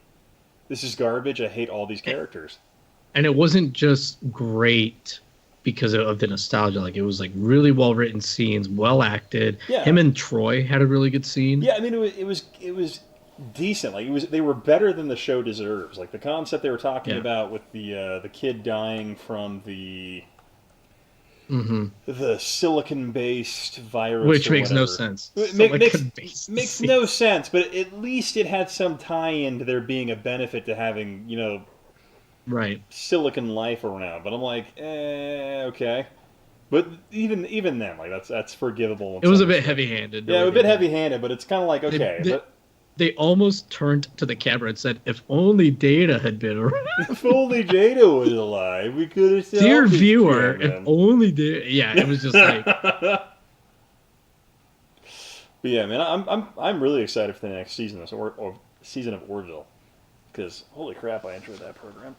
this is garbage. I hate all these characters. And it wasn't just great because of the nostalgia. Like, it was like really well written scenes, well acted. Yeah. Him and Troy had a really good scene. Yeah, I mean it was decent. Like they were better than the show deserves. Like the concept they were talking about with the kid dying from the silicon-based virus, which or makes no whatever. sense. Makes no sense, but at least it had some tie-in to there being a benefit to having, right, silicon life around. But I'm like, okay. But even then, like that's forgivable. It was a bit heavy-handed. Yeah, a bit heavy-handed, but it's kind of like, okay. They almost turned to the camera and said, "If only Data had been around. If only Data was alive, we could have." Dear viewer, if only Data. Yeah, it was just like. But yeah, man, I'm really excited for the next season, or season of Orville, because holy crap, I enjoyed that program.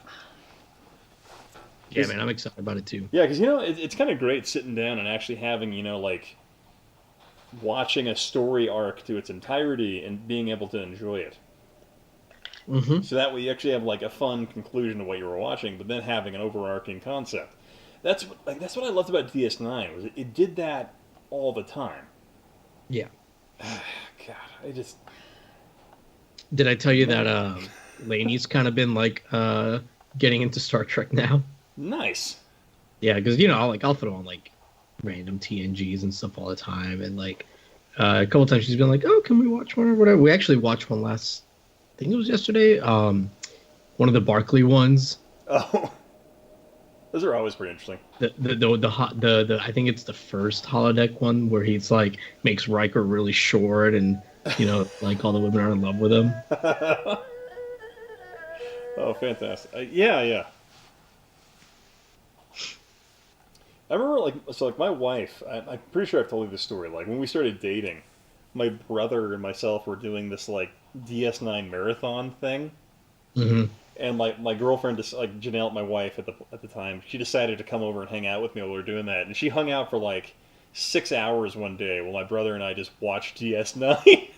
Yeah, man, I'm excited about it too. Yeah, because it's kind of great sitting down and actually having like watching a story arc to its entirety and being able to enjoy it. Mm-hmm. So that way you actually have like a fun conclusion to what you were watching, but then having an overarching concept. That's what I loved about DS9 was it did that all the time. Yeah. God, I just. Did I tell you that Laney's kind of been like getting into Star Trek now? Nice. Yeah, because I'll throw on like random TNGs and stuff all the time, and like a couple times she's been like, "Oh, can we watch one or whatever?" We actually watched one I think it was yesterday. One of the Barkley ones. Oh, those are always pretty interesting. The I think it's the first holodeck one where he's like makes Riker really short, and like all the women are in love with him. Oh, fantastic! Yeah. I remember, my wife, I'm pretty sure I've told you this story. Like, when we started dating, my brother and myself were doing this, like, DS9 marathon thing. Mm-hmm. And, my girlfriend, Janelle, my wife at the time, she decided to come over and hang out with me while we were doing that. And she hung out for, 6 hours one day while my brother and I just watched DS9.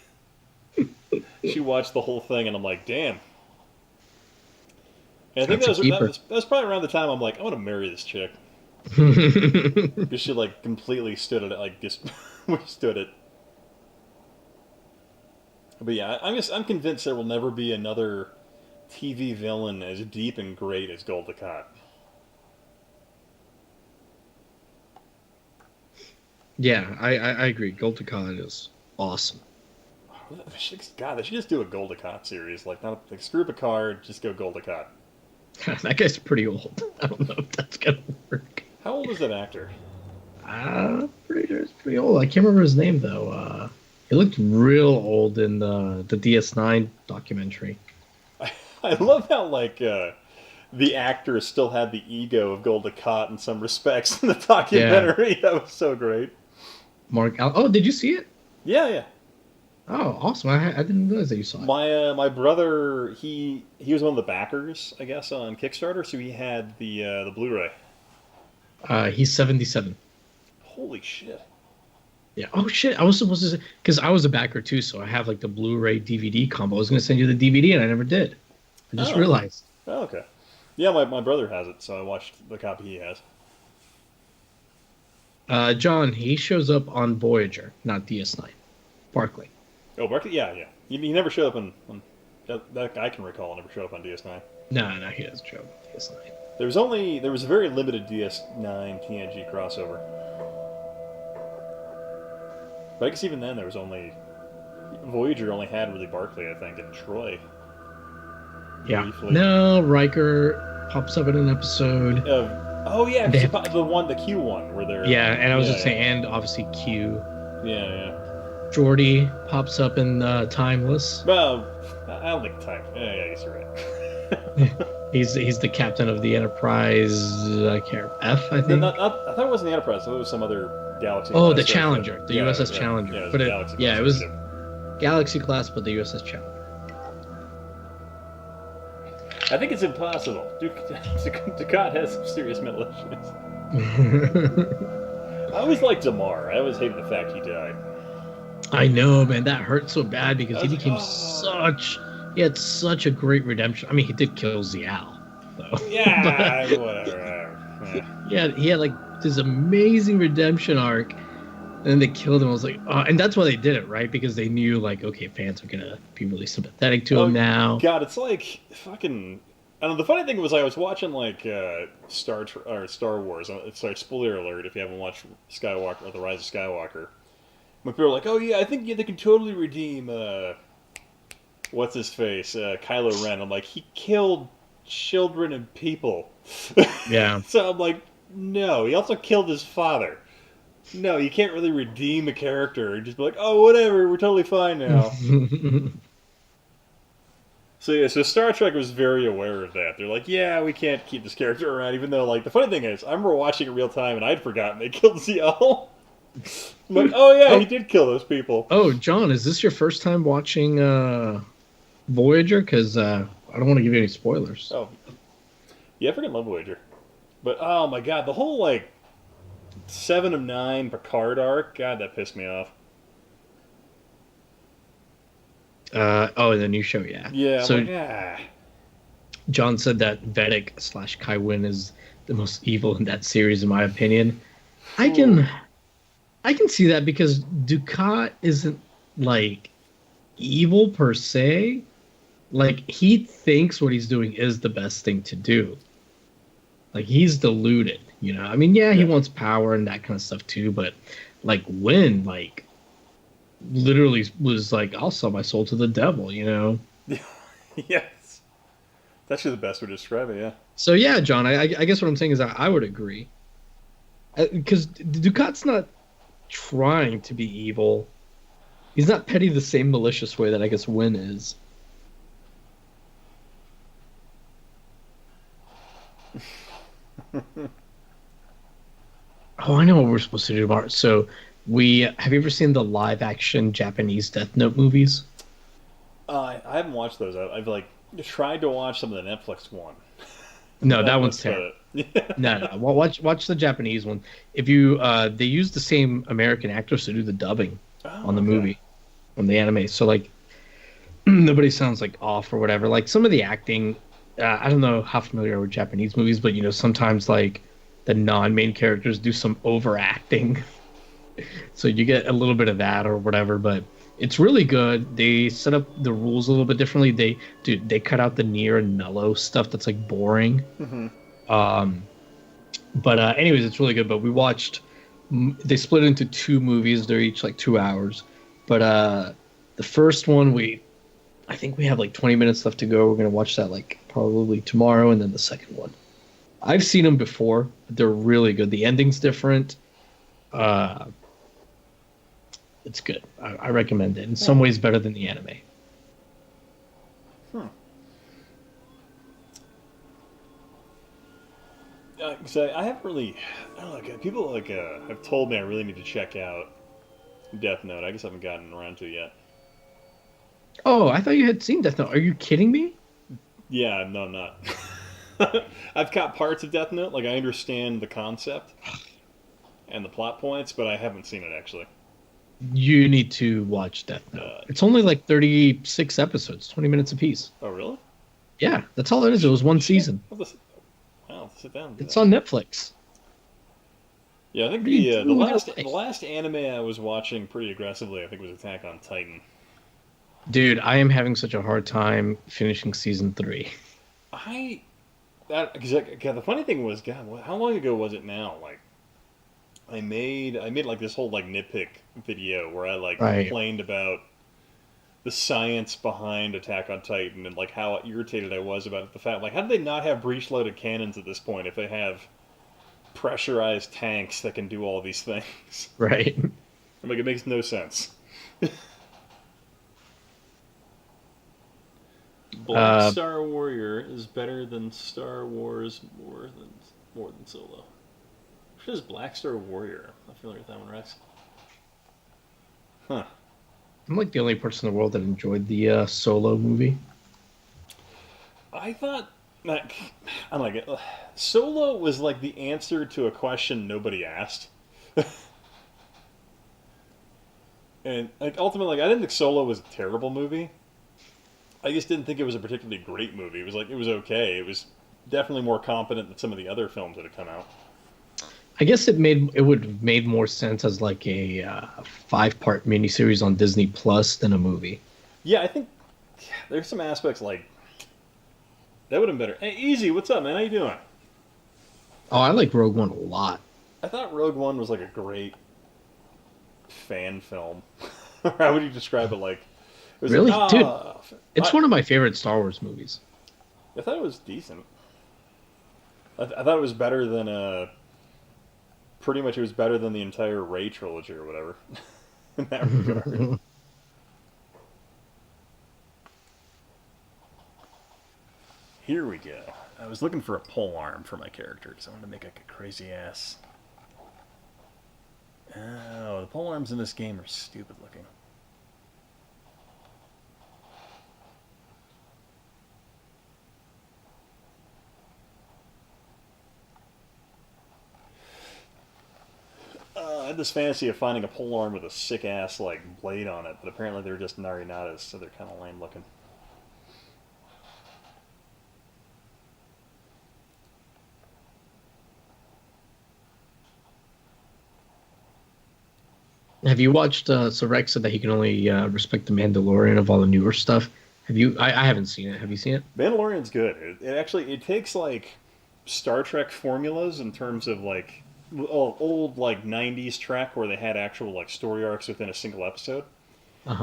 She watched the whole thing, and I'm like, damn. And I think that was probably around the time I'm like, I want to marry this chick. Because she completely stood it, just withstood it. But yeah, I'm convinced there will never be another TV villain as deep and great as Gul Dukat. Yeah, I agree. Gul Dukat is awesome. Oh God, they should just do a Gul Dukat series. Like, not like, screw Picard, just go Gul Dukat. That guy's pretty old. I don't know if that's gonna work. How old is that actor? Pretty sure it's pretty old. I can't remember his name though. He looked real old in the DS9 documentary. I love how like the actor still had the ego of Gul Dukat in some respects in the documentary. Yeah. That was so great. Oh, did you see it? Yeah. Oh, awesome! I didn't realize that you saw it. My brother, he was one of the backers, I guess, on Kickstarter, so he had the Blu-ray. He's 77. Holy shit! Yeah. Oh shit! I was supposed to, because I was a backer too, so I have like the Blu-ray DVD combo. I was gonna send you the DVD, and I never did. I just realized. Oh, okay. Yeah, my brother has it, so I watched the copy he has. John, he shows up on Voyager, not DS9. Barclay. Oh, Barclay? Yeah. He never showed up on that I can recall. Never showed up on DS9. No, he doesn't show up on DS9. There was a very limited DS9 TNG crossover. But I guess even then there was only Voyager only had really Barclay, I think, and Troy. Yeah. Briefly. No, Riker pops up in an episode. Oh yeah, the Q one where they're. Yeah, and I was just saying, and obviously Q. Yeah. Geordi pops up in Timeless. Well, I don't think time. Yeah, I guess you're right. He's the captain of the Enterprise. I think. No, I thought it wasn't the Enterprise. I thought it was some other Galaxy. Oh, the Challenger, the USS Challenger. Yeah, it was Galaxy class, but the USS Challenger. I think it's impossible. Dukat has some serious mental issues. I always liked Damar. I always hated the fact he died. I know, man. That hurt so bad because he became he had such a great redemption. I mean, he did kill Zial, though. Yeah, whatever. Yeah, he had like this amazing redemption arc, and then they killed him. I was like, oh, and that's why they did it, right? Because they knew, like, okay, fans are gonna be really sympathetic to him now. God, it's like fucking. I don't know. The funny thing was, I was watching like Star Wars. Sorry, spoiler alert if you haven't watched Skywalker or The Rise of Skywalker. When people are like, "Oh yeah, I think they can totally redeem what's his face, Kylo Ren." I'm like, he killed children and people. Yeah. So I'm like, no, he also killed his father. No, you can't really redeem a character and just be like, oh, whatever, we're totally fine now. So Star Trek was very aware of that. They're like, yeah, we can't keep this character around, even though, like, the funny thing is, I remember watching it real time and I'd forgotten they killed Zial. I'm like, oh yeah, he did kill those people. Oh, John, is this your first time watching Voyager? Because I don't want to give you any spoilers. Oh, yeah, I freaking love Voyager. But, oh my god, the whole, like, 7 of 9 Picard arc, god, that pissed me off. The new show, yeah. Yeah, so, like, John said that Vedic / Kai Wynn is the most evil in that series, in my opinion. I can see that because Dukat isn't, like, evil per se. Like, he thinks what he's doing is the best thing to do. Like, he's deluded, you know? I mean, yeah, he wants power and that kind of stuff too, but, like, Wynn, like, literally was like, I'll sell my soul to the devil, you know? Yes. That's the best way to describe it, yeah. So, yeah, John, I guess what I'm saying is I would agree. Because Dukat's not trying to be evil. He's not petty the same malicious way that I guess Wynn is. Oh, I know what we're supposed to do tomorrow. So, have you ever seen the live-action Japanese Death Note movies? I haven't watched those. I've like tried to watch some of the Netflix one. No, that one's terrible. No. Watch the Japanese one. If you they use the same American actors to do the dubbing on the movie, on the anime. So like nobody sounds like off or whatever. Like some of the acting, I don't know how familiar you are with Japanese movies, but you know sometimes like the non-main characters do some overacting. So you get a little bit of that or whatever, but it's really good. They set up the rules a little bit differently. They cut out the Nier and Mellow stuff that's like boring. Mm-hmm. But anyways, it's really good. But we watched. They split into 2 movies. They're each like 2 hours. But The first one, I think we have like 20 minutes left to go. We're gonna watch that like probably tomorrow, and then the second one. I've seen them before. But they're really good. The ending's different. Uh, it's good. I recommend it. In some ways, better than the anime. So I haven't really. I don't know. People have told me I really need to check out Death Note. I guess I haven't gotten around to it yet. Oh, I thought you had seen Death Note. Are you kidding me? Yeah, no, I'm not. I've caught parts of Death Note. Like, I understand the concept and the plot points, but I haven't seen it, actually. You need to watch Death Note. It's only like 36 episodes, 20 minutes apiece. Oh, really? Yeah, that's all it is. It was one season. I'll sit down. It's on Netflix. Yeah, I think the last anime I was watching pretty aggressively, I think, was Attack on Titan. Dude, I am having such a hard time finishing season 3. The funny thing was, God, how long ago was it now? Like, I made like this whole like nitpick video where I complained about the science behind Attack on Titan and like how irritated I was about the fact, like, how did they not have breech-loaded cannons at this point if they have pressurized tanks that can do all these things? Right. I'm like, it makes no sense. Black Star Warrior is better than Star Wars more than Solo. What is Black Star Warrior? I'm not familiar with that one, Rex. Huh. I'm like the only person in the world that enjoyed the Solo movie. I thought, like, I don't like it. Solo was like the answer to a question nobody asked. And like ultimately, like, I didn't think Solo was a terrible movie. I just didn't think it was a particularly great movie. It was okay. It was definitely more competent than some of the other films that had come out. I guess it would have made more sense as like a 5-part miniseries on Disney Plus than a movie. Yeah, I think there's some aspects like that would have been better. Hey, Easy, what's up, man? How you doing? Oh, I like Rogue One a lot. I thought Rogue One was like a great fan film. How would you describe it? Like, it was really, like, dude, it's one of my favorite Star Wars movies. I thought it was decent. I thought it was better than pretty much it was better than the entire Rey trilogy or whatever. In that regard. Here we go. I was looking for a pole arm for my character because I wanted to make like a crazy ass. Oh, the pole arms in this game are stupid looking. I had this fantasy of finding a pole arm with a sick ass like blade on it, but apparently they're just narinatas, so they're kind of lame looking. Have you watched? So Rex said that he can only respect the Mandalorian of all the newer stuff. Have you? I haven't seen it. Have you seen it? Mandalorian's good. It actually takes like Star Trek formulas in terms of like old like 90s Trek where they had actual like story arcs within a single episode,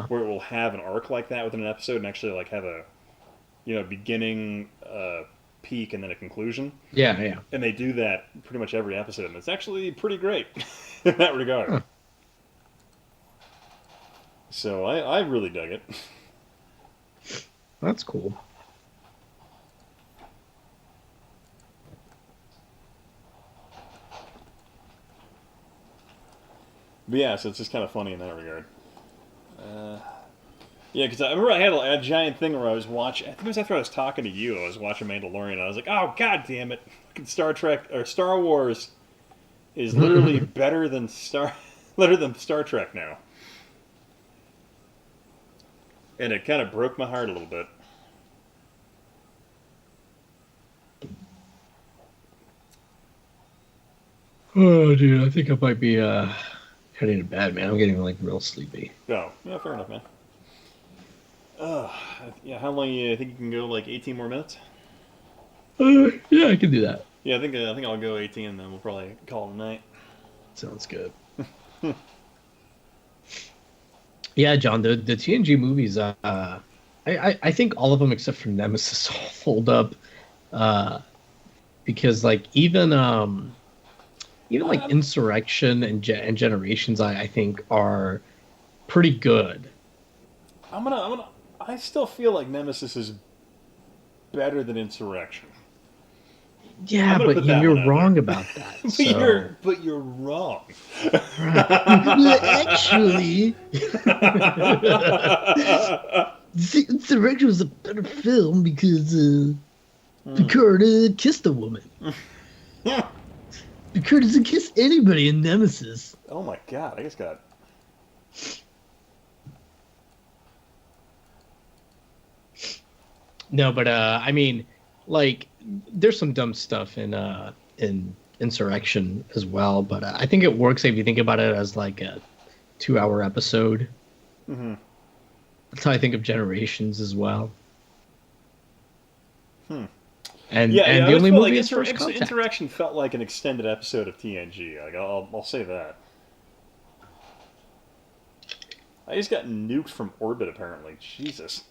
where it will have an arc like that within an episode and actually like have a beginning, peak, and then a conclusion. Yeah, yeah. And they do that pretty much every episode, and it's actually pretty great in that regard. Huh. So I really dug it. That's cool. But yeah, so it's just kind of funny in that regard. Yeah, because I remember I had a giant thing where I was watching. I think it was after I was talking to you. I was watching Mandalorian. And I was like, "Oh God damn it! Star Trek or Star Wars is literally better than Star Trek now." And it kind of broke my heart a little bit. Oh, dude, I think I might be heading to bed, man. I'm getting like real sleepy. Oh, yeah, fair enough, man. Yeah, how long you think you can go? Like 18 more minutes? Yeah, I can do that. Yeah, I think I'll go 18, and then we'll probably call it a night. Sounds good. Yeah, John, the TNG movies, I think all of them except for Nemesis hold up, uh, because like even like I'm, Insurrection and Generations, I think are pretty good. I still feel like Nemesis is better than Insurrection. I'm Yeah, gonna but put that you're one out there. wrong about that. but So, you're wrong. right. Well, actually, Insurrection was a better film because Picard kissed a woman. Picard doesn't kiss anybody in Nemesis. Oh my god, I just got. No, but I mean, like, there's some dumb stuff in Insurrection as well, but I think it works if you think about it as like a 2 hour episode. Mm-hmm. That's how I think of Generations as well. Hmm. And Yeah, and I the always only felt movie like is First Contact. Insurrection felt like an extended episode of TNG. Like I'll say that. I just got nuked from orbit apparently. Jesus.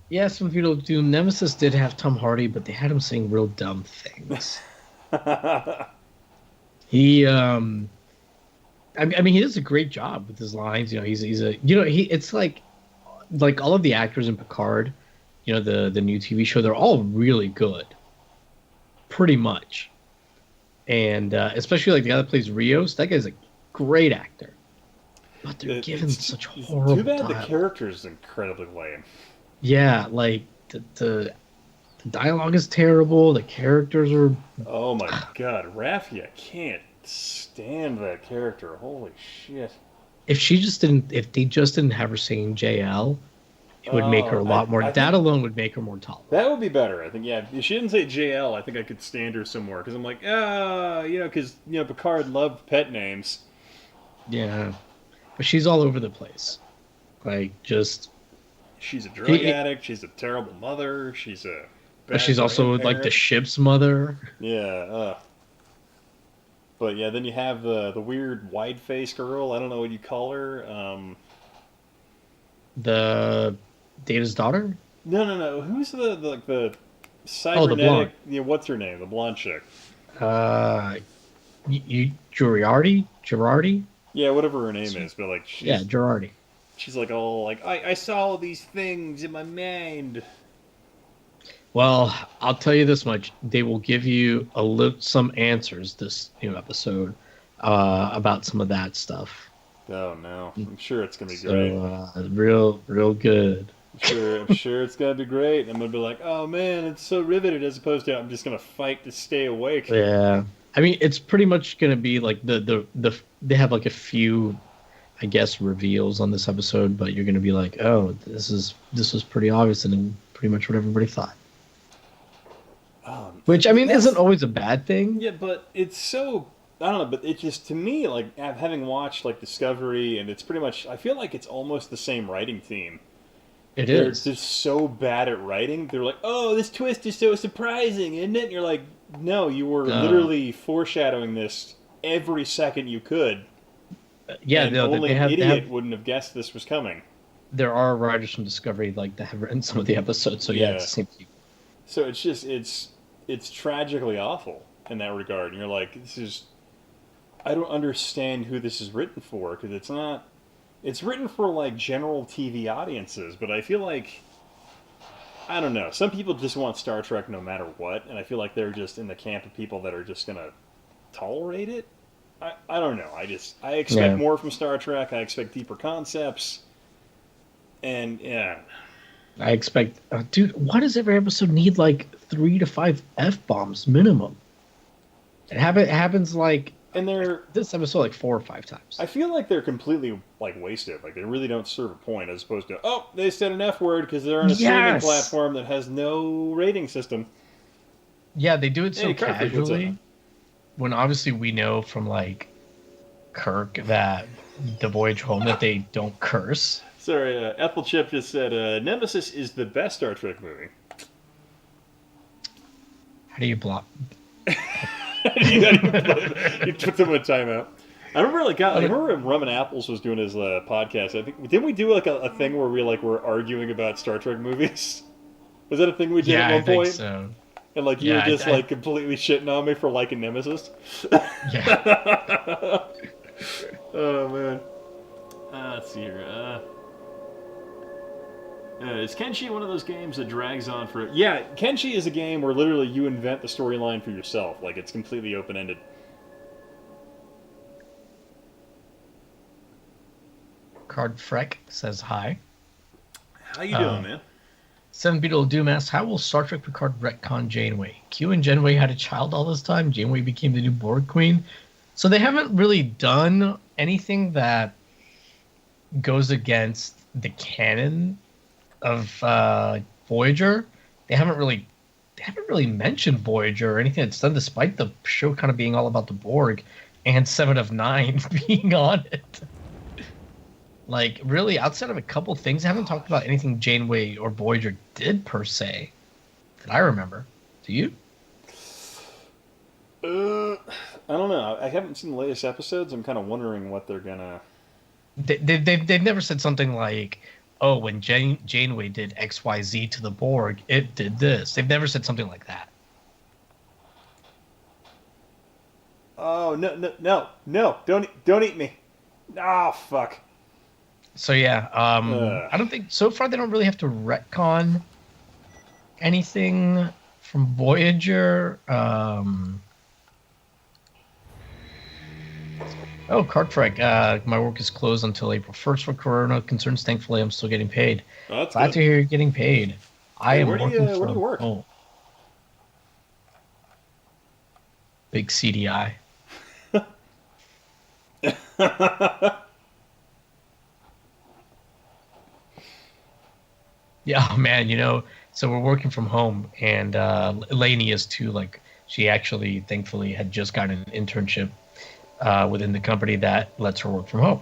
Yeah, some people do. Nemesis did have Tom Hardy, but they had him saying real dumb things. He I mean he does a great job with his lines. You know, he's a he it's like all of the actors in Picard, you know, the new TV show, they're all really good. Pretty much. And especially like the guy that plays Rios, that guy's a great actor. But they're given such horrible Too bad the dialogue. character is incredibly lame. Yeah, like the dialogue is terrible. The characters are. Oh my god, Raffi, I can't stand that character. Holy shit. If they just didn't have her singing JL, it would make her a lot more. I That think alone would make her more tolerable. that would be better. I think, yeah. If she didn't say JL, I think I could stand her some more. Because I'm like, because, Picard loved pet names. Yeah, but she's all over the place. Like just. She's a drug addict. She's a terrible mother. She's a But she's also like the grandparent. ship's mother. Yeah. But yeah, then you have the weird wide face girl. I don't know what you call her. The Data's daughter. No. Who's the Oh, the blonde. cybernetic? What's her name? The blonde chick. You Girardi. Yeah, whatever her name is. But like, Yeah, Girardi. she's like all like, I saw these things in my mind. Well, I'll tell you this much: they will give you some answers this new episode about some of that stuff. Oh no, I'm sure it's gonna be So great. real good. I'm sure it's gonna be great. I'm gonna be like, oh man, it's so riveted. As opposed to, I'm just gonna fight to stay awake. Yeah, I mean, it's pretty much gonna be like the they have like a few, I guess, reveals on this episode, but you're gonna be like, oh, this was pretty obvious and pretty much what everybody thought. Which I mean isn't always a bad thing. Yeah, but it's so, I don't know. But it just, to me, like having watched like Discovery, and it's pretty much, I feel like it's almost the same writing team. They're Is. just so bad at writing. They're like, oh, this twist is so surprising, isn't it? And you're like, no, you were literally foreshadowing this every second you could. Yeah, and no, only an idiot wouldn't have guessed this was coming. There are writers from Discovery like that have written some of the episodes, so yeah, it's the same people. So it's just it's tragically awful in that regard. And you're like, I don't understand who this is written for, because it's not. It's written for like general TV audiences, but I feel like, I don't know. Some people just want Star Trek no matter what, and I feel like they're just in the camp of people that are just gonna tolerate it. I don't know. I expect more from Star Trek. I expect deeper concepts, and yeah. I expect, dude. Why does every episode need like 3 to 5 f-bombs minimum? It happens like, And this episode like 4 or 5 times. I feel like they're completely like wasted. Like they really don't serve a point, as opposed to, oh, they said an F word because they're on a streaming platform that has no rating system. Yeah, they do it so Hey, Carthage, what's up, casually. man? When obviously we know from like Kirk that the Voyage Home that they don't curse. Sorry, Ethel Chip just said Nemesis is the best Star Trek movie. How do you block? You put them in timeout. I remember, I remember when Rum and Apples was doing his podcast. I think didn't we do like a thing where we were arguing about Star Trek movies? Was that a thing we did Yeah, at one I think point? so. And you were just completely shitting on me for liking Nemesis. Yeah. Oh man. Let's see here. Is Kenshi one of those games that drags on for? Yeah, Kenshi is a game where literally you invent the storyline for yourself. It's completely open ended. Card Freck says hi. How you doing, man? Seven Beetle Doom asks, how will Star Trek Picard retcon Janeway? Q and Janeway had a child all this time. Janeway became the new Borg Queen. So they haven't really done anything that goes against the canon of Voyager. They haven't really mentioned Voyager or anything that's done, despite the show kind of being all about the Borg and 7 of 9 being on it. Really, outside of a couple things, I haven't talked about anything Janeway or Voyager did, per se, that I remember. Do you? I don't know. I haven't seen the latest episodes. I'm kind of wondering what they're gonna... They've never said something like, oh, when Janeway did XYZ to the Borg, it did this. They've never said something like that. Oh, no. Don't eat me. Oh, fuck. So yeah, I don't think so far they don't really have to retcon anything from Voyager. Oh, Cartfrag, my work is closed until April 1st for Corona concerns. Thankfully, I'm still getting paid. Oh, that's Glad good. to hear you're getting paid. I am working from where do you work? home. Big CDI. Yeah, oh man, so we're working from home, and Lainey is too. She actually, thankfully, had just gotten an internship within the company that lets her work from home.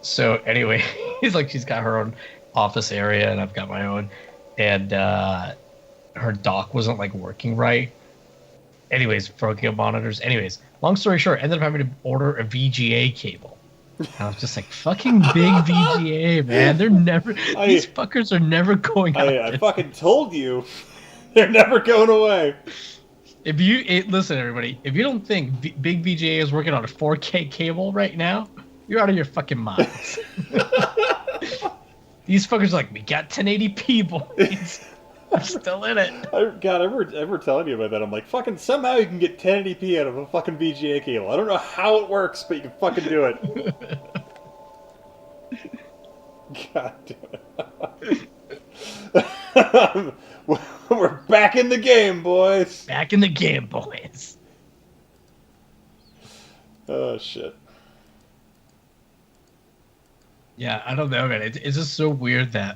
So anyway, she's got her own office area, and I've got my own, and her dock wasn't working right. Anyways, broken up monitors. Anyways, long story short, ended up having to order a VGA cable. And I was just fucking big VGA, man. They're never. These fuckers are never going out. I fucking told you, they're never going away. Listen, everybody, if you don't think big VGA is working on a 4K cable right now, you're out of your fucking minds. These fuckers we got 1080p, boys. I'm still in it. God, ever telling you about that? I'm fucking somehow you can get 1080p out of a fucking VGA cable. I don't know how it works, but you can fucking do it. God damn it. We're back in the game, boys. Back in the game, boys. Oh, shit. Yeah, I don't know, man. It's just so weird that,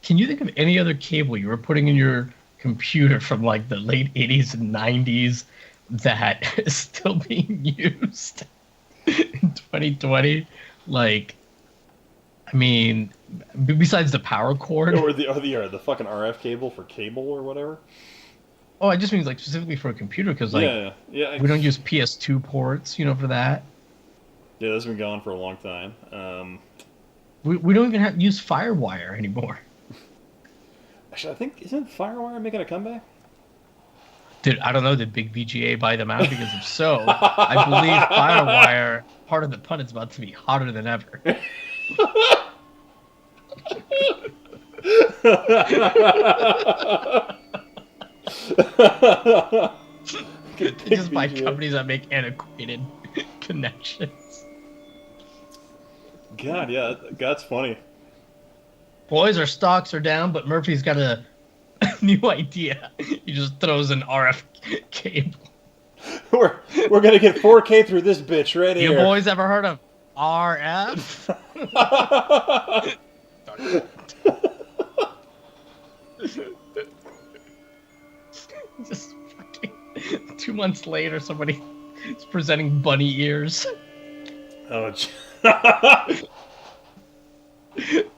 can you think of any other cable you were putting in your computer from the late 80s and 90s that is still being used in 2020? Besides the power cord, or the fucking RF cable for cable or whatever. Oh, I just mean specifically for a computer, because yeah, we don't use PS2 ports, for that. Yeah, that's been gone for a long time. We don't even use FireWire anymore. Actually, I think isn't FireWire making a comeback? Dude, I don't know. Did Big VGA buy them out? Because if so, I believe FireWire, part of the pun, is about to be hotter than ever. Just buy companies that make antiquated connections. God, yeah, that's funny. Boys, our stocks are down, but Murphy's got a new idea. He just throws an RF cable. We're gonna get 4K through this bitch right here. You boys ever heard of RF? Just fucking 2 months later, somebody is presenting bunny ears. Oh.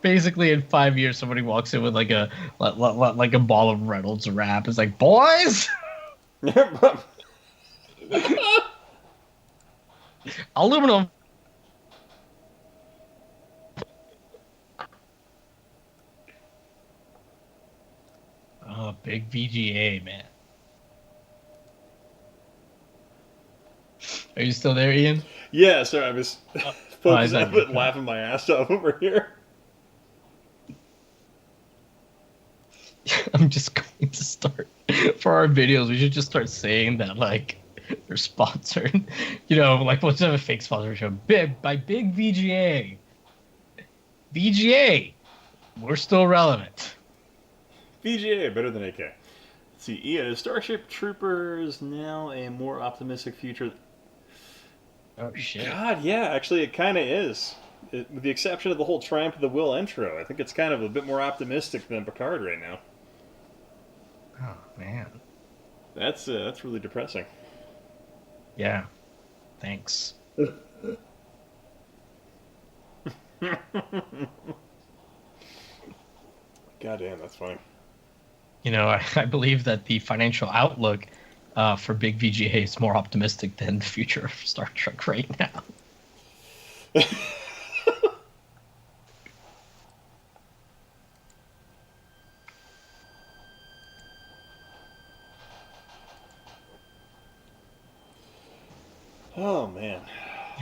Basically, in 5 years, somebody walks in with a ball of Reynolds wrap. It's like, boys. Aluminum. Oh, big VGA, man. Are you still there, Ian? Yeah, sorry, I was I focusing thought on you were it, cut. laughing my ass off over here. I'm just going to start for our videos. We should just start saying that like they're sponsored. You know, like what's a fake sponsorship? Big by Big VGA. VGA. We're still relevant. VGA, better than AK. Let's see, Ian, is Starship Troopers now a more optimistic future? Oh shit. God, yeah, actually, it kind of is. With the exception of the whole Triumph of the Will intro, I think it's kind of a bit more optimistic than Picard right now. Oh man. That's really depressing. Yeah. Thanks. Goddamn, that's funny. You know, I believe that the financial outlook for Big VGA is more optimistic than the future of Star Trek right now. Oh man.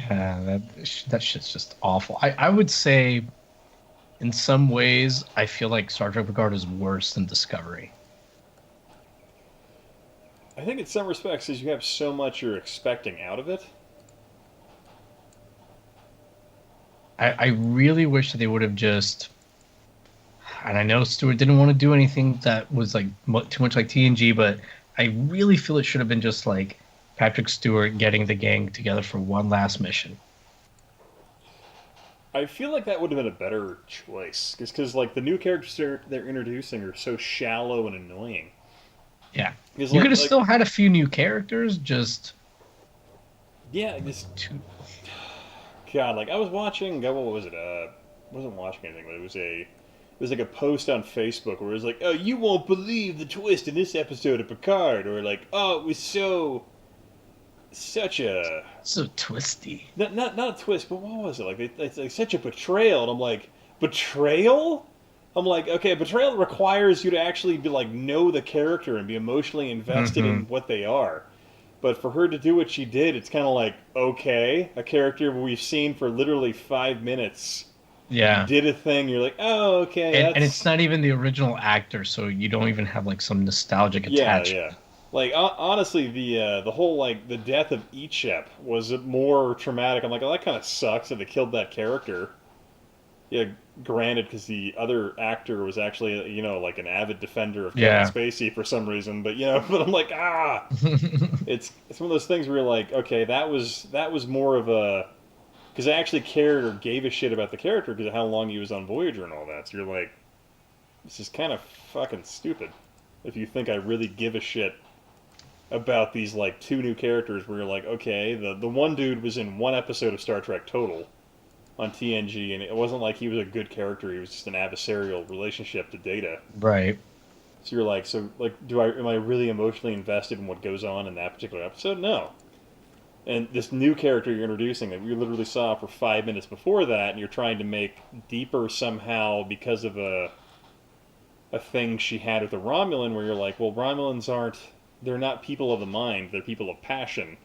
Yeah, that shit's just awful. I would say, in some ways, I feel like Star Trek Picard is worse than Discovery. I think in some respects, is you have so much you're expecting out of it. I really wish that they would have just. And I know Stewart didn't want to do anything that was like too much like TNG, but I really feel it should have been just like Patrick Stewart getting the gang together for one last mission. I feel like that would have been a better choice, because like the new characters they're introducing are so shallow and annoying. Yeah, 'Cause, you like, could have still had a few new characters, just yeah, just too. God, like I was watching. God, what was it? Wasn't watching anything, but it was like a post on Facebook where it was like, "Oh, you won't believe the twist in this episode of Picard," or like, "Oh, it was such a So twisty. not a twist, but what was it like? It's like such a betrayal." And I'm like, betrayal? I'm like, okay, betrayal requires you to actually be like know the character and be emotionally invested in what they are. But for her to do what she did, it's kind of like, okay, a character we've seen for literally 5 minutes Yeah. did a thing. You're like, oh, okay, And it's not even the original actor, so you don't even have like some nostalgic yeah, attachment. yeah. Like honestly, the whole like the death of Ichep was more traumatic. I'm like, oh, that kind of sucks that they killed that character. Yeah, granted, because the other actor was actually like an avid defender of Kevin Yeah. Spacey for some reason. But but I'm like, it's one of those things where you're like, okay, that was more of a because I actually cared or gave a shit about the character because of how long he was on Voyager and all that. So you're like, this is kind of fucking stupid. If you think I really give a shit about these like two new characters, where you're like, okay, the one dude was in one episode of Star Trek total on TNG, and it wasn't like he was a good character. He was just an adversarial relationship to Data. Right. So you're like, am I really emotionally invested in what goes on in that particular episode? No. And this new character you're introducing that we literally saw for 5 minutes before that, and you're trying to make deeper somehow because of a thing she had with a Romulan, where you're like, well, they're not people of the mind, they're people of passion.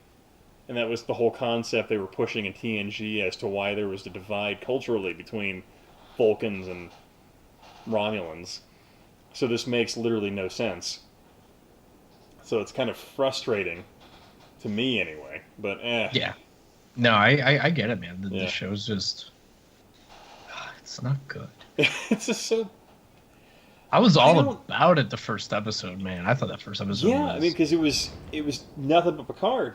And that was the whole concept they were pushing in TNG as to why there was the divide culturally between Vulcans and Romulans. So this makes literally no sense. So it's kind of frustrating, to me anyway. But Yeah. No, I get it, man. Yeah. The show's just it's not good. It's just so. I was I all don't- about it the first episode, man. I thought that first episode Yeah, was I mean, because it was nothing but Picard.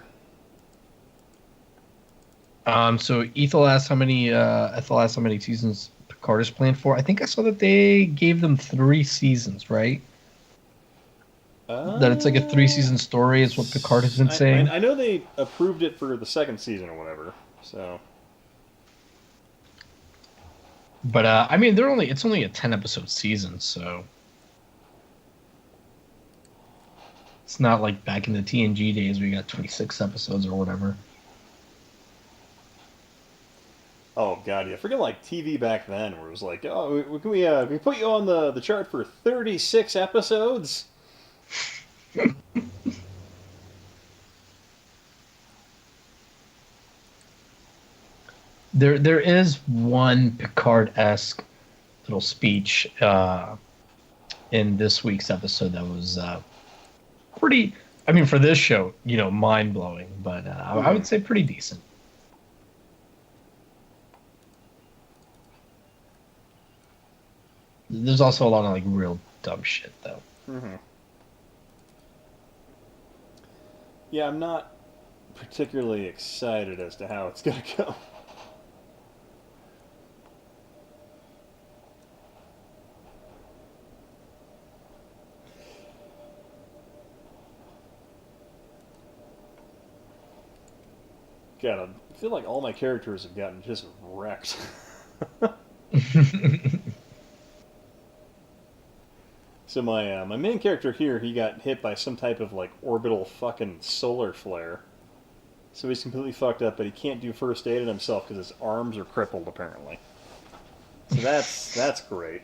So Ethel asked how many seasons Picard is planned for. I think I saw that they gave them 3 seasons, right? That it's like a 3-season story is what Picard has been saying. I know they approved it for the second season or whatever. So But I mean, it's only a 10-episode season, so it's not like back in the TNG days where you got 26 episodes or whatever. Oh god, yeah. Forget like TV back then, where it was like, oh, can we put you on the chart for 36 episodes? There is one Picard-esque little speech in this week's episode that was pretty. I mean, for this show, mind blowing, but I would say pretty decent. There's also a lot of like real dumb shit though. Mm-hmm. Yeah, I'm not particularly excited as to how it's gonna go. God, I feel like all my characters have gotten just wrecked. So my main character here, he got hit by some type of like orbital fucking solar flare. So he's completely fucked up, but he can't do first aid on himself because his arms are crippled apparently. So that's great.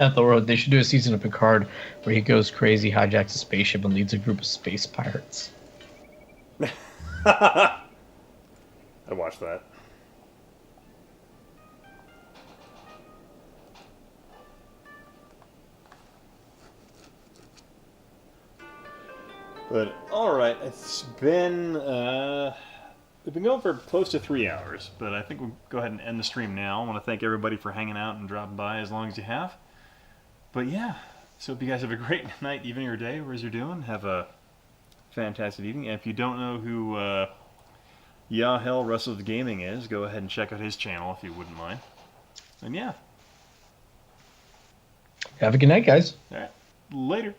Ethelred, they should do a season of Picard where he goes crazy, hijacks a spaceship, and leads a group of space pirates. I watched that. But alright, we've been going for close to 3 hours, but I think we'll go ahead and end the stream now. I want to thank everybody for hanging out and dropping by as long as you have. But yeah, so hope you guys have a great night, evening, or day, wherever you're doing. Have a fantastic evening. And if you don't know who Hell Russell Gaming is, go ahead and check out his channel if you wouldn't mind. And yeah. Have a good night, guys. Alright, later.